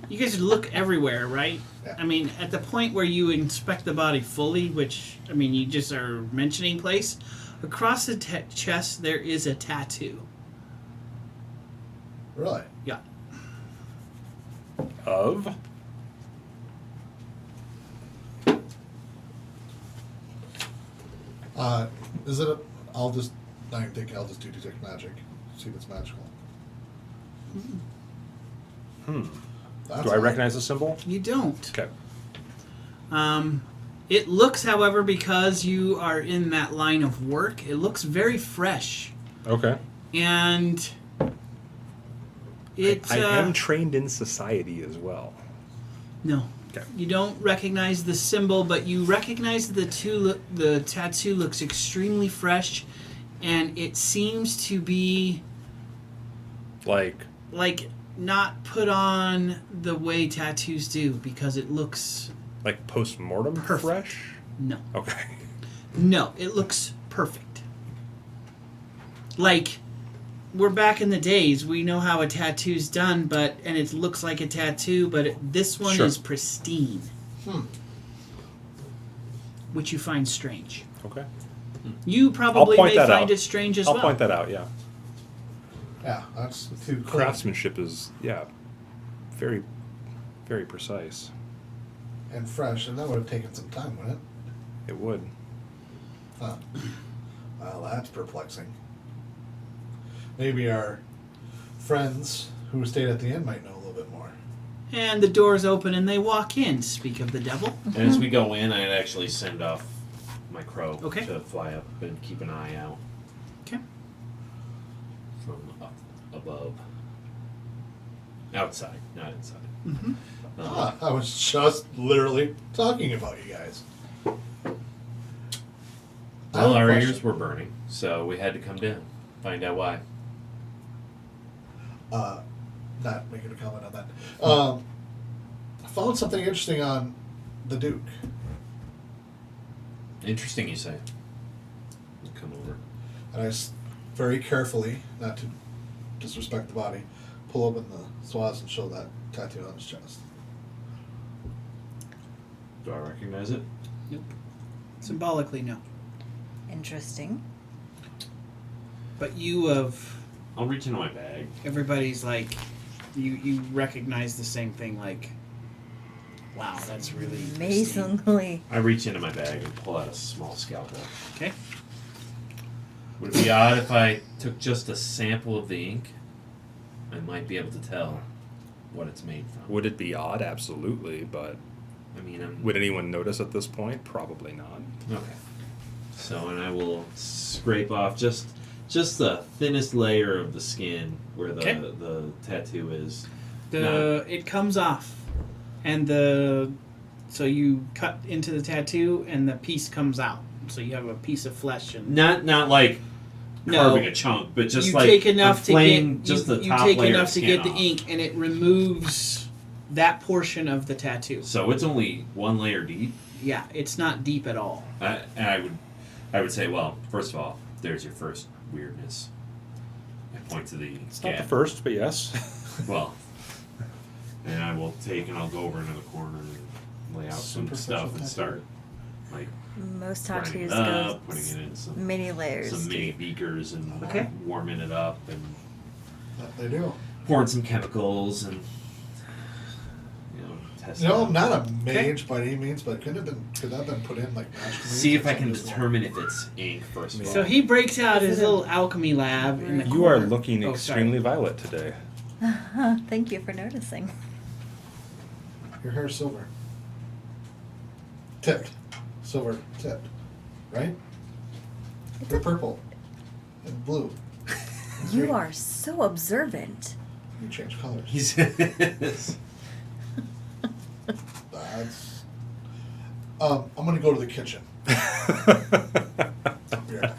You guys look everywhere, right? Yeah. I mean, at the point where you inspect the body fully, which, I mean, you just are mentioning place, across the chest there is a tattoo. Really? Yeah. Of? Is it a? I'll just. I'm thinking I'll just do detect magic. See if it's magical. That's Do I odd. recognize the symbol? You don't. Okay. It looks, however, because you are in that line of work, it looks very fresh. Okay. And it... I am trained in society as well. No. Okay. You don't recognize the symbol, but you recognize the tattoo looks extremely fresh, and it seems to be Like, not put on the way tattoos do, because it looks post-mortem Perfect. fresh? no, Okay. it looks perfect. Like we're back in the days, we know how a tattoo's done, and it looks like a tattoo, but this one Sure. is pristine, which you find strange. Okay. You probably point may that find out. it strange as I'll well. point that out, yeah. Yeah, that's too clean. Craftsmanship is, yeah, very, very precise. And fresh, and that would have taken some time, wouldn't it? It would. Huh. Well, that's perplexing. Maybe our friends who stayed at the inn might know a little bit more. And the doors open and they walk in. Speak of the devil. And as we go in, I'd actually send off my crow Okay. to fly up and keep an eye out Okay. from up above. Outside, not inside. Mm-hmm. I was just literally talking about you guys. I have Well, a our question. ears were burning, so we had to come down, find out why. Not making a comment on that. I found something interesting on the Duke. Interesting, you say. We'll come over. And very carefully, not to disrespect the body, pull open the swaz and show that tattoo on his chest. Do I recognize it? Nope. Symbolically, no. Interesting. But you have... I'll reach into my bag. Everybody's like... You recognize the same thing, like... Wow, that's really pristine. Amazingly. I reach into my bag and pull out a small scalpel. Okay. Would it be odd if I took just a sample of the ink? I might be able to tell what it's made from. Would it be odd? Absolutely, but I mean, would anyone notice at this point? Probably not. Okay. So, and I will scrape off just the thinnest layer of the skin where the Okay. the tattoo is. It comes off, and so you cut into the tattoo, and the piece comes out. So you have a piece of flesh, and Not like No. carving a chunk, but just you like take enough to flaying get just the you top take layer enough of to skin get the off. ink, and it removes that portion of the tattoo. So it's only one layer deep. Yeah, it's not deep at all. And I would say, well, first of all, there's your first weirdness. I point to the It's not the gap. first, but yes. Well, and I will take and I'll go over into the corner and lay out some Superficial stuff and tattoo. start like Most grinding tattoos it go up, putting it in some many layers. mini beakers and Okay. warming it up and That they do. pouring some chemicals and test it No, out. not a mage by any means, but could that have been put in like magically? See if I can determine if it's ink first of all. So he breaks out Is his it a- little alchemy lab in the You are corner. looking Oh, extremely violet today. Thank you for noticing. Your hair's silver. Tipped. Silver tipped. Right? You're purple. And blue. And You green. are so observant. You change colors. He's That's. I'm gonna go to the kitchen. I'll be right back.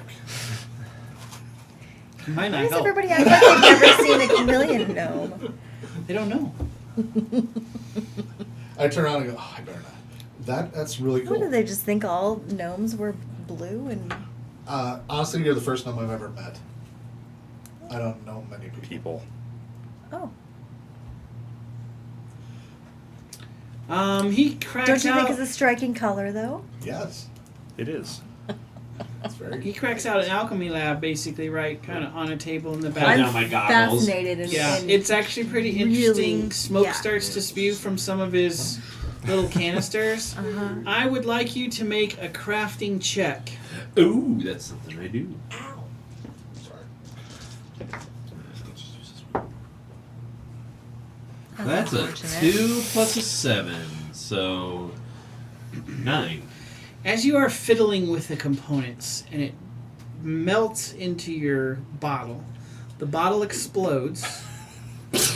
Might Why not does help. everybody act like they've never seen a chameleon gnome? They don't know. I turn around and go, oh, I better not. That's really What, cool. do they just think all gnomes were blue and... Honestly, you're the first gnome I've ever met. I don't know many people. Oh. He cracks Don't you out. think it's a striking color, though? Yes. It is. That's very He cracks out an alchemy lab, basically, right, kind of on a table in the Pull back. down my goggles. fascinated and, Yeah, and it's actually pretty really- interesting. Smoke yeah. starts to spew from some of his little canisters. Uh-huh. I would like you to make a crafting check. Ooh, that's something I do. sorry. How That's a unfortunate. 2 plus a 7, so 9. As you are fiddling with the components and it melts into your bottle, the bottle explodes,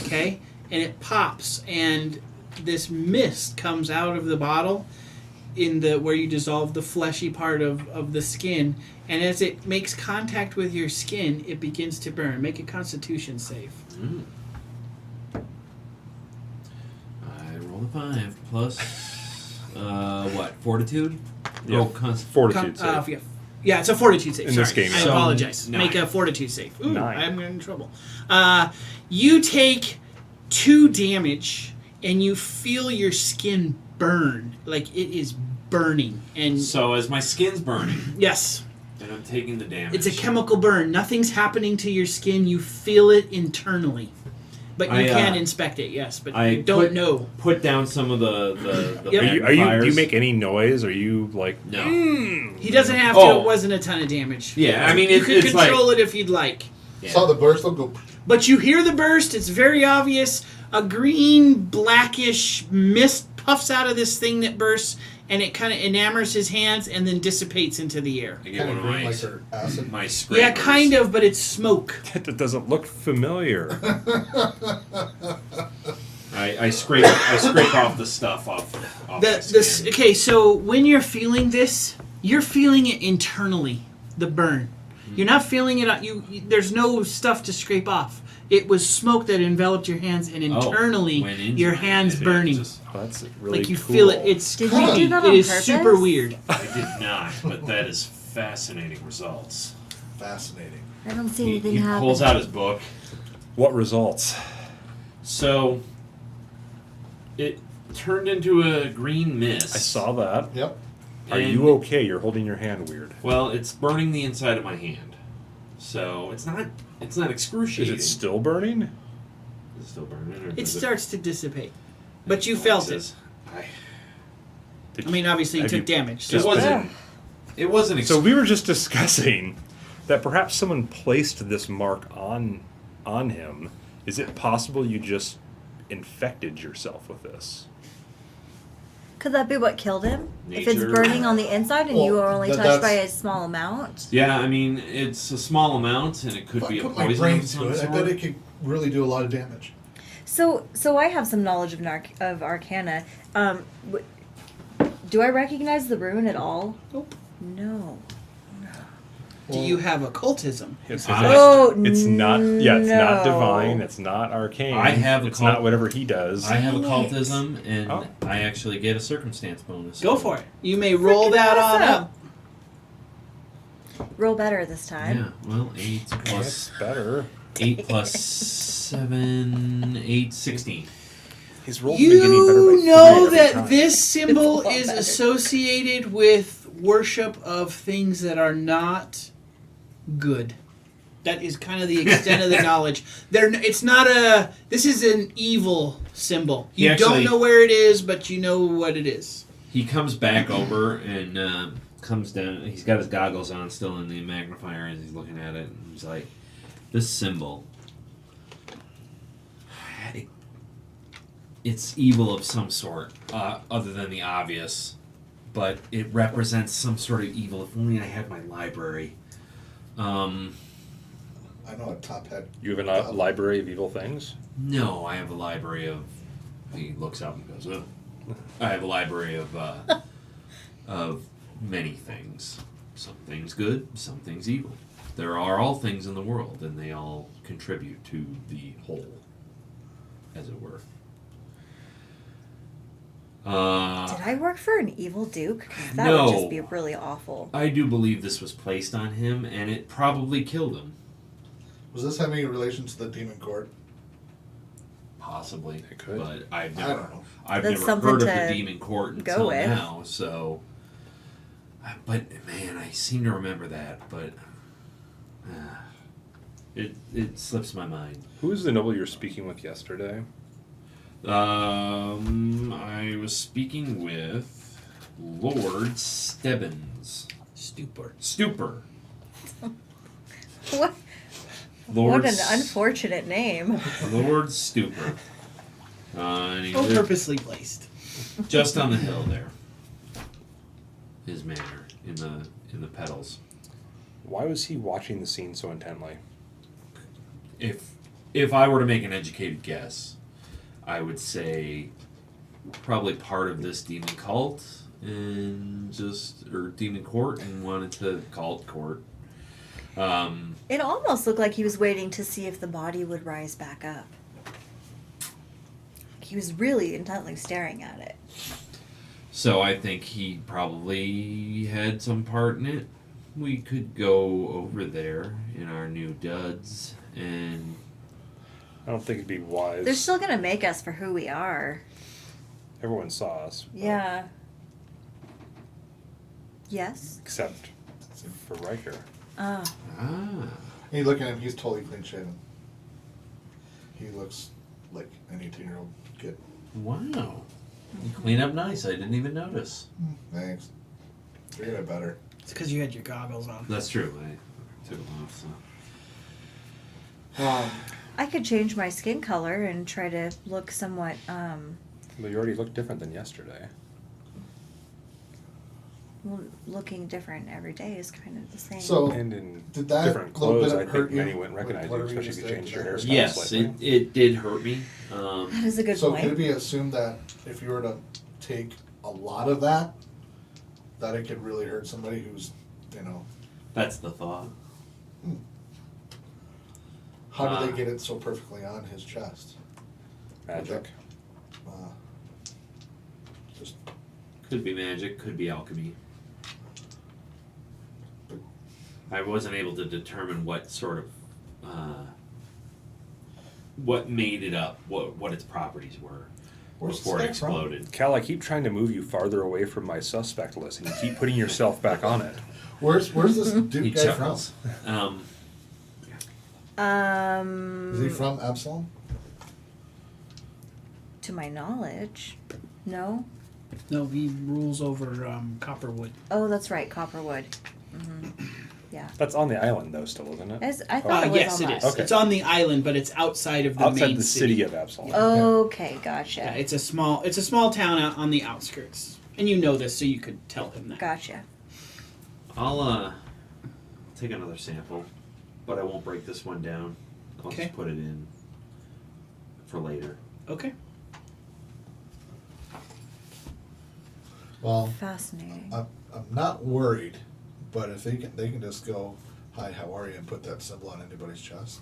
okay, and it pops, and this mist comes out of the bottle in the where you dissolve the fleshy part of the skin, and as it makes contact with your skin, it begins to burn. Make a Constitution save. I roll a 5 plus what? Fortitude? Yeah. Oh, Fortitude save. Yeah, it's a Fortitude save. In Sorry. this game, I yeah. apologize. 9. Make a Fortitude save. Ooh, 9. I'm in trouble. You take 2 damage, and you feel your skin burn. Like it is burning. And So as my skin's burning yes, and I'm taking the damage. it's a chemical burn. Nothing's happening to your skin. You feel it internally. But you I, can inspect it, yes. But I you don't put- know. Put down some of the Yep. Are you? Do magnifiers. you make any noise? Are you like? No. He doesn't have to. Oh. It wasn't a ton of damage. Yeah, I mean, you it, could it's control like... it if you'd like. Yeah. Saw the burst, they'll go. But you hear the burst. It's very obvious. a green, blackish mist puffs out of this thing that bursts, and it kind of enamors his hands and then dissipates into the air. I get Kind one of of green my, like her acid. my scrapers. Yeah, kind of, but it's smoke. That doesn't look familiar. I scrape off the stuff off my skin. Okay, so when you're feeling this, you're feeling it internally, the burn. You're not feeling it. There's no stuff to scrape off. It was smoke that enveloped your hands, and internally, went into your my hands hands. burning. Oh, that's really Like you cool. feel it. It's Did you creepy. do that It on is purpose? super weird. I did not, but that is fascinating results. Fascinating. I don't see He, anything he happen. pulls out his book. What results? So it turned into a green mist. I saw that. Yep. Are And- you okay? You're holding your hand weird. Well, it's burning the inside of my hand. So it's not Is excruciating. it still burning? Is it still burning? Or It does starts to dissipate, but you felt it. Did I mean, obviously you have took damage. It So. wasn't. It wasn't. So we were just discussing that perhaps someone placed this mark on him. Is it possible you just infected yourself with this? Could that be what killed him? If it's Nature. burning on the inside and you Well, were only that- touched by a that's- small amount? Yeah, I mean, it's a small amount, and it could If be I a put my poison brain of some to it, I sort. bet it could really do a lot of damage. So I have some knowledge of Arcana. Do I recognize the rune at all? Nope. No. Do you have occultism? It's, Oh, it's not. Yeah, it's not no. divine. It's not arcane. I have It's occult- not whatever he does. I have Dang it. occultism, and Oh. I actually get a circumstance bonus. Go for it. You may roll that on awesome. up. Roll better this time. Yeah, well, 8 plus That's better. 8 plus 7, 8, 16. He's rolled the beginning better by You 3 know every that time. this symbol It's a lot is better. associated with worship of things that are not good. That is kind of the extent of the knowledge. It's not a. This is an evil symbol. He You actually- don't know where it is, but you know what it is. He comes back over and comes down. He's got his goggles on still in the magnifier as he's looking at it. And he's like, this symbol. It's evil of some sort, other than the obvious. But it represents some sort of evil. If only I had my library. I know a top head. You have a library of evil things. No, I have a library of. He looks up and goes, "Oh." I have a library of many things. Some things good, some things evil. There are all things in the world, and they all contribute to the whole, as it were. Did I work for an evil duke? 'Cause that No. would just be really awful. I do believe this was placed on him, and it probably killed him. Was this having a relation to the demon court? Possibly, It could. but I've I never, don't know. I've That's never something heard of to the demon court go until with. now. So, but man, I seem to remember that, but it slips my mind. Who is the noble you were speaking with yesterday? I was speaking with Lord Stebbins. Stupor. What? Lord What an unfortunate name. Lord Stupor. And he Oh, lived purposely placed. just on the hill there. His manor in the petals. Why was he watching the scene so intently? If I were to make an educated guess, I would say probably part of this demon cult or demon court and wanted to call it court. It almost looked like he was waiting to see if the body would rise back up. He was really intently staring at it. So I think he probably had some part in it. We could go over there in our new duds and I don't think it'd be wise. They're still gonna make us for who we are. Everyone saw us. Yeah. Yes? Except for Riker. Ah. And you look at him, he's totally clean shaven. He looks like an 18-year-old kid. wow. You clean up nice. I didn't even notice. Thanks. You're gonna better. It's because you had your goggles on. That's true. I took them off. So. I could change my skin color and try to look somewhat, Well, you already look different than yesterday. well, looking different every day is kind of the same. So, And in did that different little clothes, bit I think hurt you? many wouldn't recognize you, Whatever you especially if just you did changed your today? hairstyle Yes, slightly. it did hurt me. That is a good So point. could it be assumed that if you were to take a lot of that it could really hurt somebody who's, That's the thought. how do they get it so perfectly on his chest? Magic. Just Could be magic, could be alchemy. I wasn't able to determine what sort of what made it up, what its properties were where's before this it guy from? exploded. Cal, I keep trying to move you farther away from my suspect list, and you keep putting yourself back on it. Where's this He dude guy from? chuckles. Is he from Absalom? To my knowledge, no. No, he rules over Copperwood. Oh, that's right, Copperwood. Yeah. That's on the island, though, still, isn't it? I thought it was Yes, on it is. that. Okay. It's on the island, but it's outside of the Outside main the city of Absalom. Okay, gotcha. Yeah, it's a small town out on the outskirts, and you know this, so you could tell him that. Gotcha. I'll take another sample, but I won't break this one down. I'll Okay. just put it in for later. Okay. Well, Fascinating. I'm not worried, but if they can just go, "Hi, how are you?" and put that symbol on anybody's chest,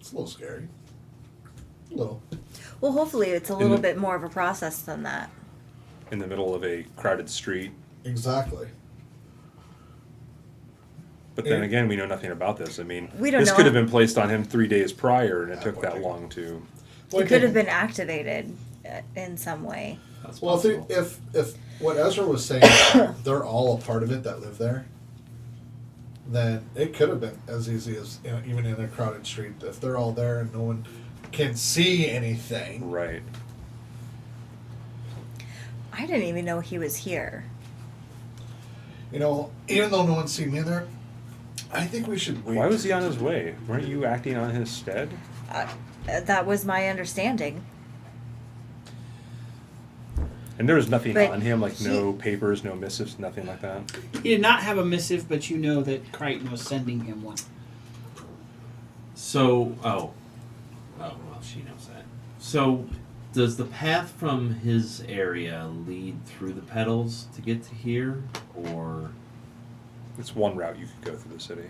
it's a little scary. A little. Well, hopefully it's a little the- bit more of a process than that. In the middle of a crowded street. Exactly. But then Yeah. again, we know nothing about this. I mean, We don't this know. could have been placed on him 3 days prior, and it Yeah, took that point long to. It could have been activated in some way. That's Well, possible. if what Ezra was saying, they're all a part of it that live there, then it could have been as easy as, even in a crowded street, if they're all there and no one can see anything. Right. I didn't even know he was here. Even though no one's seen me there, I think we should wait. Why was he on his way? Weren't you acting on his stead? That was my understanding. And there was nothing But on him, like he- no papers, no missives, nothing like that. He did not have a missive, but you know that Crichton was sending him one. So, well, she knows that. So, does the path from his area lead through the petals to get to here, or It's one route you could go through the city.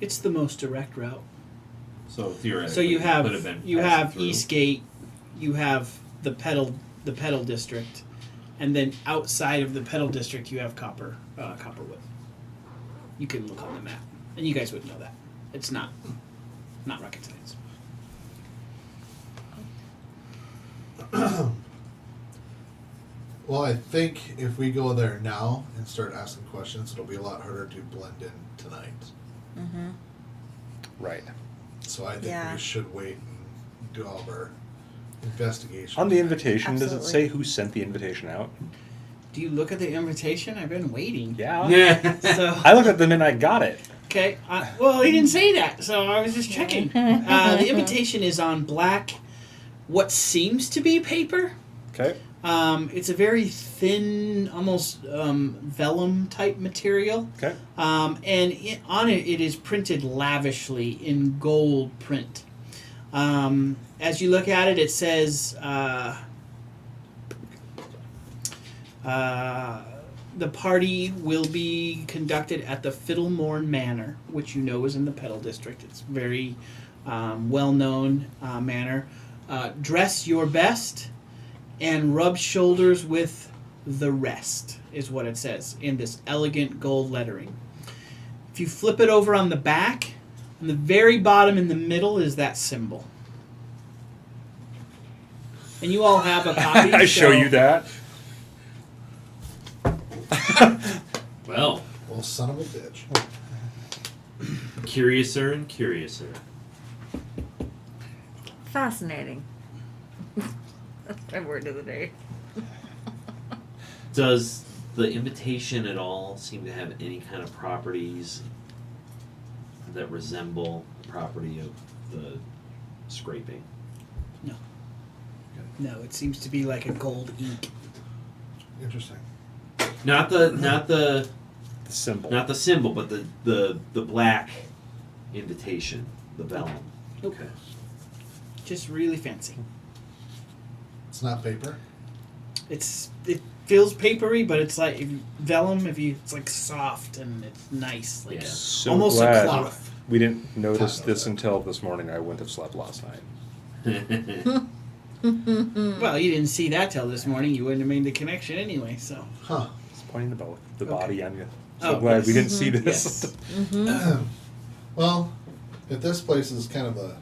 It's the most direct route. so theoretically? So you it could have been you passing have through? Eastgate, you have the Petal district, and then outside of the Petal district you have Copperwood. You can look on the map, and you guys would know that. It's not rocket science. Well, I think if we go there now and start asking questions, it'll be a lot harder to blend in tonight. Right. So I think Yeah. we should wait and do all of our investigation. On the invitation, does it Absolutely. say who sent the invitation out? Do you look at the invitation? I've been waiting. Yeah. Yeah. So I looked at them and I got it. okay. Well, he didn't say that, so I was just checking. The invitation is on black, what seems to be paper. Okay. It's a very thin, almost vellum type material. Okay. On it, it is printed lavishly in gold print. As you look at it, it says the party will be conducted at the Fiddlemorn Manor, which you know is in the Petal District. It's a very well-known manor. Dress your best and rub shoulders with the rest, is what it says in this elegant gold lettering. If you flip it over on the back, on the very bottom in the middle is that symbol. And you all have a copy. I show you that. Well, Well, son of a bitch. curiouser and curiouser. Fascinating. That's my word of the day. Does the invitation at all seem to have any kind of properties that resemble the property of the scraping. No, it seems to be like a gold ink. Interesting. Not the symbol. not the symbol, but the black invitation, the vellum. Okay. Just really fancy. It's not paper. It feels papery, but it's like vellum. It's like soft and it's nice, like Yeah. So almost glad a cloth. we didn't notice Top this of it. until this morning. I wouldn't have slept last night. Well, you didn't see that till this morning. You wouldn't have made the connection anyway. So Huh. It's pointing the Okay. body on you. So Oh, glad yes. we didn't see this. yes. Well, if this place is kind of a.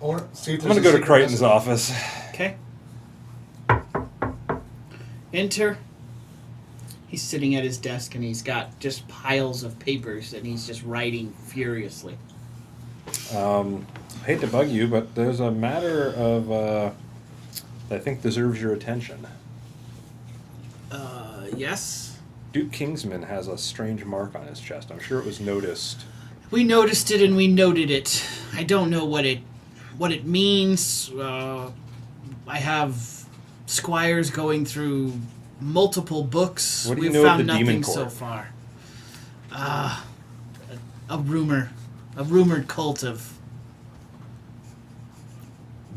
Or see if I'm there's gonna a go to secret Crichton's message. office. Okay. Enter. He's sitting at his desk and he's got just piles of papers and he's just writing furiously. I hate to bug you, but there's a matter of that I think deserves your attention. Yes. Duke Kingsman has a strange mark on his chest. I'm sure it was noticed. We noticed it and we noted it. I don't know what it means. I have squires going through multiple books. What do you We've know of found the nothing Demon so Court? far. A rumored cult of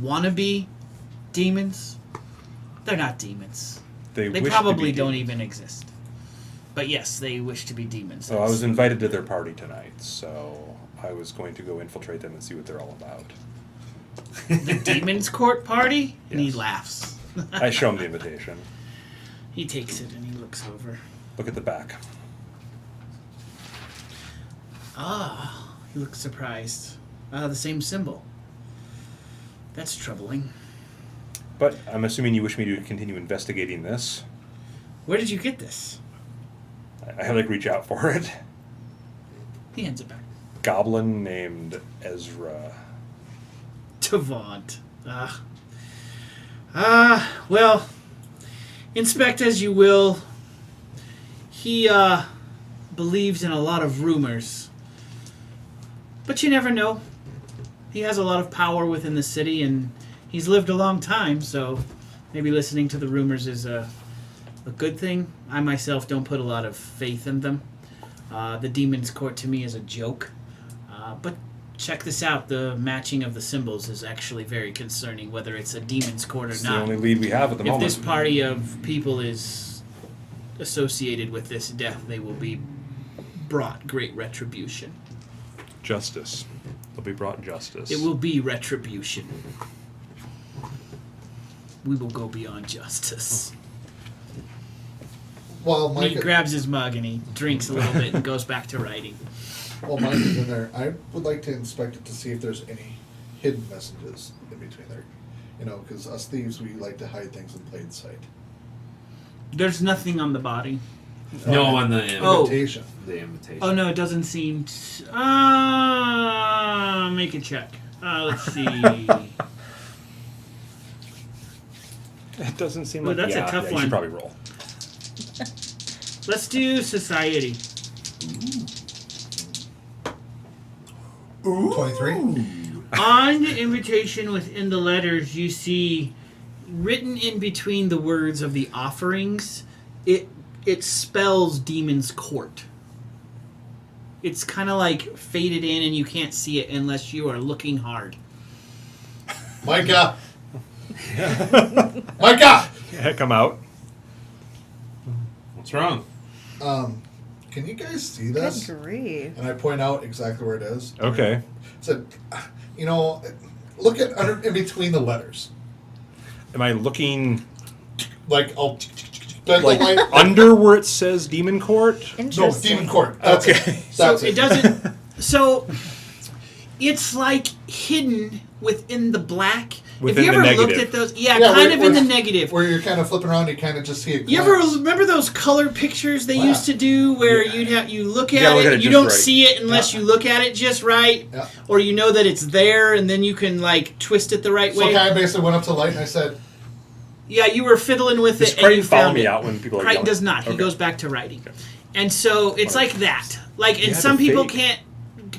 wannabe demons. They're not demons. They They wish probably to be don't demons. even exist. But yes, they wish to be demons. So I was invited to their party tonight, so I was going to go infiltrate them and see what they're all about. The Demon's Court party? And he Yes. laughs. I show him the invitation. He takes it and he looks over. Look at the back. Ah, he looks surprised. The same symbol. That's troubling. But I'm assuming you wish me to continue investigating this. Where did you get this? I like reach out for it. He hands it back. Goblin named Ezra. Tavant. Well, inspect as you will. He, believes in a lot of rumors. But you never know. He has a lot of power within the city, and he's lived a long time, so maybe listening to the rumors is a good thing. I myself don't put a lot of faith in them. The Demon's Court to me is a joke. But check this out. The matching of the symbols is actually very concerning, whether it's a Demon's Court or It's not. the only lead we have at the If moment. this party of people is associated with this death, they will be brought great retribution. Justice. They'll be brought justice. It will be retribution. We will go beyond justice. While And Mike, he grabs his mug and he drinks a little bit and goes back to writing. while Mike is in there, I would like to inspect it to see if there's any hidden messages in between there. You know, because us thieves, we like to hide things in plain sight. There's nothing on the body. No, on the Oh. Invitation. the invitation. Oh no, it doesn't seem. Make a check. Let's see. It doesn't seem Well, like that's a tough You one. should probably roll. Let's do society. 23? On the invitation within the letters, you see written in between the words of the offerings, it spells Demon's Court. It's kind of like faded in and you can't see it unless you are looking hard. Micah! Micah! Yeah, come out. What's wrong? Can you guys see this? Good grief. And I point out exactly where it is. Okay. It said, you know, look at in between the letters. Am I looking Like, oh, bend like the light. under where it says Demon Court? No, Interesting. Demon Court. That's Okay. it. So That's it doesn't. So it's like hidden within the black. Within Have the you ever looked negative. at those? Yeah, Yeah, kind where- of in where- the negative. Where you're kind of flipping around, you kind of just see a You ever glimpse. remember those color pictures they Wow. used to do where Yeah. you look You at gotta look it at and it you just don't right. see it unless Yeah. you look at it just right, Yeah. or you know that it's there and then you can like twist it the right So way. I basically went up to the light and I said, Yeah, you were fiddling with Does it and Crichton you follow found me it. out when people are Crichton yelling? does not. He Okay. goes back to writing. Okay. And so it's like that. Like, and Yeah, some the people fake. can't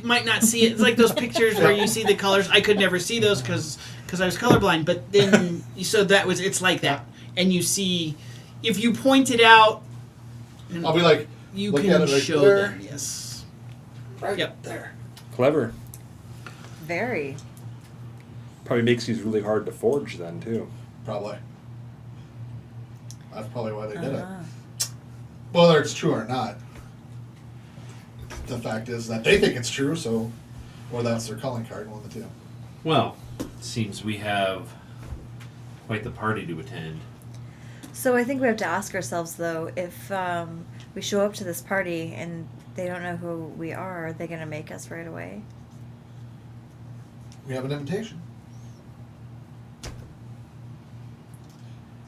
might not see it. It's like those pictures where you see the colors. I could never see those because I was colorblind. But then, so it's like that. And you see, if you point it out, I'll be like, you look can at it right show there. them. Yes. Right Yep. there. Clever. Very. Probably makes these really hard to forge then, too. Probably. That's probably why they did it. Ah. Whether it's true or not, the fact is that they think it's true, so, or that's their calling card, one of the two. Well, it seems we have quite the party to attend. So I think we have to ask ourselves, though, if we show up to this party and they don't know who we are they going to make us right away? We have an invitation.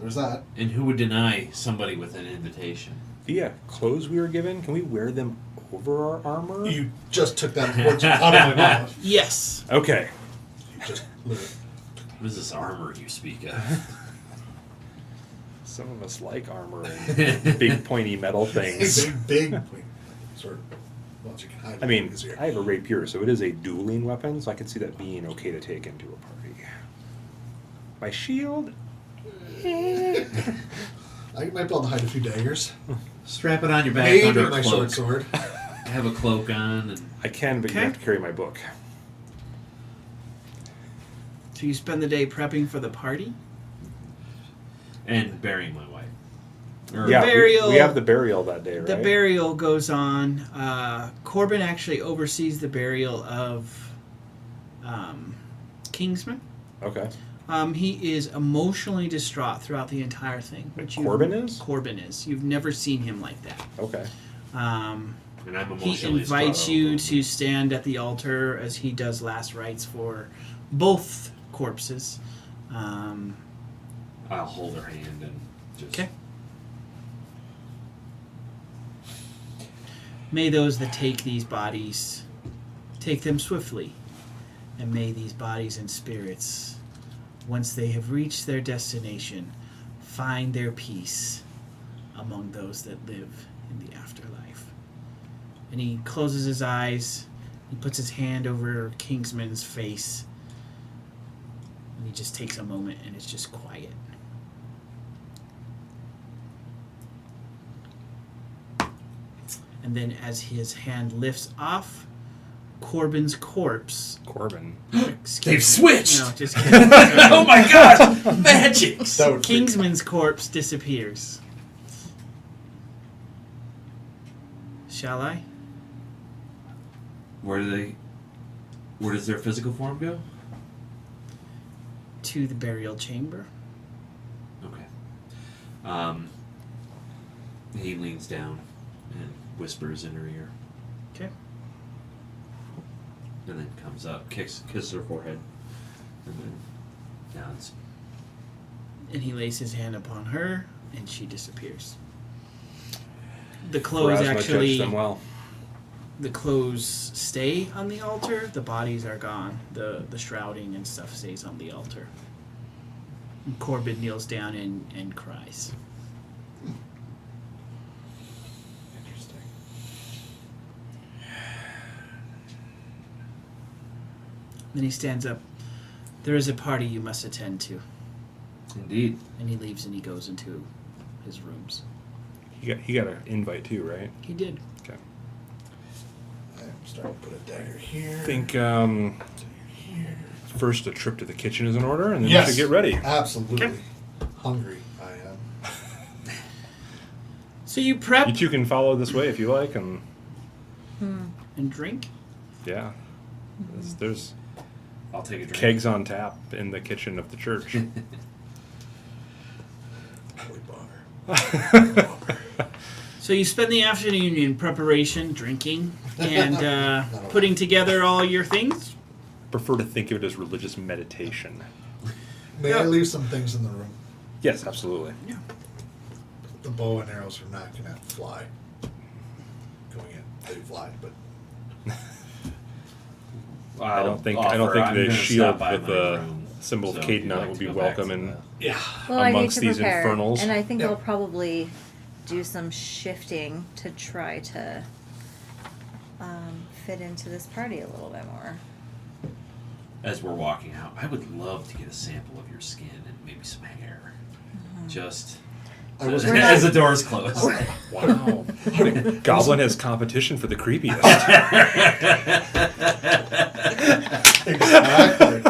There's that. And who would deny somebody with an invitation? The clothes we were given, can we wear them over our armor? You just took that words out of my mouth. Yes. Okay. You just literally. What is this armor you speak of? Some of us like armor and big pointy metal things. Big, sort of. Well, you can hide I mean, it easier. I have a rapier, so it is a dueling weapon, so I can see that being okay to take into a party. My shield? I might be able to hide a few daggers. Strap it on your back Maybe under a my cloak. short sword. I have a cloak on, and I can, but Okay. you have to carry my book. So you spend the day prepping for the party? burying my wife. Or- Yeah, burial- we have the burial that day, right? The burial goes on. Corbin actually oversees the burial of Kingsman. Okay. He is emotionally distraught throughout the entire thing. Corbin is? Corbin is. You've never seen him like that. Okay. And I'm He emotionally invites distraught you over to stand at the altar as he does last rites for both corpses. I'll hold her hand and just. Okay. May those that take these bodies take them swiftly, and may these bodies and spirits, once they have reached their destination, find their peace among those that live in the afterlife. And he closes his eyes, he puts his hand over Kingsman's face, and he just takes a moment and it's just quiet. And then as his hand lifts off, Corbin's corpse... Corbin. They've switched! No, just kidding. Oh my gosh! Magics! That would freak me. Kingsman's corpse disappears. Shall I? Where does their physical form go? To the burial chamber. Okay. He leans down and whispers in her ear, Okay. and then comes up, kisses her forehead, and then nods. And he lays his hand upon her, and she disappears. The clothes Pharasma actually... judged them well. The clothes stay on the altar. The bodies are gone. The shrouding and stuff stays on the altar. And Corbin kneels down and cries. Interesting. Then he stands up. There is a party you must attend to. Indeed. And he leaves and he goes into his rooms. He got an invite too, right? He did. Okay. I'm starting to put a dagger here. I think Here. first a trip to the kitchen is in order, and then Yes. we should get ready. Absolutely. Okay. Hungry I am. So you prep You two can follow this way if you like, and and drink. yeah, there's I'll take a drink. kegs on tap in the kitchen of the church. Holy bother. So you spend the afternoon in preparation, drinking, and putting together all your things. Prefer to think of it as religious meditation. May I leave some things in the room? Yes, absolutely. Yeah. The bow and arrows are not going to fly. Going in, they fly, but I don't think I'm the gonna shield stop by with my the room, symbol of so if Cayden you'd on it like would to be go back welcome to in the- yeah. Well, I need amongst to these prepare, infernals. and I think Yeah. I'll probably do some shifting to try to fit into this party a little bit more. As we're walking out, I would love to get a sample of your skin and maybe some hair. Just I was as the doors close. Wow. Goblin has competition for the creepiest. Exactly.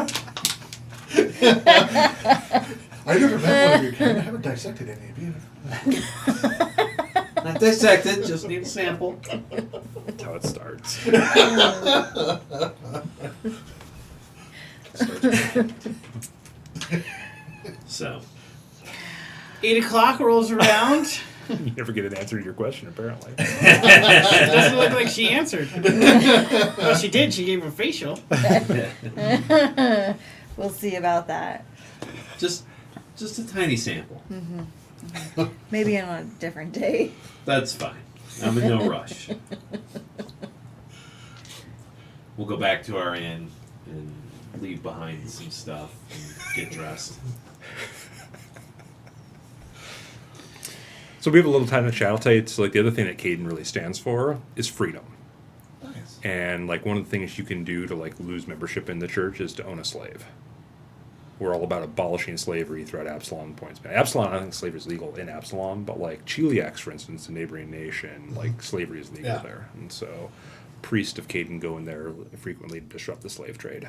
I never met one of your kind. I haven't dissected any of you. Not dissected, just need a sample. That's how it starts. So, 8 o'clock rolls around. You never get an answer to your question, apparently. It doesn't look like she answered. Well, she did. She gave her facial. We'll see about that. just a tiny sample. Maybe on a different day. That's fine. I'm in no rush. We'll go back to our inn and leave behind some stuff and get dressed. So we have a little time to chat. I'll tell you, it's like the other thing that Cayden really stands for is freedom. Nice. And like one of the things you can do to like lose membership in the church is to own a slave. We're all about abolishing slavery throughout Absalom points. Absalom, I don't think slavery is legal in Absalom, but like Cheliax, for instance, a neighboring nation, like slavery is legal there. And so priests of Cayden go in there frequently to disrupt the slave trade.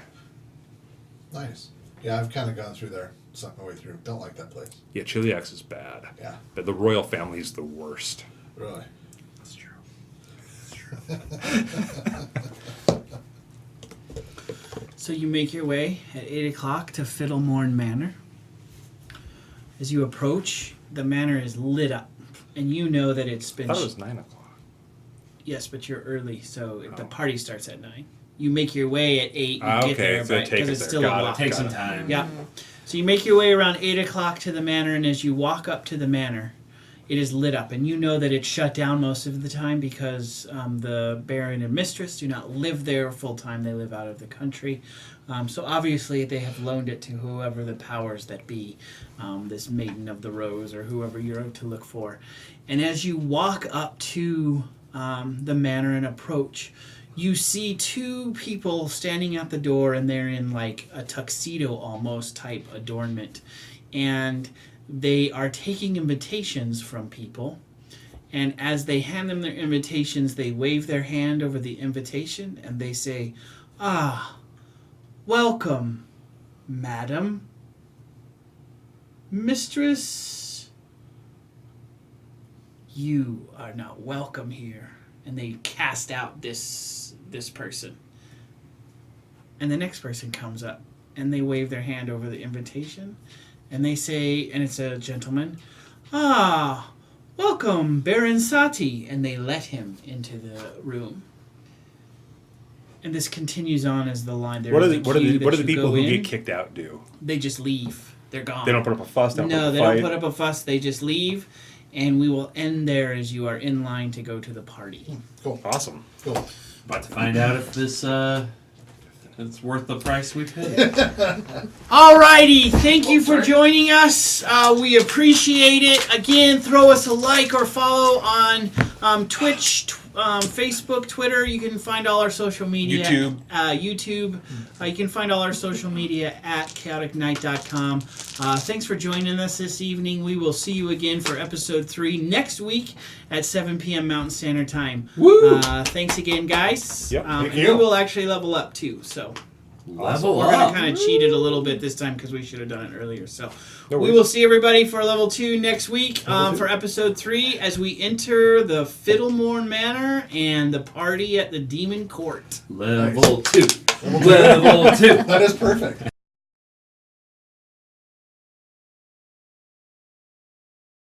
Nice. Yeah, I've kind of gone through there, sucked my way through. Don't like that place. Yeah, Cheliax is bad. Yeah. But the royal family is the worst. Really. That's true. So you make your way at 8 o'clock to Fiddlemorn Manor. As you approach, the manor is lit up, and you know that it's I been... thought it was 9 o'clock. Yes, but you're early, so the party starts at 9. You make your way at 8 and Okay, get there so because take it it's there. still Got a it. walk. Take Got some it. time. Yeah. So you make your way around 8 o'clock to the manor, and as you walk up to the manor, it is lit up. And you know that it's shut down most of the time because the Baron and Mistress do not live there full time. They live out of the country. So obviously they have loaned it to whoever the powers that be, this Maiden of the Rose or whoever you're out to look for. And as you walk up to the manor and approach, you see two people standing at the door, and they're in like a tuxedo almost type adornment. And they are taking invitations from people. And as they hand them their invitations, they wave their hand over the invitation and they say, "Ah, welcome, madam. Mistress, you are not welcome here." And they cast out this person. And the next person comes up and they wave their hand over the invitation and they say, and it's a gentleman, "Ah, welcome, Baron Sati." And they let him into the room. And this continues on as the line. What do the people who get kicked out do? They just leave. They're gone. They don't put up a fuss. They don't No, put up they a fight. don't put up a fuss. They just leave. And we will end there as you are in line to go to the party. Cool. Awesome. Cool. About to find out if this it's worth the price we pay. Alrighty, thank you for joining us. We appreciate it. Again, throw us a like or follow on Twitch, Facebook, Twitter. You can find all our social media. YouTube. You can find all our social media at chaoticnight.com. Thanks for joining us this evening. We will see you again for episode 3 next week at 7 p.m. Mountain Standard Time. Woo! Thanks again, guys. Yep, thank and you. we will actually level up too. So Level we're going up. to kind of cheat it a little bit this time because we should have done it earlier. So No we worries. will see everybody for level 2 next week for episode 3 as we enter the Fiddlemorn Manor and the party at the Demon Court. Level 2. Level 2. That is perfect.